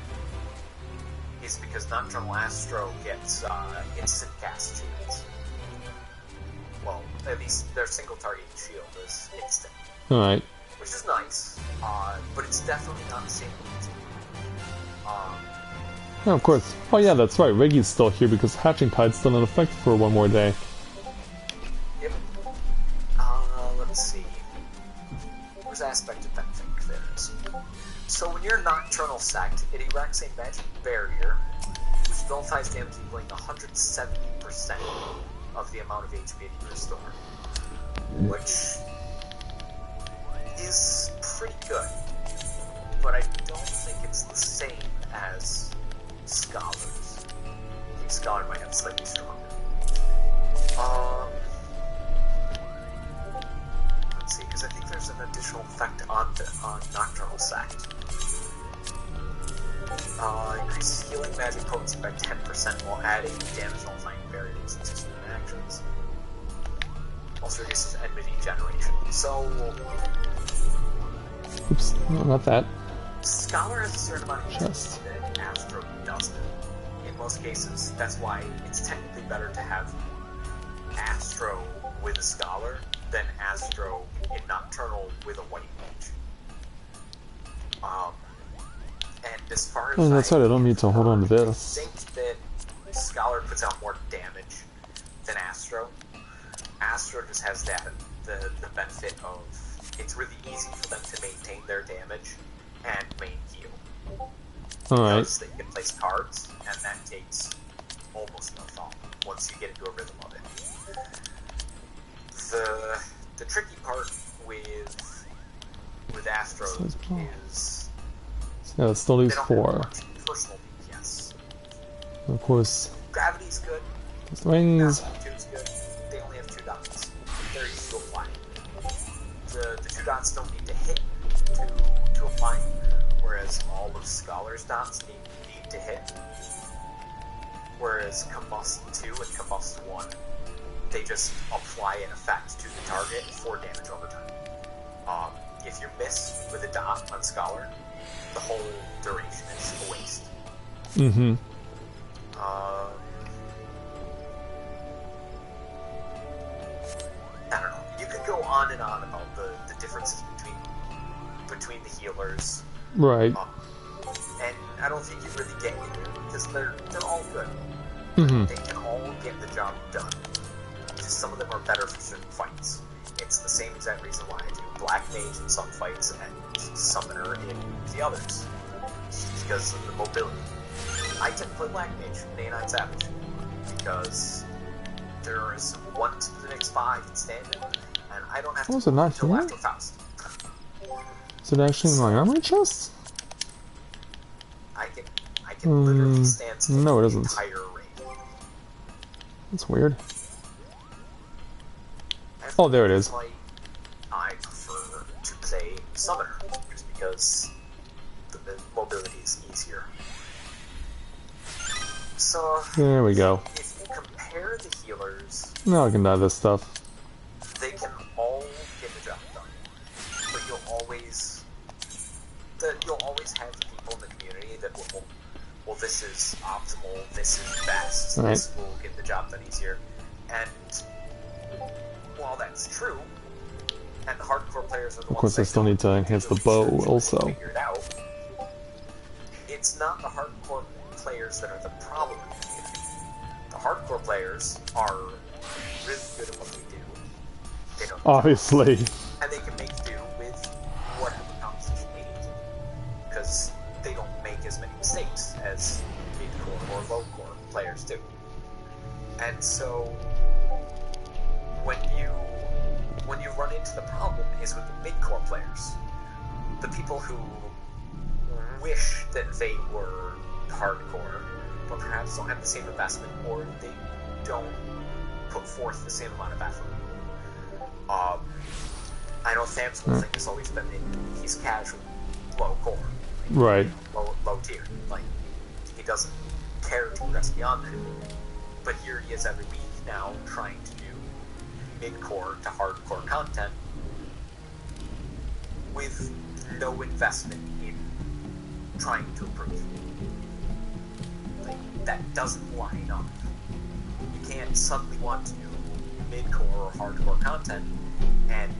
is because Nocturnal Astro gets instant cast shields. Well, at least their single target shield is instant. Alright. Which is nice, but it's definitely not the same as Yeah, of course. Oh yeah, that's right. Reggie's still here because Hatching Tide's still in effect for one more day. Yep. Let's see. Where's Aspect of that thing? There it is. So when you're Nocturnal Sect, it erects a magic barrier, which nullifies damage equaling 170% of the amount of HP that you restore. Which is pretty good, but I don't think it's the same as Scholars. I think Scholar might have slightly stronger. Let's see, because I think there's an additional effect on Nocturnal Sect. Increases healing magic potency by 10% while adding damage nullifying barriers into certain actions. Also reduces enmity generation. So, Oops, no, not that. Scholar has a certain amount of Chest. HP that Astro doesn't. In most cases, that's why it's technically better to have Astro with a Scholar than Astro in Nocturnal with a white mage. And as far as Oh, that's right, I don't need to hold on to this. I think that Scholar puts out more damage than Astro. Astro just has that the benefit of it's really easy for them to maintain their damage and main heal. Alright. Because they can place cards, and that takes almost no thought once you get into a rhythm of it. The tricky part with Astro is Yeah, it still leaves they don't have 4. much personal DPS. Of course, Gravity's good. the rings. Two's good. They only have 2 dots. They're easy to apply. The 2 dots don't need to hit to apply, whereas all of Scholar's dots need to hit. Whereas Combust 2 and Combust 1, they just apply an effect to the target for damage over time. If you miss with a dot on Scholar, the whole duration is a waste. Mm-hmm. I don't know. You could go on and on about the differences between the healers. Right. And I don't think you really get into it because they're all good. Mm-hmm. They can all get the job done. Just some of them are better for certain fights. It's the same exact reason why I do Black Mage in some fights and Summoner in the others. It's because of the mobility. I tend to play Black Mage in A9 Savage because there is one specific spot I can stand in, and I don't have to Was it not until here? after Faust. Is it actually in my armory chest? I can literally stand still no, it the isn't. entire range. That's weird. And Oh, there it is. Like, I prefer to play Summoner, just because the mobility is easier. So, There we go. if you compare the healers, Now I can dye this stuff. they can all get the job done. But you'll always have people in the community that will, well, this is optimal, this is best, Right. this will get the job done easier. And while that's true, and the hardcore players are the ones Of course, I that still don't need to enhance do the bow research and also. figure it out, it's not the hardcore players that are the problem in the community. The hardcore players are really good at what they do. They know the job, Obviously. and they can make do with whatever composition needs, because they don't make as many mistakes as mid-core or low-core players do. And so, when you run into the problem is with the mid-core players, the people who wish that they were hardcore, but perhaps don't have the same investment, or they don't put forth the same amount of effort. I know Sam's whole thing has always been that he's casual, low core, Right. low tier. Like, he doesn't care to progress beyond that. But here he is every week now trying to do mid-core to hardcore content with no investment in trying to improve. Like, that doesn't line up. You can't suddenly want to do mid-core or hardcore content and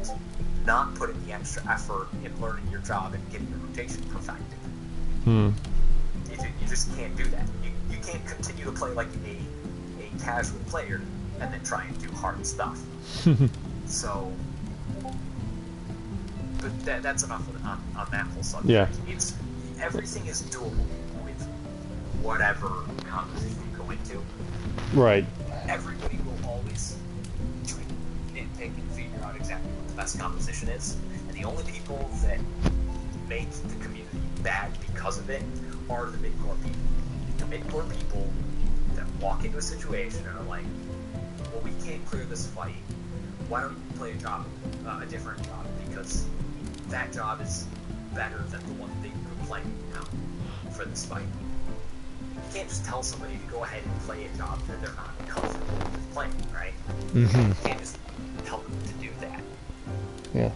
not put in the extra effort in learning your job and getting your rotation perfected. Hmm. You just can't do that. You can't continue to play like a casual player and then try and do hard stuff. So, but that's enough on that whole subject. Yeah. Everything is doable with whatever composition you go into. Right. Everybody will always nitpick and figure out exactly what the best composition is, and the only people that make the community bad because of it are the mid-core people. The mid-core people that walk into a situation and are like, well, we can't clear this fight, why don't you play a different job, because that job is better than the one that you're playing now for this fight. You can't just tell somebody to go ahead and play a job that they're not comfortable with playing, right? Mm-hmm. You can't just tell them to do that. Yeah.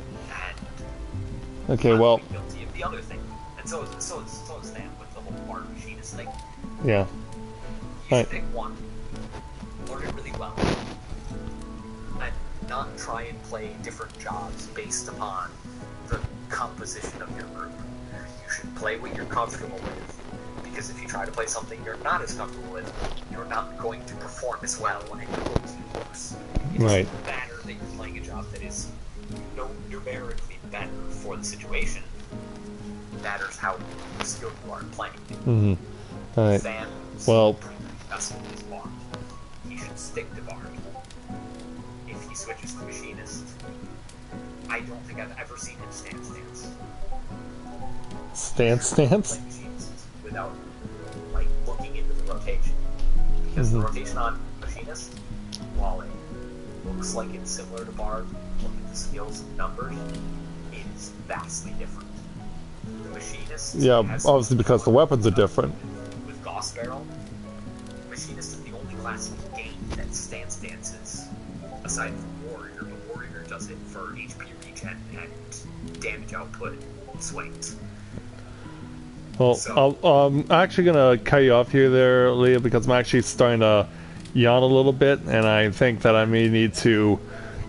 And Okay, I'm well, guilty of the other thing. And so is Sam with the whole art machinist thing. yeah. You Right. should pick one, learn it really well, and not try and play different jobs based upon the composition of your group. You should play what you're comfortable with, because if you try to play something you're not as comfortable with, you're not going to perform as well and you're going to do worse. It Right. doesn't matter that you're playing a job that is numerically better for the situation. It matters how skilled you are in playing. Mm-hmm. All right. Sam's Well- pretty best is Bard. He should stick to Bard. If he switches to Machinist, I don't think I've ever seen him stance. Stance. Play Machinist without like looking into the rotation. Because the rotation on Machinist, while it looks like it's similar to Bard, look at the skills and numbers, it is vastly different. The Machinist Yeah, has obviously because the weapons are different. with Gauss Barrel, Machinist is the only class in the game that stance dances aside from Warrior, but Warrior does it for HP reach and damage output swings. Well, So- I'm actually gonna cut you off here, there, Leah, because I'm actually starting to yawn a little bit, and I think that I may need to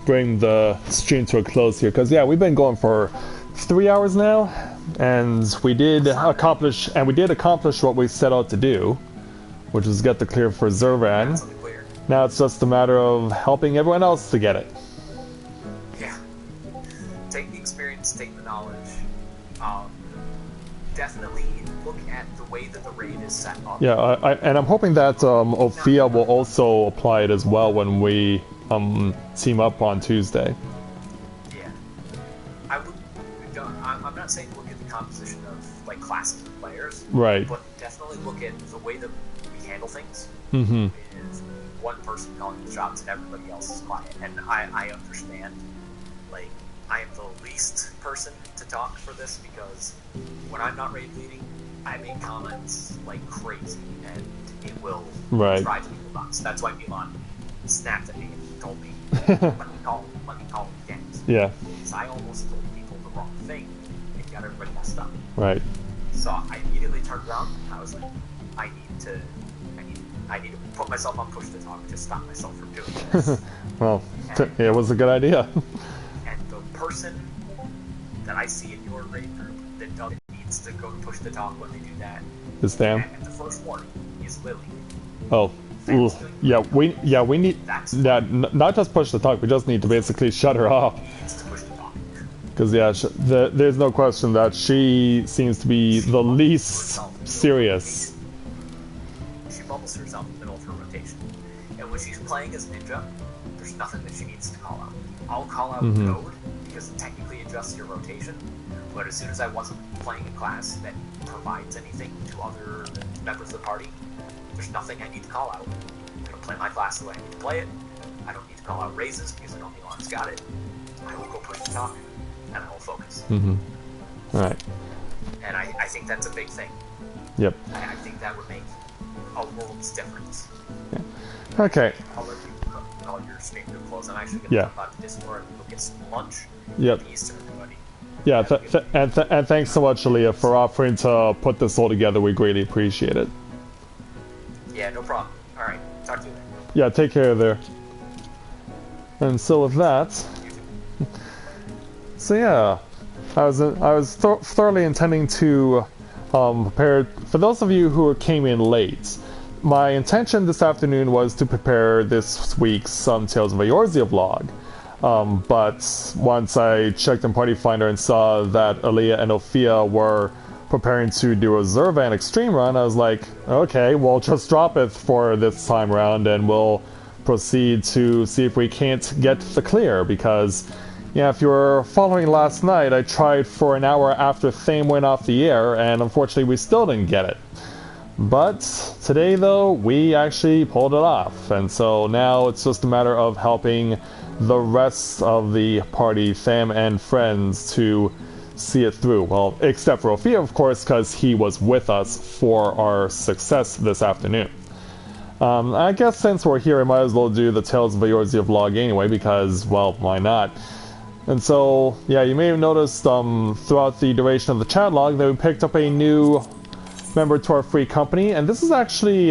bring the stream to a close here. Because yeah, we've been going for 3 hours now, and we did accomplish what we set out to do, which is get the clear for Zurvan. That's unclear. Now it's just a matter of helping everyone else to get it. Yeah. Take the experience, take the knowledge. Definitely look at the way that the raid is set up. Yeah, and I'm hoping that Ophia will also apply it as well when we team up on Tuesday. Yeah. I'm not saying look at the composition of like classes of players, Right. but definitely look at the way that we handle things. Mm-hmm. With one person calling the shots and everybody else is quiet. And I understand. Like, I am the least person to talk for this because when I'm not raid leading, I make comments like crazy and it will Right. drive people nuts. That's why Milan snapped at me and told me, let me call him gangs. Yeah. Because I almost told people the wrong thing and got everybody messed up. Right. So I immediately turned around. I was like, I need to put myself on push to talk to stop myself from doing this. Well, it was a good idea. And the person that I see in your raid group that needs to go push to talk when they do that, This damn. and the first one is Lily. Oh. Ooh. Yeah, we need that. Not just push the talk. We just need to basically shut her off. Needs to push to talk. Because yeah, there's no question that she seems to be the least serious. She bubbles herself in the middle of her rotation. And when she's playing as Ninja, there's nothing that she needs to call out. I'll call out Code, because it technically adjusts your rotation, but as soon as I wasn't playing a class that provides anything to other members of the party, there's nothing I need to call out. I'm going to play my class the way I need to play it. I don't need to call out raises, because I know Milan's got it. I will go push the talk, and I will focus. Alright. And I think that's a big thing. Yep. I think that would make a world's difference. Okay. I'll let you call your stream to a close. I'm actually going to jump out to Discord and go get some lunch. Yep. Peace to everybody. Yeah, and thanks so much, Aaliyah, for offering to put this all together. We greatly appreciate it. Yeah, no problem. Alright, talk to you later. Yeah, take care there. And so with that, so yeah, I was thoroughly intending to prepare. For those of you who came in late, my intention this afternoon was to prepare this week's Tales of Eorzea vlog. But once I checked in Party Finder and saw that Aaliyah and Ophia were preparing to do a Zurvan Extreme run, I was like, okay, we'll just drop it for this time around and we'll proceed to see if we can't get the clear, because yeah, if you were following last night, I tried for an hour after Thame went off the air and unfortunately we still didn't get it. But today though, we actually pulled it off, and so now it's just a matter of helping the rest of the party, fam and friends, to see it through. Well, except for Ophia, of course, because he was with us for our success this afternoon. I guess since we're here, I might as well do the Tales of Eorzea vlog anyway, because, well, why not? And so, yeah, you may have noticed throughout the duration of the chat log that we picked up a new member to our free company, and this is actually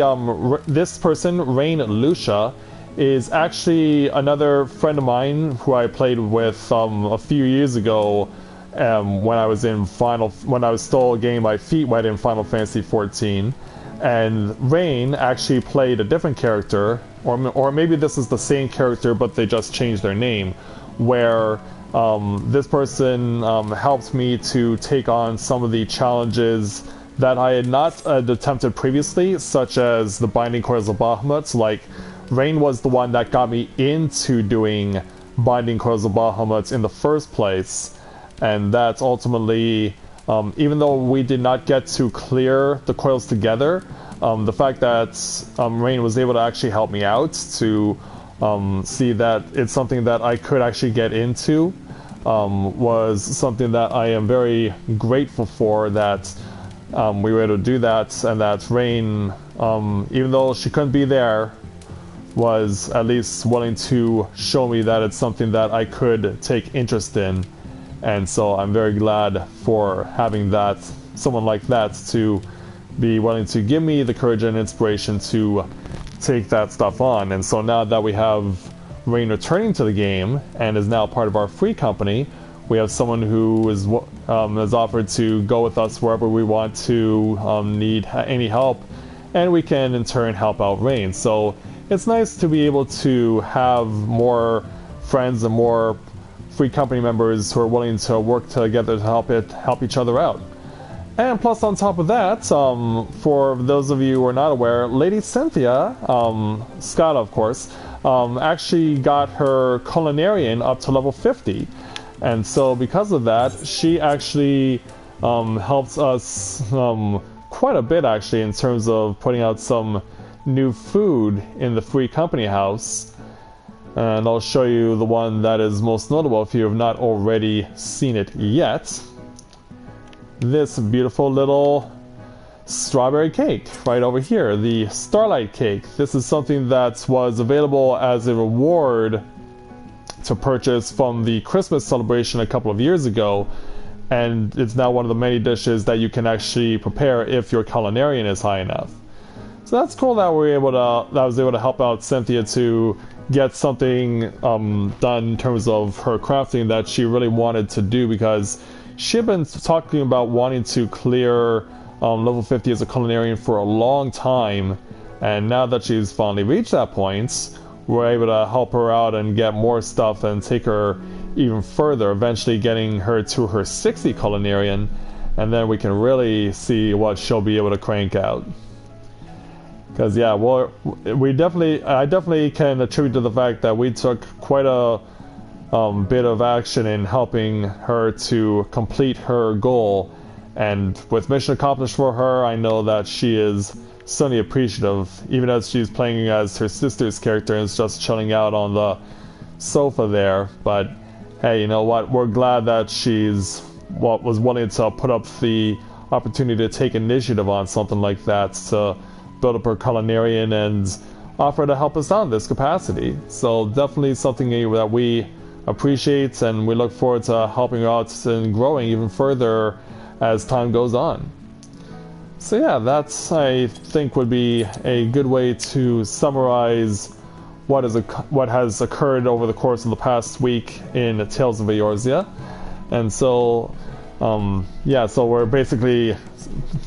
this person, Rain Lucia, is actually another friend of mine who I played with a few years ago when I was still getting my feet wet in Final Fantasy XIV. And Rain actually played a different character, or maybe this is the same character but they just changed their name, where this person helped me to take on some of the challenges that I had not attempted previously, such as the Binding Coils of Bahamut. Like, Rain was the one that got me into doing Binding Coils of Bahamut in the first place, and that's ultimately, even though we did not get to clear the coils together, the fact that Rain was able to actually help me out to see that it's something that I could actually get into was something that I am very grateful for, that we were able to do that, and that Rain, even though she couldn't be there, was at least willing to show me that it's something that I could take interest in. And so I'm very glad for having that, someone like that, to be willing to give me the courage and inspiration to take that stuff on. And so now that we have Rain returning to the game and is now part of our free company, we have someone who is has offered to go with us wherever we want to need any help, and we can in turn help out Rain. So it's nice to be able to have more friends and more free company members who are willing to work together to help each other out. And plus, on top of that, for those of you who are not aware, Lady Cynthia, Scala of course, actually got her culinarian up to level 50. And so because of that, she actually helps us quite a bit actually in terms of putting out some new food in the free company house. And I'll show you the one that is most notable if you have not already seen it yet. This beautiful little strawberry cake right over here, the Starlight Cake. This is something that was available as a reward to purchase from the Christmas celebration a couple of years ago, and it's now one of the many dishes that you can actually prepare if your culinarian is high enough. So that's cool that I was able to help out Cynthia to get something done in terms of her crafting that she really wanted to do, because she had been talking about wanting to clear level 50 as a culinarian for a long time, and now that she's finally reached that point, we're able to help her out and get more stuff and take her even further, eventually getting her to her 60 culinarian, and then we can really see what she'll be able to crank out. Because yeah, I definitely can attribute to the fact that we took quite a bit of action in helping her to complete her goal, and with mission accomplished for her, I know that she is certainly appreciative, even as she's playing as her sister's character and is just chilling out on the sofa there. But hey, you know what, we're glad that she's was willing to put up the opportunity to take initiative on something like that, to build up her culinarian and offer to help us out in this capacity. So definitely something that we appreciate, and we look forward to helping her out and growing even further as time goes on. So yeah, that's, I think, would be a good way to summarize what has occurred over the course of the past week in Tales of Eorzea. And so yeah, so we're basically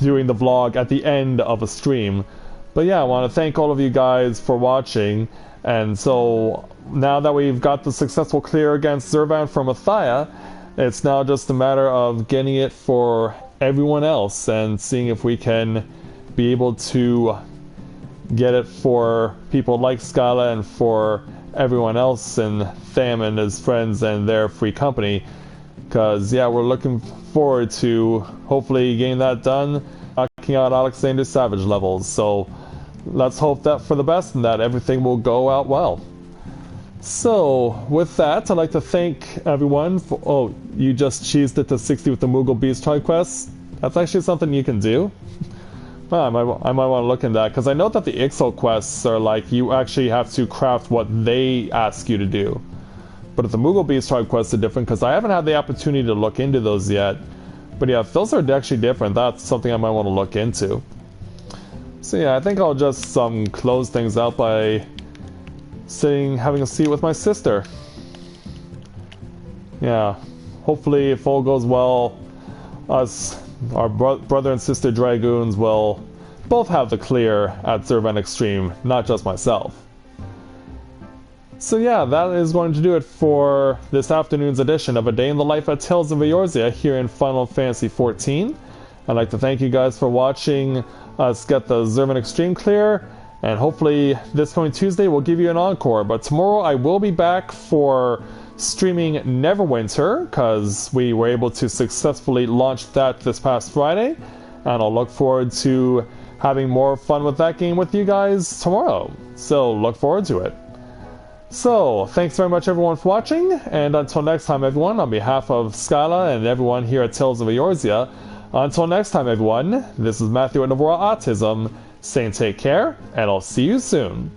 doing the vlog at the end of a stream. But yeah, I want to thank all of you guys for watching. And so now that we've got the successful clear against Zurvan from Matthia, it's now just a matter of getting it for everyone else and seeing if we can be able to get it for people like Scala and for everyone else, and Tham and his friends and their free company. Because yeah, we're looking forward to hopefully getting that done, knocking out Alexander Savage levels. So let's hope that for the best and that everything will go out well. So with that, I'd like to thank everyone for... Oh, you just cheesed it to 60 with the Moogle Beast Tribe quest? That's actually something you can do? Well, I might want to look into that, because I know that the XIV quests are like, you actually have to craft what they ask you to do. But if the Moogle Beast Tribe quests are different, because I haven't had the opportunity to look into those yet. But yeah, if those are actually different, that's something I might want to look into. So yeah, I think I'll just close things out by sitting, having a seat with my sister. Yeah, hopefully if all goes well, us, our brother and sister Dragoons will both have the clear at Zurvan Extreme, not just myself. So yeah, that is going to do it for this afternoon's edition of A Day in the Life at Tales of Eorzea here in Final Fantasy XIV. I'd like to thank you guys for watching us get the Zurvan Extreme clear, and hopefully this coming Tuesday we'll give you an encore. But tomorrow I will be back for streaming Neverwinter, because we were able to successfully launch that this past Friday, and I'll look forward to having more fun with that game with you guys tomorrow. So look forward to it. So, thanks very much everyone for watching, and until next time everyone, on behalf of Skyla and everyone here at Tales of Eorzea, until next time everyone, this is Matthia with Novaura Autism, saying take care, and I'll see you soon.